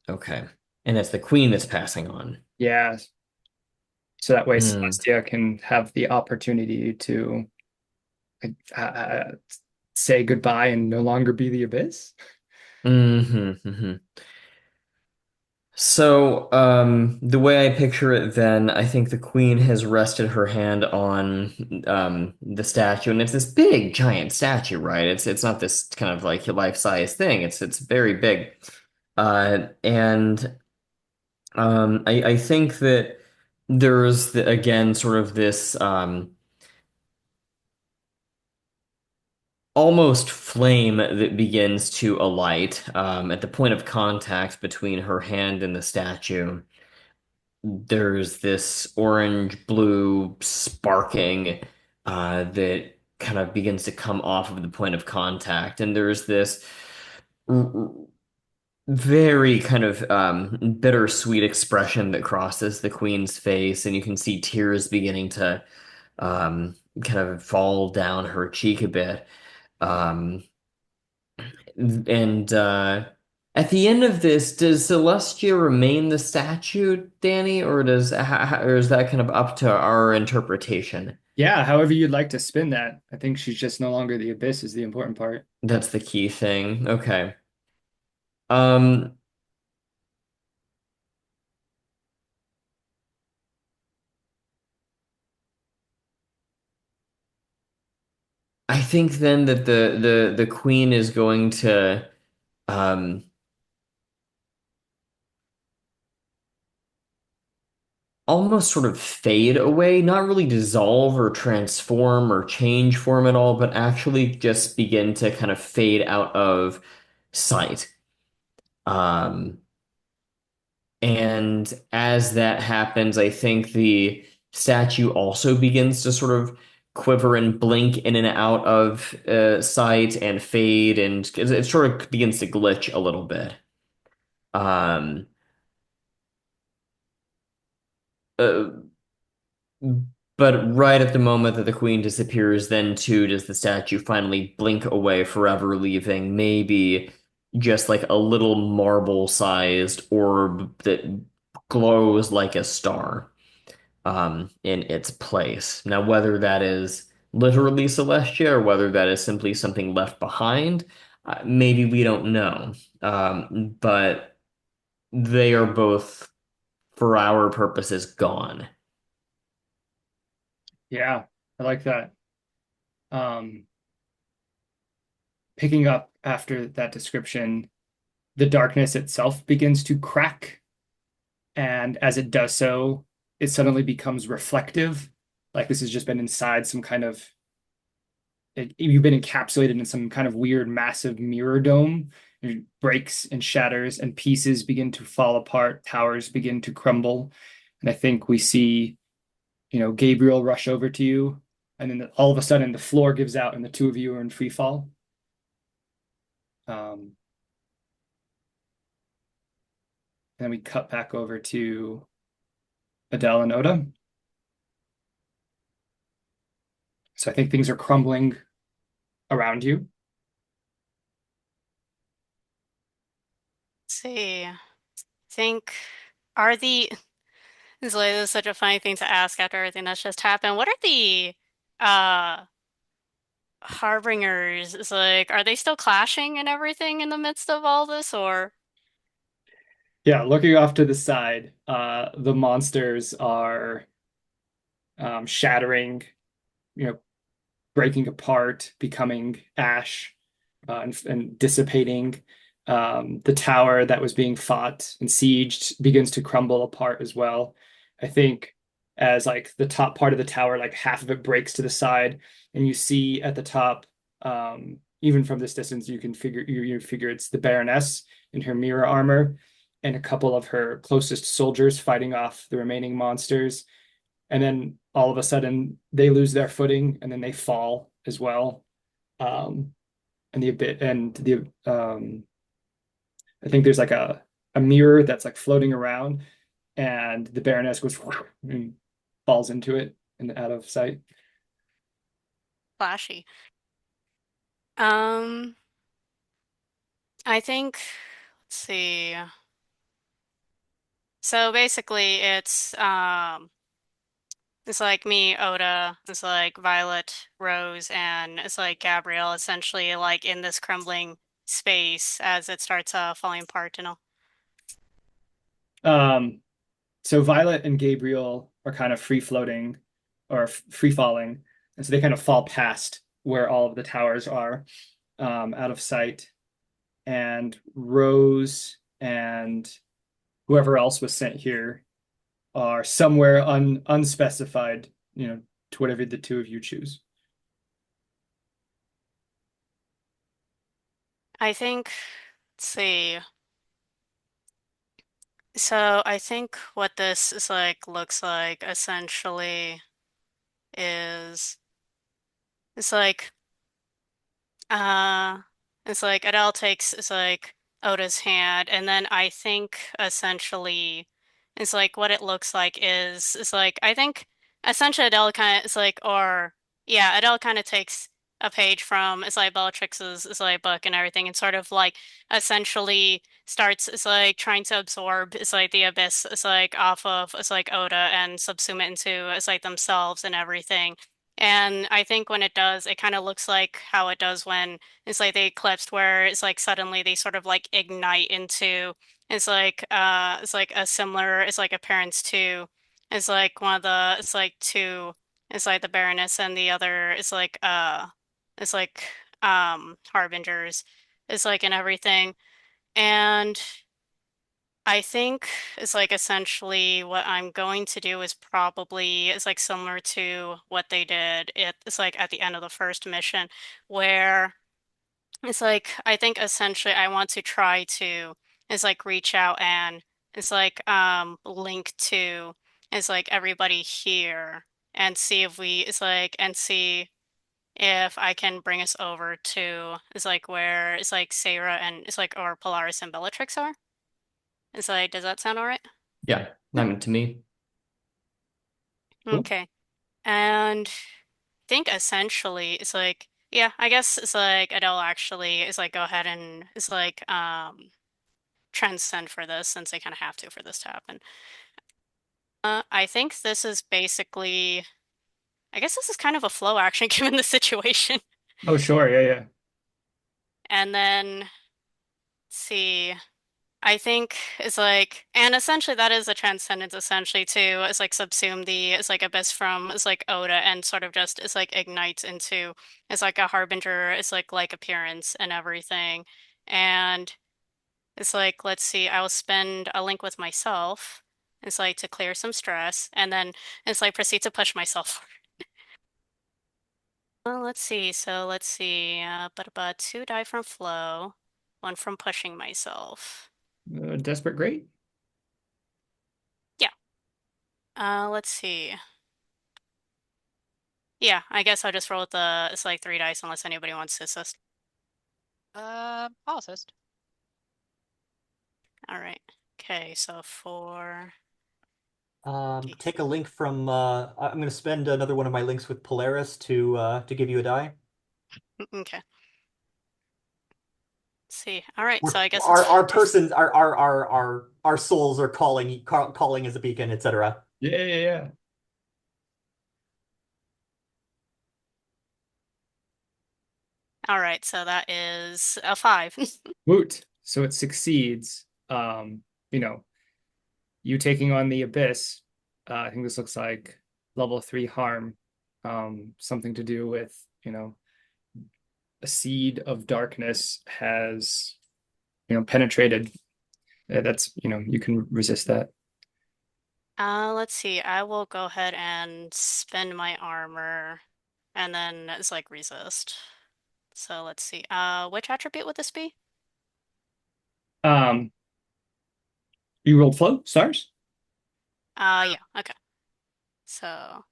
Okay. And it's the queen that's passing on. Yeah. So that way Hmm. Celestia can have the opportunity to say goodbye and no longer be the Abyss. Hmm. So, the way I picture it then, I think the queen has rested her hand on the statue, and it's this big, giant statue, right? It's not this kind of like life-size thing. It's very big. And I think that there's again sort of this almost flame that begins to alight at the point of contact between her hand and the statue. There's this orange blue sparking that kind of begins to come off of the point of contact, and there's this r- very kind of bittersweet expression that crosses the queen's face, and you can see tears beginning to um, kind of fall down her cheek a bit. Um, and at the end of this, does Celestia remain the statue, Danny, or or is that kind of up to our interpretation? Yeah, however you'd like to spin that. I think she's just no longer the Abyss is the important part. That's the key thing. Okay. Um, I think then that the queen is going to um, almost sort of fade away, not really dissolve or transform or change form at all, but actually just begin to kind of fade out of sight. Um, and as that happens, I think the statue also begins to sort of quiver and blink in and out of sight and fade, and it sort of begins to glitch a little bit. Um, uh, but right at the moment that the queen disappears, then too does the statue finally blink away, forever leaving maybe just like a little marble-sized orb that glows like a star in its place. Now, whether that is literally Celestia or whether that is simply something left behind, maybe we don't know. But they are both, for our purposes, gone. Yeah, I like that. Um, Picking up after that description, the darkness itself begins to crack, and as it does so, it suddenly becomes reflective. Like this has just been inside some kind of you've been encapsulated in some kind of weird, massive mirror dome. It breaks and shatters, and pieces begin to fall apart. Towers begin to crumble, and I think we see, Gabriel rush over to you, and then all of a sudden the floor gives out, and the two of you are in free fall. Um, and then we cut back over to Adele and Oda. So I think things are crumbling around you. Let's see. I think are the it's like this is such a funny thing to ask after everything that's just happened. What are the uh harbingers? It's like are they still clashing and everything in the midst of all this or Yeah, looking off to the side, the monsters are shattering, you know, breaking apart, becoming ash, and dissipating. The tower that was being fought and sieged begins to crumble apart as well. I think as like the top part of the tower, like half of it breaks to the side, and you see at the top, even from this distance, you figure it's the Baroness in her mirror armor and a couple of her closest soldiers fighting off the remaining monsters. And then all of a sudden they lose their footing and then they fall as well. Um, and the bit and the I think there's like a mirror that's like floating around, and the Baroness goes and falls into it and out of sight. flashy? Um, I think let's see. So basically it's like me, Oda, it's like Violet, Rose, and it's like Gabrielle essentially like in this crumbling space as it starts falling apart and all. Um, so Violet and Gabriel are kind of free floating or free falling, and so they kind of fall past where all of the towers are, out of sight. And Rose and whoever else was sent here are somewhere unspecified, to whatever the two of you choose. I think, let's see. So I think what this is like looks like essentially is it's like uh it's like Adele takes it's like Oda's hand and then I think essentially it's like what it looks like is it's like I think essentially Adele kind of it's like or yeah Adele kind of takes a page from it's like Bellatrix's it's like book and everything and sort of like essentially starts it's like trying to absorb it's like the abyss it's like off of it's like Oda and subsume it into it's like themselves and everything. And I think when it does, it kind of looks like how it does when it's like they eclipsed, where it's like suddenly they sort of like ignite into it's like a similar it's like appearance to it's like one of the it's like two it's like the Baroness and the other it's like harbingers it's like and everything. And I think it's like essentially what I'm going to do is probably is like similar to what they did. It's like at the end of the first mission where it's like I think essentially I want to try to is like reach out and it's like link to is like everybody here and see if we it's like and see if I can bring us over to is like where it's like Sarah and it's like or Polaris and Bellatrix are. It's like, does that sound all right? Yeah, I mean, to me. Cool. Okay. And I think essentially it's like, yeah, I guess it's like Adele actually is like go ahead and it's like transcend for this since they kind of have to for this to happen. I think this is basically, I guess this is kind of a flow action given the situation. Oh, sure. Yeah, yeah. And then let's see. I think it's like, and essentially that is a transcendence essentially too. It's like subsume the, it's like abyss from, it's like Oda and sort of just, it's like ignites into, it's like a harbinger, it's like appearance and everything. And it's like, let's see, I'll spend a link with myself. It's like to clear some stress and then it's like proceed to push myself. Well, let's see. So let's see. But two die from flow, one from pushing myself. Desperate Great. Yeah. Let's see. Yeah, I guess I'll just roll with the it's like three dice unless anybody wants to assist. I'll assist. All right. Okay, so four. Take a link from I'm going to spend another one of my links with Polaris to give you a die. Okay. Let's see. All right, We're, so I guess our it's just persons our souls are calling as a beacon, etc. Yeah, yeah, yeah. all right, so that is a five. Woot. So it succeeds. You know, you taking on the abyss. I think this looks like level 3 harm. Something to do with, a seed of darkness has, penetrated. That's, you can resist that. Let's see. I will go ahead and spend my armor and then it's like resist. So let's see. Which attribute would this be? Um, you rolled flow, stars? Yeah, okay. So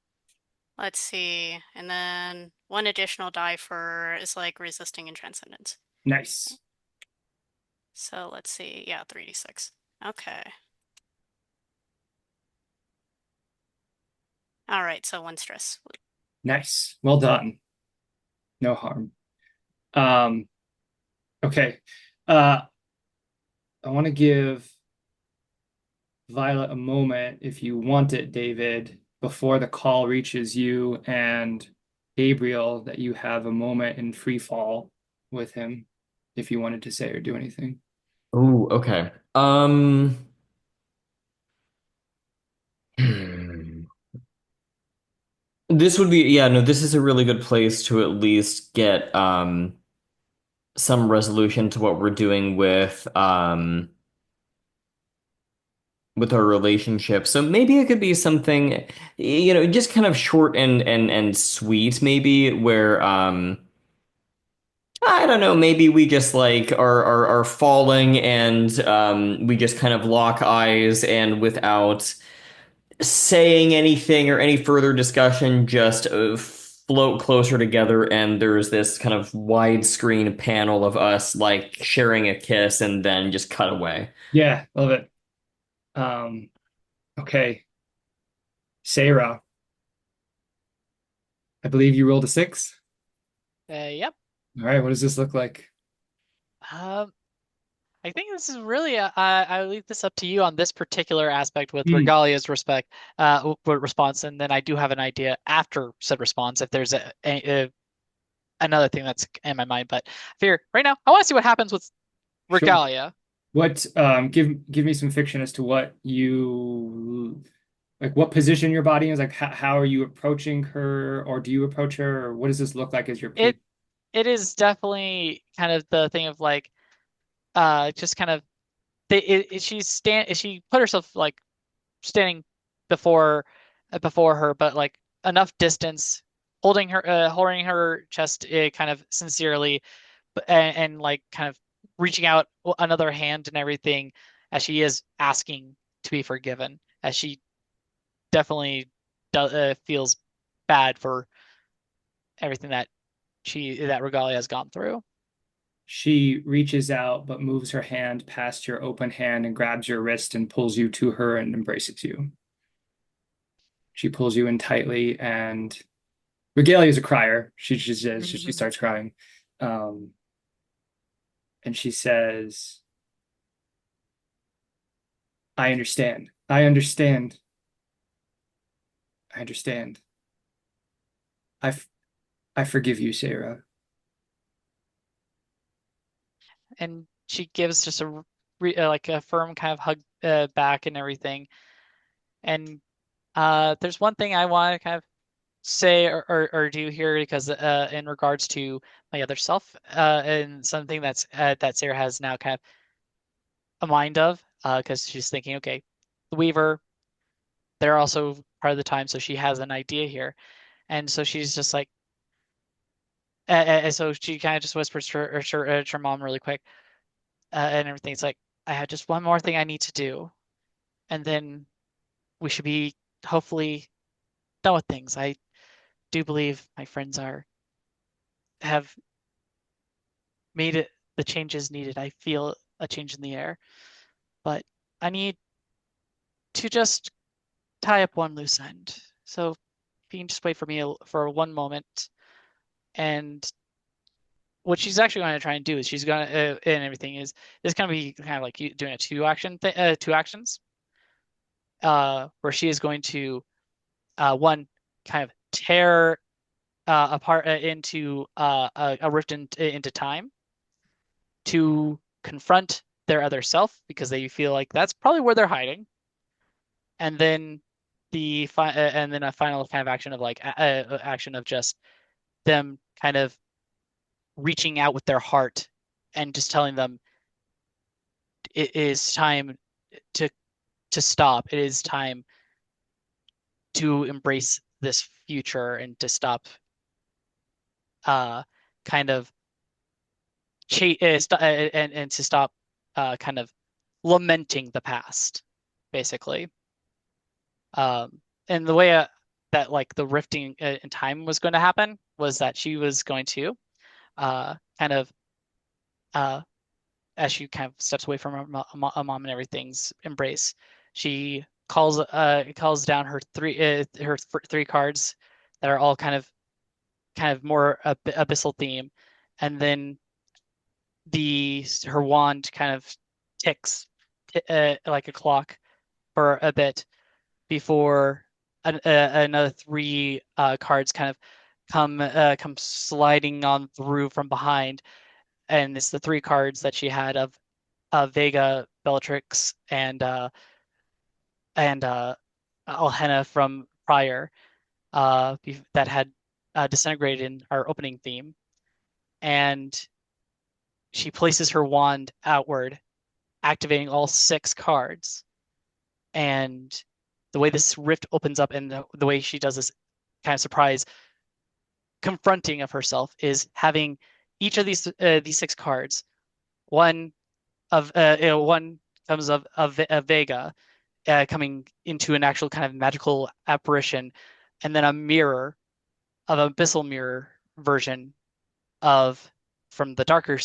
let's see. And then one additional die for is like resisting and transcendence. Nice. So let's see. Yeah, 3d6. Okay. All right, so one stress. Nice. Well done. No harm. Um, okay. Uh, I want to give Violet a moment, if you want it, David, before the call reaches you and Gabriel, that you have a moment in free fall with him, if you wanted to say or do anything. Oh, okay. Hmm. This would be, yeah, no, this is a really good place to at least get some resolution to what we're doing with our relationship. So maybe it could be something, just kind of short and sweet, maybe where I don't know, maybe we just like are falling and we just kind of lock eyes and without saying anything or any further discussion, just float closer together, and there's this kind of widescreen panel of us like sharing a kiss and then just cut away. Yeah, love it. Um, okay. Sarah, I believe you rolled a 6. Yep. All right, what does this look like? Um, I think this is really I leave this up to you on this particular aspect with Hmm, Regalia's response, and then I do have an idea after said response if there's another thing that's in my mind. But I figure right now I want to see what happens with sure. Regalia. What give me some fiction as to what you like, what position your body is, like how are you approaching her, or do you approach her, or what does this look like as your It pre it is definitely kind of the thing of like just kind of she put herself like standing before before her, but like enough distance, holding her chest kind of sincerely, and like kind of reaching out another hand and everything as she is asking to be forgiven, as she definitely feels bad for everything that Regalia has gone through. She reaches out but moves her hand past your open hand and grabs your wrist and pulls you to her and embraces you. She pulls you in tightly, and Regalia is a crier. She starts crying. Um, and she says, I understand. I understand. I understand. I, I forgive you, Sarah. And she gives just like a firm kind of hug back and everything. And there's one thing I want to kind of say or do here, because in regards to my other self, and something that Sarah has now kind of a mind of, because she's thinking, okay, the Weaver, they're also part of the time, so she has an idea here. And so she's just like, and so she kind of just whispers to her mom really quick, and everything. It's like, I have just one more thing I need to do, and then we should be hopefully done with things. I do believe my friends have made it the changes needed. I feel a change in the air, but I need to just tie up one loose end. So if you can just wait for me for one moment. And what she's actually going to try and do is she's going to and everything is it's going to be kind of like doing a two actions, where she is going to one kind of tear apart into a rift into time to confront their other self, because they feel like that's probably where they're hiding. And then and then a final kind of action of like action of just them kind of reaching out with their heart and just telling them it is time to stop. It is time to embrace this future and to stop uh kind of and to stop kind of lamenting the past, basically. And the way that like the rifting in time was going to happen was that she was going to kind of uh, as she kind of steps away from her mom and everything's embrace, she calls down her three cards that are all kind of more abyssal theme, and then her wand kind of ticks like a clock for a bit before another three cards kind of come sliding on through from behind, and it's the three cards that she had of Vega, Bellatrix, and Alhena from prior, that had disintegrated in our opening theme. And she places her wand outward, activating all six cards. And the way this rift opens up, and the way she does this kind of surprise confronting of herself, is having each of these six cards. One one comes of Vega, coming into an actual kind of magical apparition, and then a mirror of abyssal mirror version of from the darker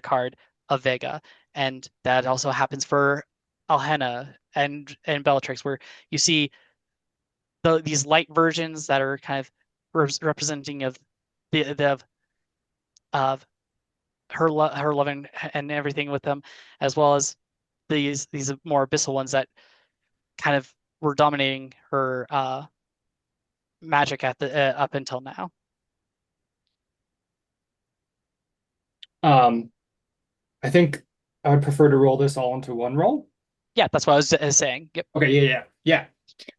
card of Vega, and that also happens for Alhena and Bellatrix, where you see these light versions that are kind of representing of the of her love and everything with them, as well as these more abyssal ones that kind of were dominating her magic at the up until now. I think I would prefer to roll this all into one roll. Yeah, that's what I was saying. Yep. Okay, yeah.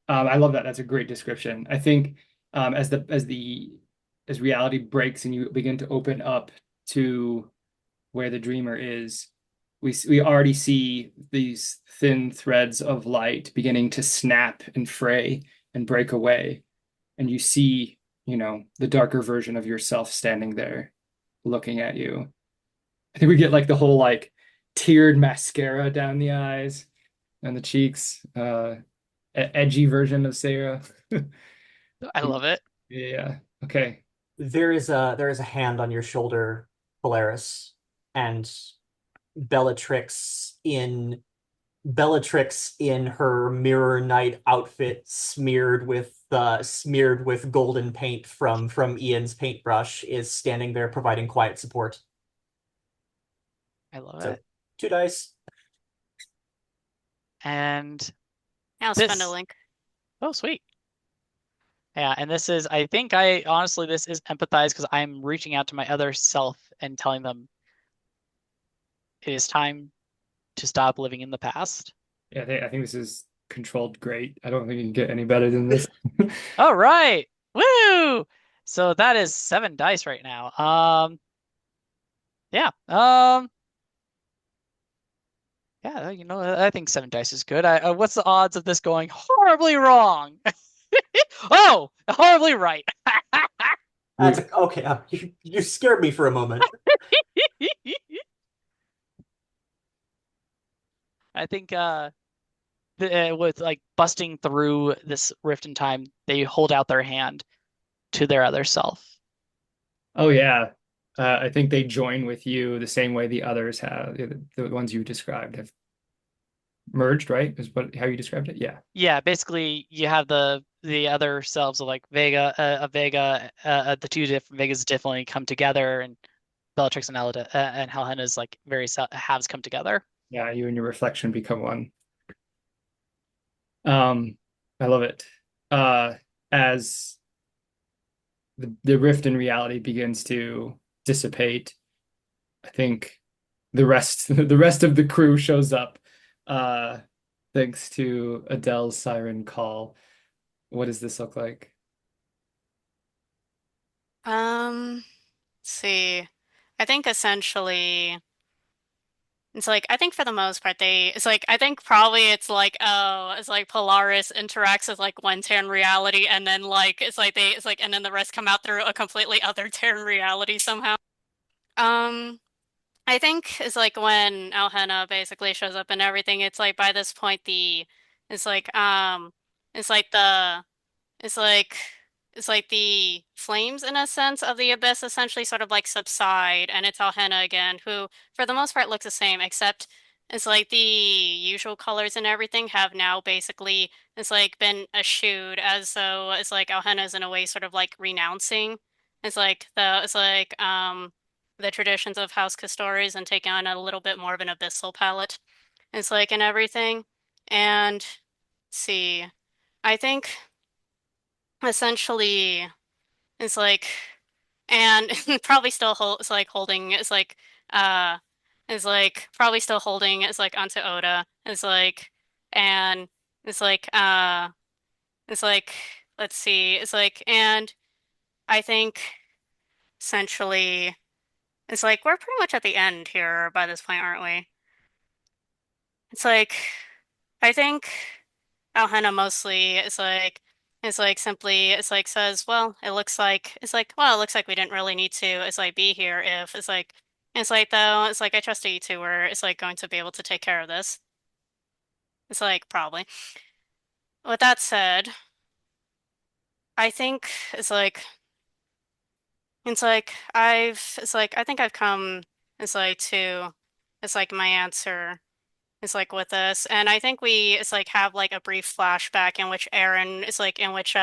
I love that. That's a great description. I think as reality breaks and you begin to open up to where the dreamer is, we already see these thin threads of light beginning to snap and fray and break away. And you see, the darker version of yourself standing there looking at you. I think we get like the whole like tiered mascara down the eyes and the cheeks, edgy version of Sarah. I love it. Yeah. Okay. There is a hand on your shoulder, Polaris, and Bellatrix in Bellatrix in her Mirror Knight outfit smeared with golden paint from Ian's paintbrush is standing there providing quiet support. I love So it. 2 dice. And I'll spend a this, link. oh, sweet. Yeah, and this is, I think honestly, this is empathize because I'm reaching out to my other self and telling them it is time to stop living in the past. Yeah, I think this is controlled great. I don't think you can get any better than this. All right. Woo! So that is 7 dice right now. Yeah. Yeah, I think 7 dice is good. What's the odds of this going horribly wrong? Oh, horribly right. That's okay. You scared me for a moment. I think with like busting through this rift in time, they hold out their hand to their other self. Oh yeah. I think they join with you the same way the others have. The ones you described have merged, right? Is what how you described it? Yeah. Yeah, basically you have the other selves of like Vega, the two different Vegas definitely come together, and Bellatrix and and Helhena's like various halves come together. Yeah, you and your reflection become one. Um, I love it. As the rift in reality begins to dissipate, I think the rest of the crew shows up, uh, thanks to Adele's siren call. What does this look like? Let's see. I think essentially it's like I think for the most part it's like I think probably it's like Polaris interacts with like one Terran reality and then like it's like and then the rest come out through a completely other Terran reality somehow. Um I think it's like when Alhena basically shows up and everything, it's like by this point it's like it's like the it's like it's like the flames in a sense of the abyss essentially sort of like subside and it's Alhena again, who for the most part looks the same, except it's like the usual colors and everything have now basically it's like been eschewed as though it's like Alhena is in a way sort of like renouncing. It's like the traditions of House Castores and taking on a little bit more of an abyssal palette. It's like and everything. And let's see. I think essentially it's like and probably still it's like holding uh it's like probably still holding it's like onto Oda. It's like and it's like it's like let's see. It's like and I think essentially it's like we're pretty much at the end here by this point, aren't we? It's like I think Alhena mostly is like simply it's like says, well, it looks like it looks like we didn't really need to it's like be here if it's like though it's like I trust that you two were it's like going to be able to take care of this. It's like probably. With that said, I think it's like I think I've come it's like to it's like my answer. It's like with this, and I think we it's like have like a brief flashback in which Aaron is like in which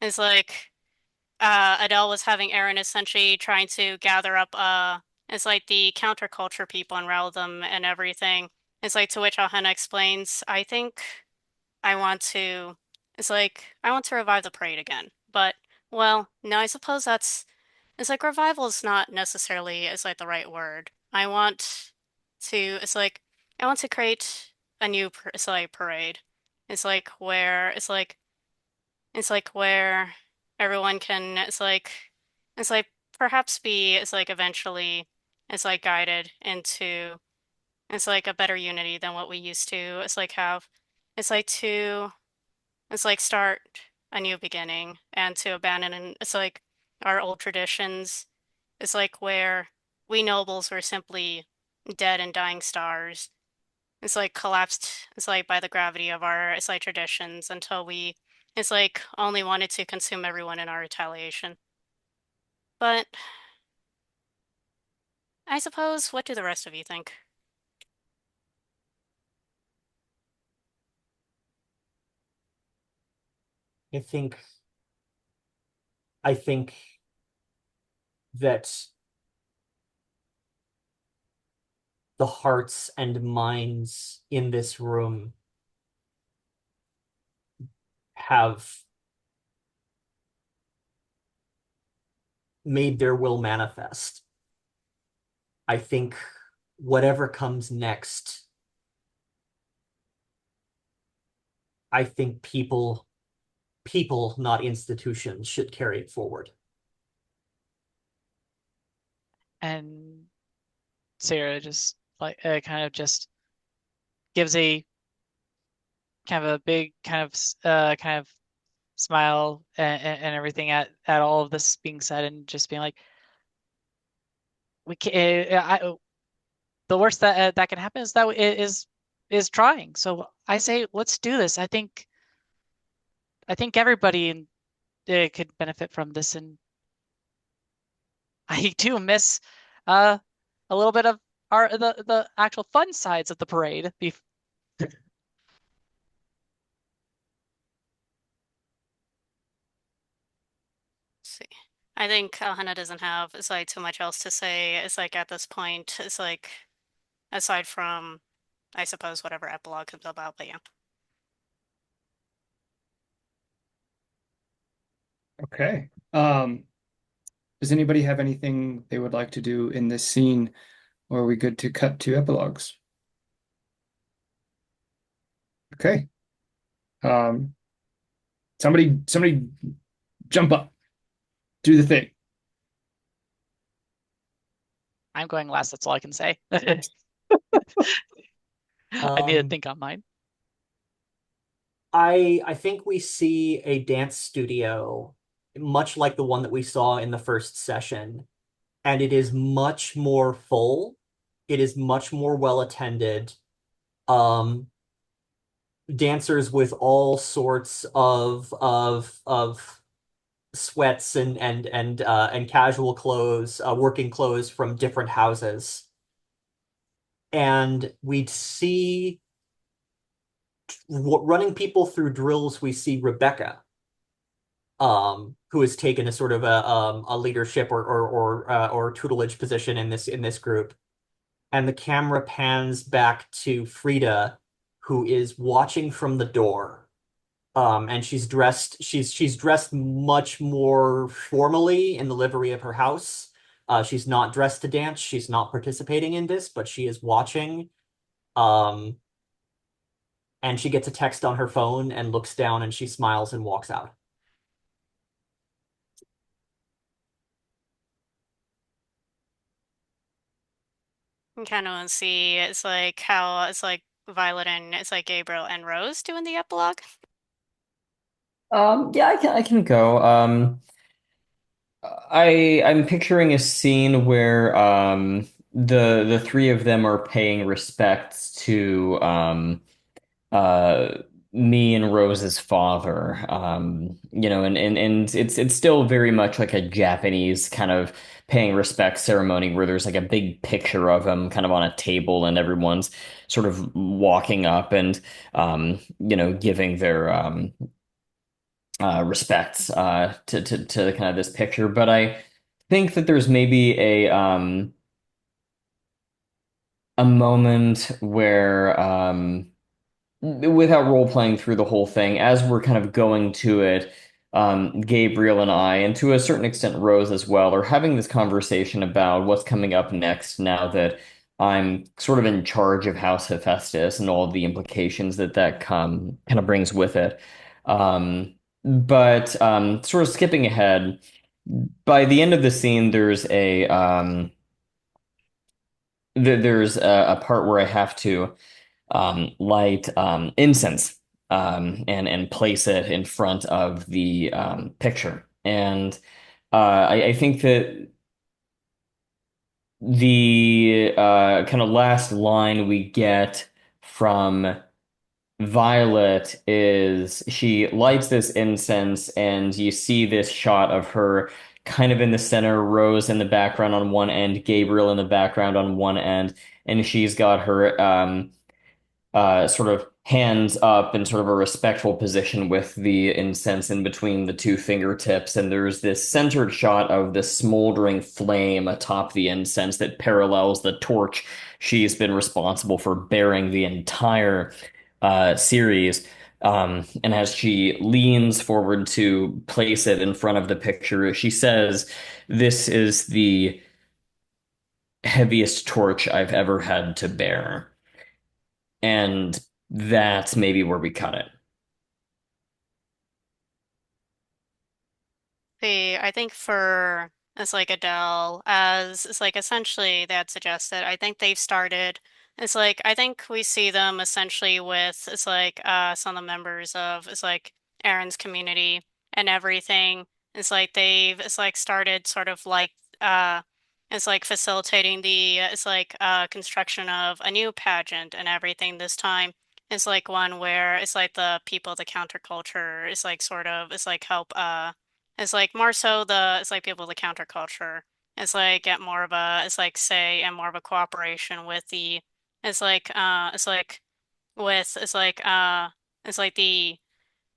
is like Adele was having Aaron essentially trying to gather up it's like the counterculture people and rally them and everything. It's like to which Alhena explains, I think I want to it's like I want to revive the parade again. But well, no, I suppose that's it's like revival is not necessarily is like the right word. I want to it's like I want to create a new it's like parade. It's like where everyone can it's like perhaps be it's like eventually it's like guided into It's like a better unity than what we used to. It's like have, it's like to, it's like start a new beginning and to abandon. And it's like our old traditions. It's like where we nobles were simply dead and dying stars. It's like collapsed. It's like by the gravity of our, it's like traditions until we, it's like only wanted to consume everyone in our retaliation. But I suppose, what do the rest of you think? I think I think that the hearts and minds in this room have made their will manifest. I think whatever comes next, I think people, not institutions, should carry it forward. And Sarah just like kind of just gives a kind of a big kind of smile and everything at all of this being said, and just being like, we can the worst that can happen is that it is trying. So I say let's do this. I think everybody could benefit from this, and I do miss uh a little bit of our the actual fun sides of the parade. See. I think Hannah doesn't have, it's like too much else to say. It's like at this point, it's like aside from, I suppose, whatever epilogue comes about, but yeah. Okay. Does anybody have anything they would like to do in this scene, or are we good to cut to epilogues? Okay. Um, somebody jump up, do the thing. I'm going last. That's all I can say. I need to Um, think on mine. I think we see a dance studio, much like the one that we saw in the first session, and it is much more full. It is much more well attended. Um, Dancers with all sorts of sweats and casual clothes, working clothes from different houses. And we'd see running people through drills, we see Rebecca, who has taken a sort of a leadership or tutelage position in this group. And the camera pans back to Frida, who is watching from the door. And she's dressed much more formally in the livery of her house. She's not dressed to dance. She's not participating in this, but she is watching. Um, and she gets a text on her phone and looks down and she smiles and walks out. You kind of want to see it's like how it's like Violet and it's like Gabriel and Rose doing the epilogue. Yeah, I can go. I'm picturing a scene where the three of them are paying respects to uh me and Rose's father. And it's still very much like a Japanese kind of paying respect ceremony where there's like a big picture of him kind of on a table and everyone's sort of walking up and giving their respects to kind of this picture. But I think that there's maybe a moment where without role playing through the whole thing, as we're kind of going to it, Gabriel and I, and to a certain extent Rose as well, are having this conversation about what's coming up next now that I'm sort of in charge of House Hephaestus and all of the implications that kind of brings with it. But sort of skipping ahead, by the end of the scene, there's there's a part where I have to light incense and place it in front of the picture. And I think that the kind of last line we get from Violet is she lights this incense, and you see this shot of her kind of in the center, Rose in the background on one end, Gabriel in the background on one end, and she's got her sort of hands up in sort of a respectful position with the incense in between the two fingertips. And there's this centered shot of this smoldering flame atop the incense that parallels the torch she's been responsible for bearing the entire series. And as she leans forward to place it in front of the picture, she says, "This is the heaviest torch I've ever had to bear." And that's maybe where we cut it. I think for it's like Adele, as it's like essentially they had suggested, I think they've started. It's like I think we see them essentially with it's like some of the members of it's like Aaron's community and everything. It's like they've it's like started sort of like it's like facilitating the it's like construction of a new pageant and everything this time. It's like one where it's like the people, the counterculture is like sort of it's like help it's like more so the it's like people the counterculture. It's like get more of a it's like say and more of a cooperation with the it's like with it's like the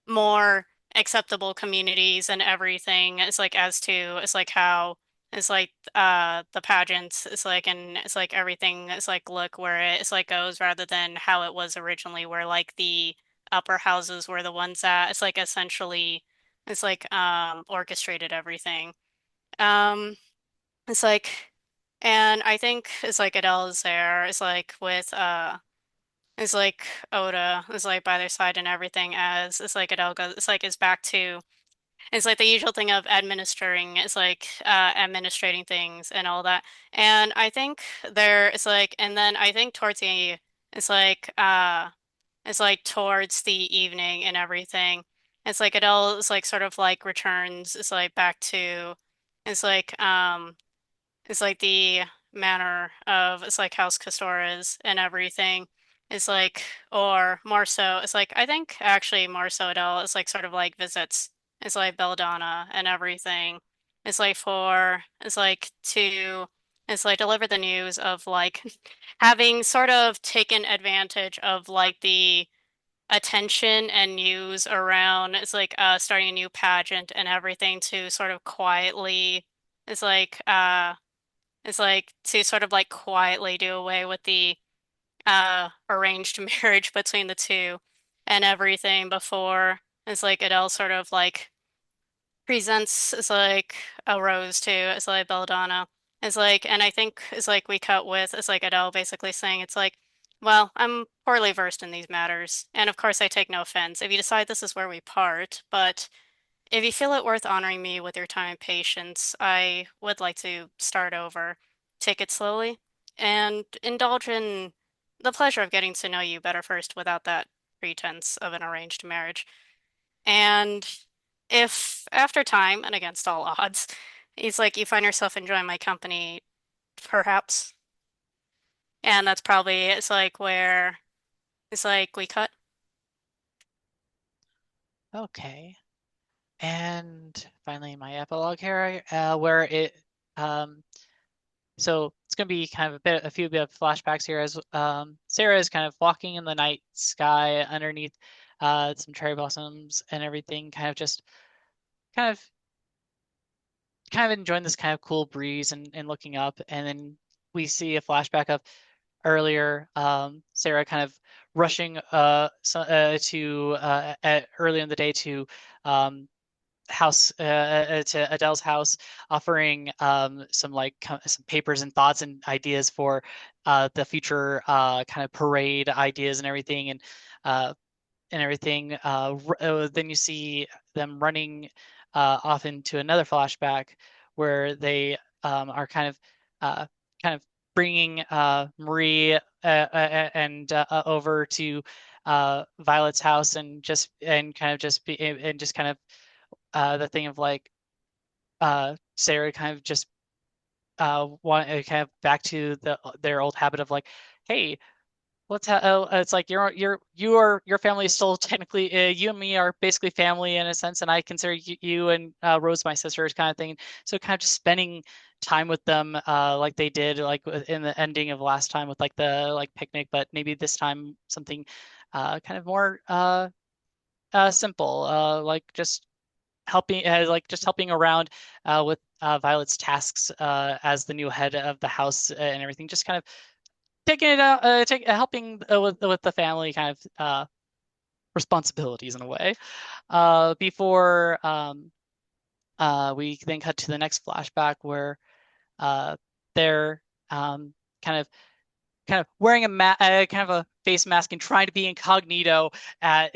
more acceptable communities and everything. It's like as to it's like how it's like the pageants it's like and it's like everything it's like look where it's like goes rather than how it was originally where like the upper houses were the ones that it's like essentially it's like orchestrated everything. Um it's like and I think it's like Adele's there. It's like with it's like Oda is like by their side and everything as it's like Adele goes it's like it's back to it's like the usual thing of administering it's like administrating things and all that. And I think there it's like and then I think towards the it's like it's like towards the evening and everything. It's like Adele is like sort of like returns it's like back to it's like it's like the manner of it's like House Castores and everything. It's like or more so it's like I think actually more so Adele is like sort of like visits it's like Belladonna and everything. It's like for it's like to it's like deliver the news of like having sort of taken advantage of like the attention and news around it's like starting a new pageant and everything to sort of quietly it's like it's like to sort of like quietly do away with the arranged marriage between the two and everything before it's like Adele sort of like presents it's like a rose to it's like Belladonna. It's like and I think it's like we cut with it's like Adele basically saying it's like, well, I'm poorly versed in these matters, and of course I take no offense if you decide this is where we part, but if you feel it worth honoring me with your time and patience, I would like to start over, take it slowly, and indulge in the pleasure of getting to know you better first without that pretense of an arranged marriage. And if after time and against all odds, it's like you find yourself enjoying my company, perhaps, and that's probably it's like where it's like we cut. Okay. And finally, my epilogue here, where it, um, so it's going to be kind of a few bit of flashbacks here as Sarah is kind of walking in the night sky underneath some cherry blossoms and everything, kind of, kind of enjoying this kind of cool breeze and looking up, and then we see a flashback of earlier, Sarah kind of rushing to early in the day to um, house to Adele's house, offering some like some papers and thoughts and ideas for the future kind of parade ideas uh, and everything. Then you see them running off into another flashback where they are uh, kind of bringing Marie and over to Violet's house and kind of just be and just kind of the thing of like Sarah kind of just want kind of back to their old habit of like, hey, it's like your family is still technically you and me are basically family in a sense, and I consider you and Rose my sisters kind of thing. So kind of just spending time with them like they did like in the ending of last time with like the like picnic, but maybe this time something kind of more simple, like just helping around with Violet's tasks as the new head of the house and everything, just kind of taking it out, helping with the family kind of responsibilities in a way. Before we then cut to the next flashback where they're kind of wearing kind of a face mask and trying to be incognito at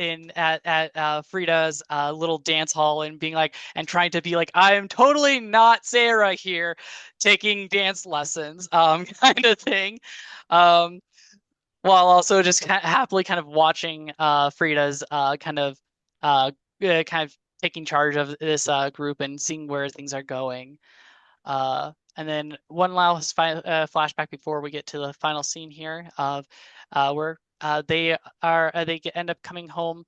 Frida's little dance hall and being like and trying to be like I am totally not Sarah here, taking dance lessons, kind of thing. Um, while also just happily kind of watching Frida's kind of taking charge of this group and seeing where things are going. And then one last flashback before we get to the final scene here of where they end up coming home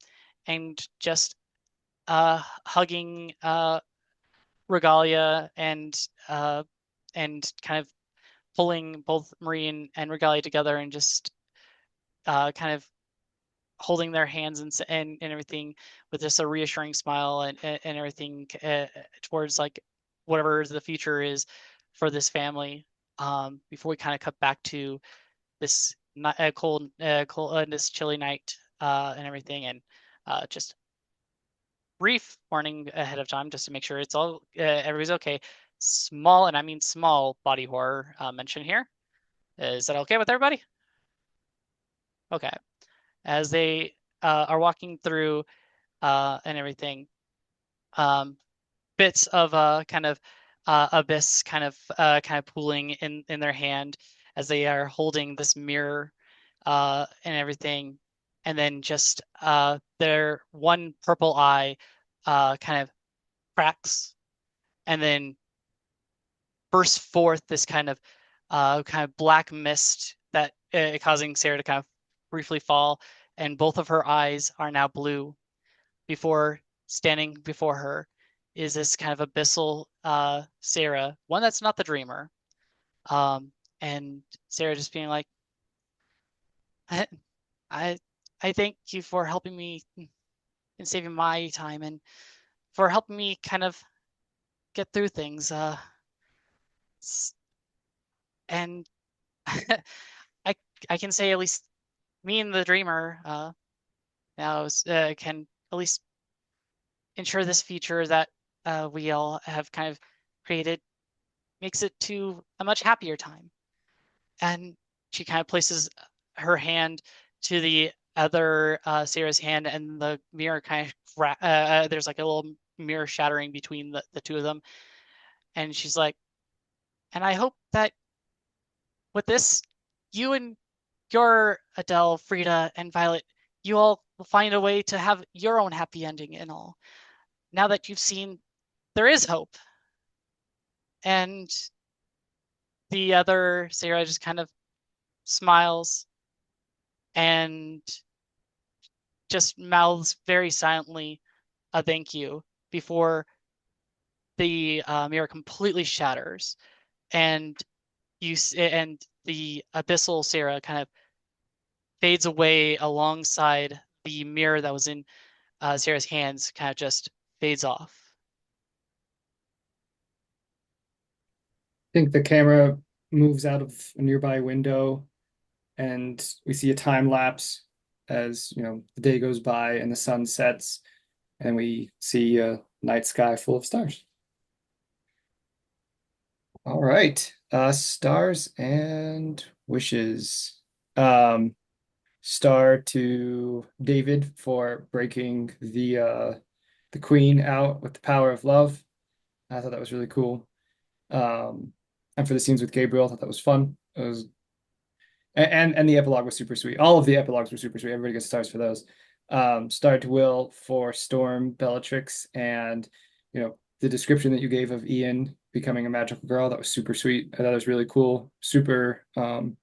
and just hugging Regalia and kind of pulling both Marie and Regalia together and just kind of holding their hands and everything with just a reassuring smile and everything towards like whatever the future is for this family. Before we kind of cut back to this cold, this chilly night and everything, and just brief warning ahead of time just to make sure it's all everybody's okay. Small, and I mean small, body horror mention here. Is that okay with everybody? Okay. As they are walking through and everything, bits of kind of abyss kind of pooling in their hand as they are holding this mirror and everything, and then just their one purple eye kind of cracks and then bursts forth this kind of black mist that causing Sarah to kind of briefly fall, and both of her eyes are now blue. Before standing before her is this kind of abyssal Sarah, one that's not the dreamer. And Sarah just being like, I, I, I thank you for helping me and saving my time and for helping me kind of get through things. And I I can say at least me and the dreamer now can at least ensure this future that we all have kind of created makes it to a much happier time. And she kind of places her hand to the other Sarah's hand, and the mirror kind of there's like a little mirror shattering between the two of them. And she's like, and I hope that with this, you and your Adele, Frida, and Violet, you all will find a way to have your own happy ending and all. Now that you've seen there is hope. And the other Sarah just kind of smiles and just mouths very silently a thank you before the mirror completely shatters, and and the abyssal Sarah kind of fades away alongside the mirror that was in Sarah's hands, kind of just fades off. I think the camera moves out of a nearby window and we see a time lapse as, the day goes by and the sun sets, and we see a night sky full of stars. All right, stars and wishes. Star to David for breaking the queen out with the power of love. I thought that was really cool. And for the scenes with Gabriel, I thought that was fun. It was and the epilogue was super sweet. All of the epilogues were super sweet. Everybody gets stars for those. Star to Will for Storm, Bellatrix, and the description that you gave of Ian becoming a magical girl. That was super sweet. I thought it was really cool. Super on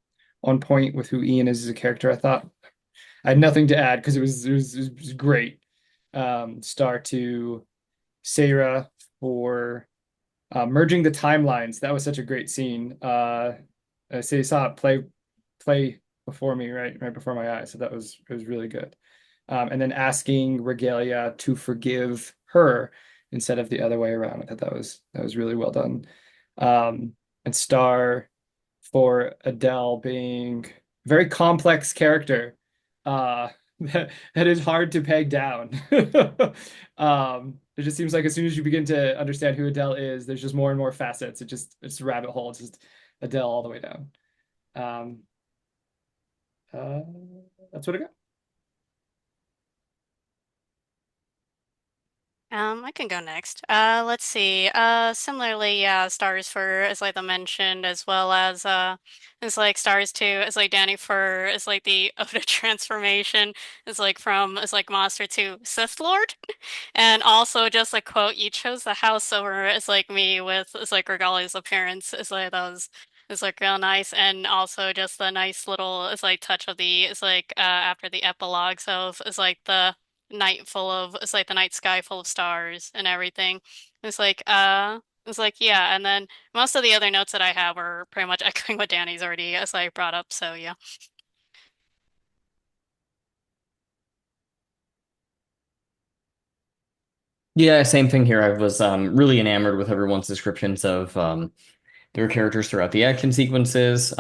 point with who Ian is as a character. I thought I had nothing to add because it was great. Star to Sarah for merging the timelines. That was such a great scene. I say saw it play before me, right before my eyes. So it was really good. And then asking Regalia to forgive her instead of the other way around. I thought that was really well done. And Star for Adele being a very complex character. That is hard to peg down. It just seems like as soon as you begin to understand who Adele is, there's just more and more facets. It's a rabbit hole. It's just Adele all the way down. Um, uh, that's what I got. I can go next. Let's see. Similarly, stars for as like the mentioned, as well as like stars too, as like Danny for as like the Oda transformation, as like from as like monster to Sith Lord, and also just a quote, "You chose the house over as like me with as like Regalia's appearance." Is like that was. It's like real nice, and also just the nice little it's like touch of the it's like after the epilogue. So it's like the night full of it's like the night sky full of stars and everything. It's like yeah, and then most of the other notes that I have are pretty much echoing what Danny's already as I brought up, so yeah. Yeah, same thing here. I was really enamored with everyone's descriptions of their characters throughout the action sequences.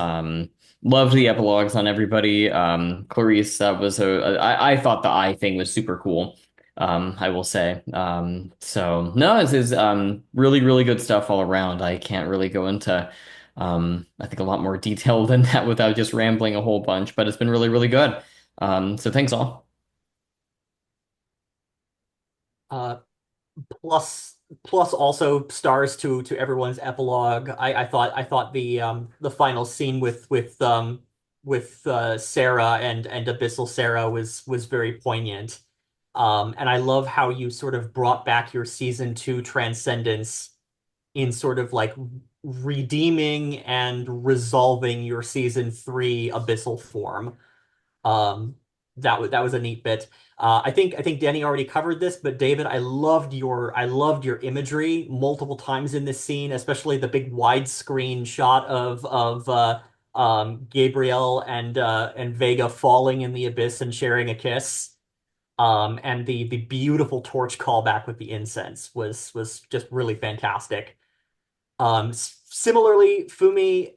Loved the epilogues on everybody. Clarice, that was I thought the eye thing was super cool. I will say. So no, this is really, really good stuff all around. I can't really go into I think a lot more detail than that without just rambling a whole bunch, but it's been really, really good. So thanks all. Uh, plus also stars to everyone's epilogue. I thought the final scene with Sarah and Abyssal Sarah was very poignant. And I love how you sort of brought back your season two transcendence in sort of like redeeming and resolving your season three abyssal form. Um, that was a neat bit. I think Danny already covered this, but David, I loved your imagery multiple times in this scene, especially the big widescreen shot of Gabriel and Vega falling in the abyss and sharing a kiss. And the beautiful torch callback with the incense was just really fantastic. Similarly, Fumi,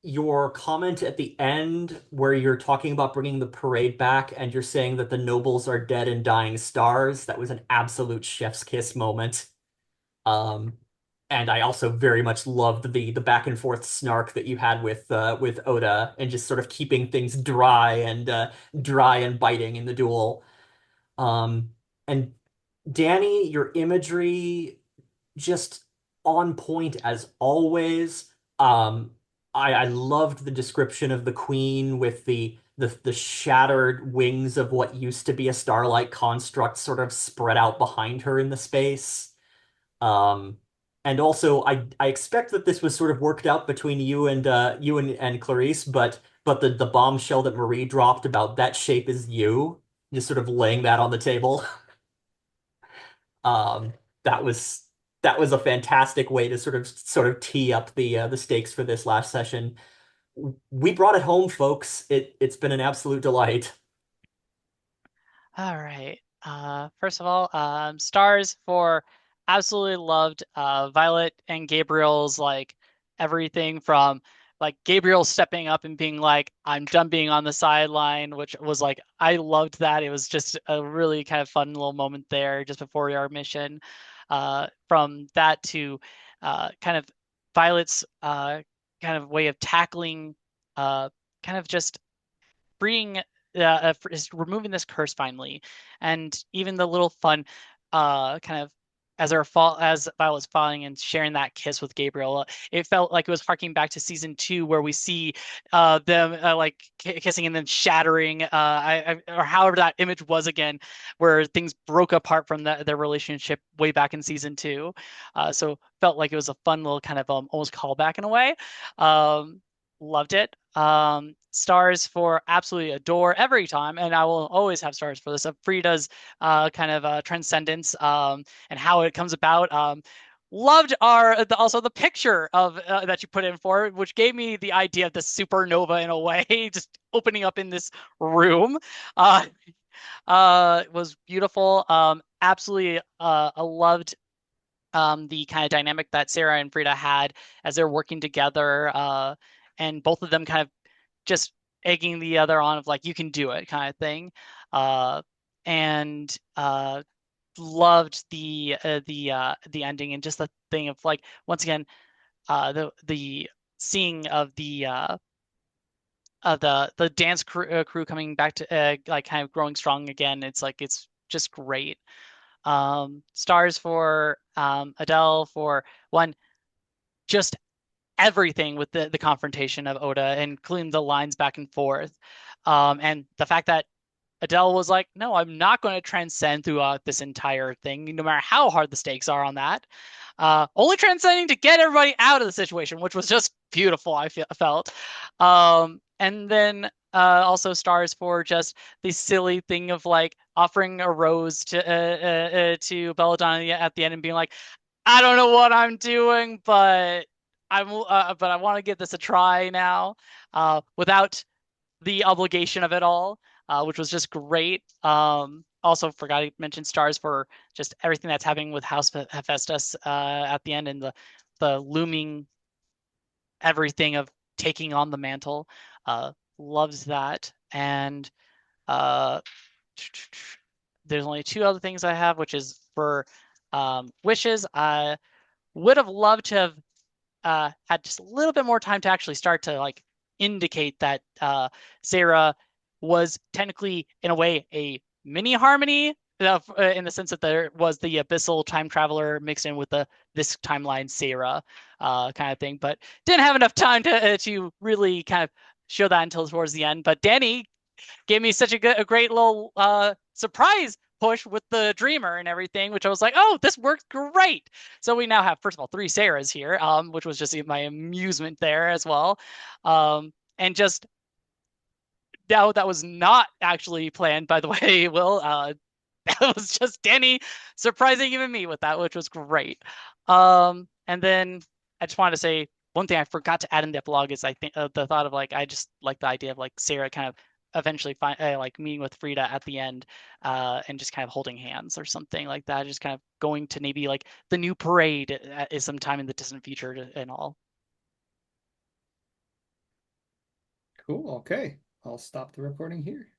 your comment at the end where you're talking about bringing the parade back and you're saying that the nobles are dead and dying stars, that was an absolute chef's kiss moment. Um, and I also very much loved the back and forth snark that you had with Oda and just sort of keeping things dry and biting in the duel. Um, and Danny, your imagery just on point as always. I loved the description of the queen with the shattered wings of what used to be a starlight construct sort of spread out behind her in the space. Um, and also I expect that this was sort of worked out between you and Clarice, but the bombshell that Marie dropped about that shape is you, just sort of laying that on the table. Um, that was that was a fantastic way to sort of tee up the stakes for this last session. We brought it home, folks. It's been an absolute delight. All right. First of all, stars for absolutely loved Violet and Gabriel's like everything from like Gabriel stepping up and being like, I'm done being on the sideline, which was like I loved that. It was just a really kind of fun little moment there just before our mission. From that to kind of Violet's kind of way of tackling kind of just bringing is removing this curse finally, and even the little fun kind of as as Violet's falling and sharing that kiss with Gabriel, it felt like it was harking back to season 2 where we see them like kissing and then shattering, or however that image was again, where things broke apart from their relationship way back in season 2. So felt like it was a fun little kind of almost callback in a way. Loved it. Stars for absolutely adore every time, and I will always have stars for this. Of Frida's kind of transcendence, and how it comes about. Loved also the picture of that you put in for it, which gave me the idea of the supernova in a way, just opening up in this room. Uh, was beautiful. Absolutely, I loved the kind of dynamic that Sarah and Frida had as they're working together, and both of them kind of just egging the other on of like, you can do it kind of thing. And loved the ending and just the thing of like, once again, the seeing of the dance crew coming back to like kind of growing strong again. It's like it's just great. Stars for Adele for one, just everything with the confrontation of Oda, including the lines back and forth. And the fact that Adele was like, no, I'm not going to transcend throughout this entire thing, no matter how hard the stakes are on that. Only transcending to get everybody out of the situation, which was just beautiful, felt. And then also stars for just the silly thing of like offering a rose to Belladonna at the end and being like, I don't know what I'm doing, but I want to give this a try now, without the obligation of it all, which was just great. Also forgot to mention stars for just everything that's happening with House Hephaestus at the end, and the looming everything of taking on the mantle. Loves that. And uh, there's only 2 other things I have, which is for wishes. I would have loved to have had just a little bit more time to actually start to like indicate that Sarah was technically, in a way, a mini harmony, in the sense that there was the abyssal time traveler mixed in with this timeline Sarah kind of thing, but didn't have enough time to really kind of show that until towards the end. But Danny gave me such a great little surprise push with the dreamer and everything, which I was like, oh, this worked great. So we now have, first of all, 3 Sarahs here, which was just my amusement there as well. And just now that was not actually planned, by the way, Will. That was just Danny surprising even me with that, which was great. And then I just wanted to say one thing I forgot to add in the epilogue is I think the thought of like, I just like the idea of like Sarah kind of eventually like meeting with Frida at the end, and just kind of holding hands or something like that, just kind of going to maybe like the new parade is sometime in the distant future and all. Cool. Okay. I'll stop the recording here.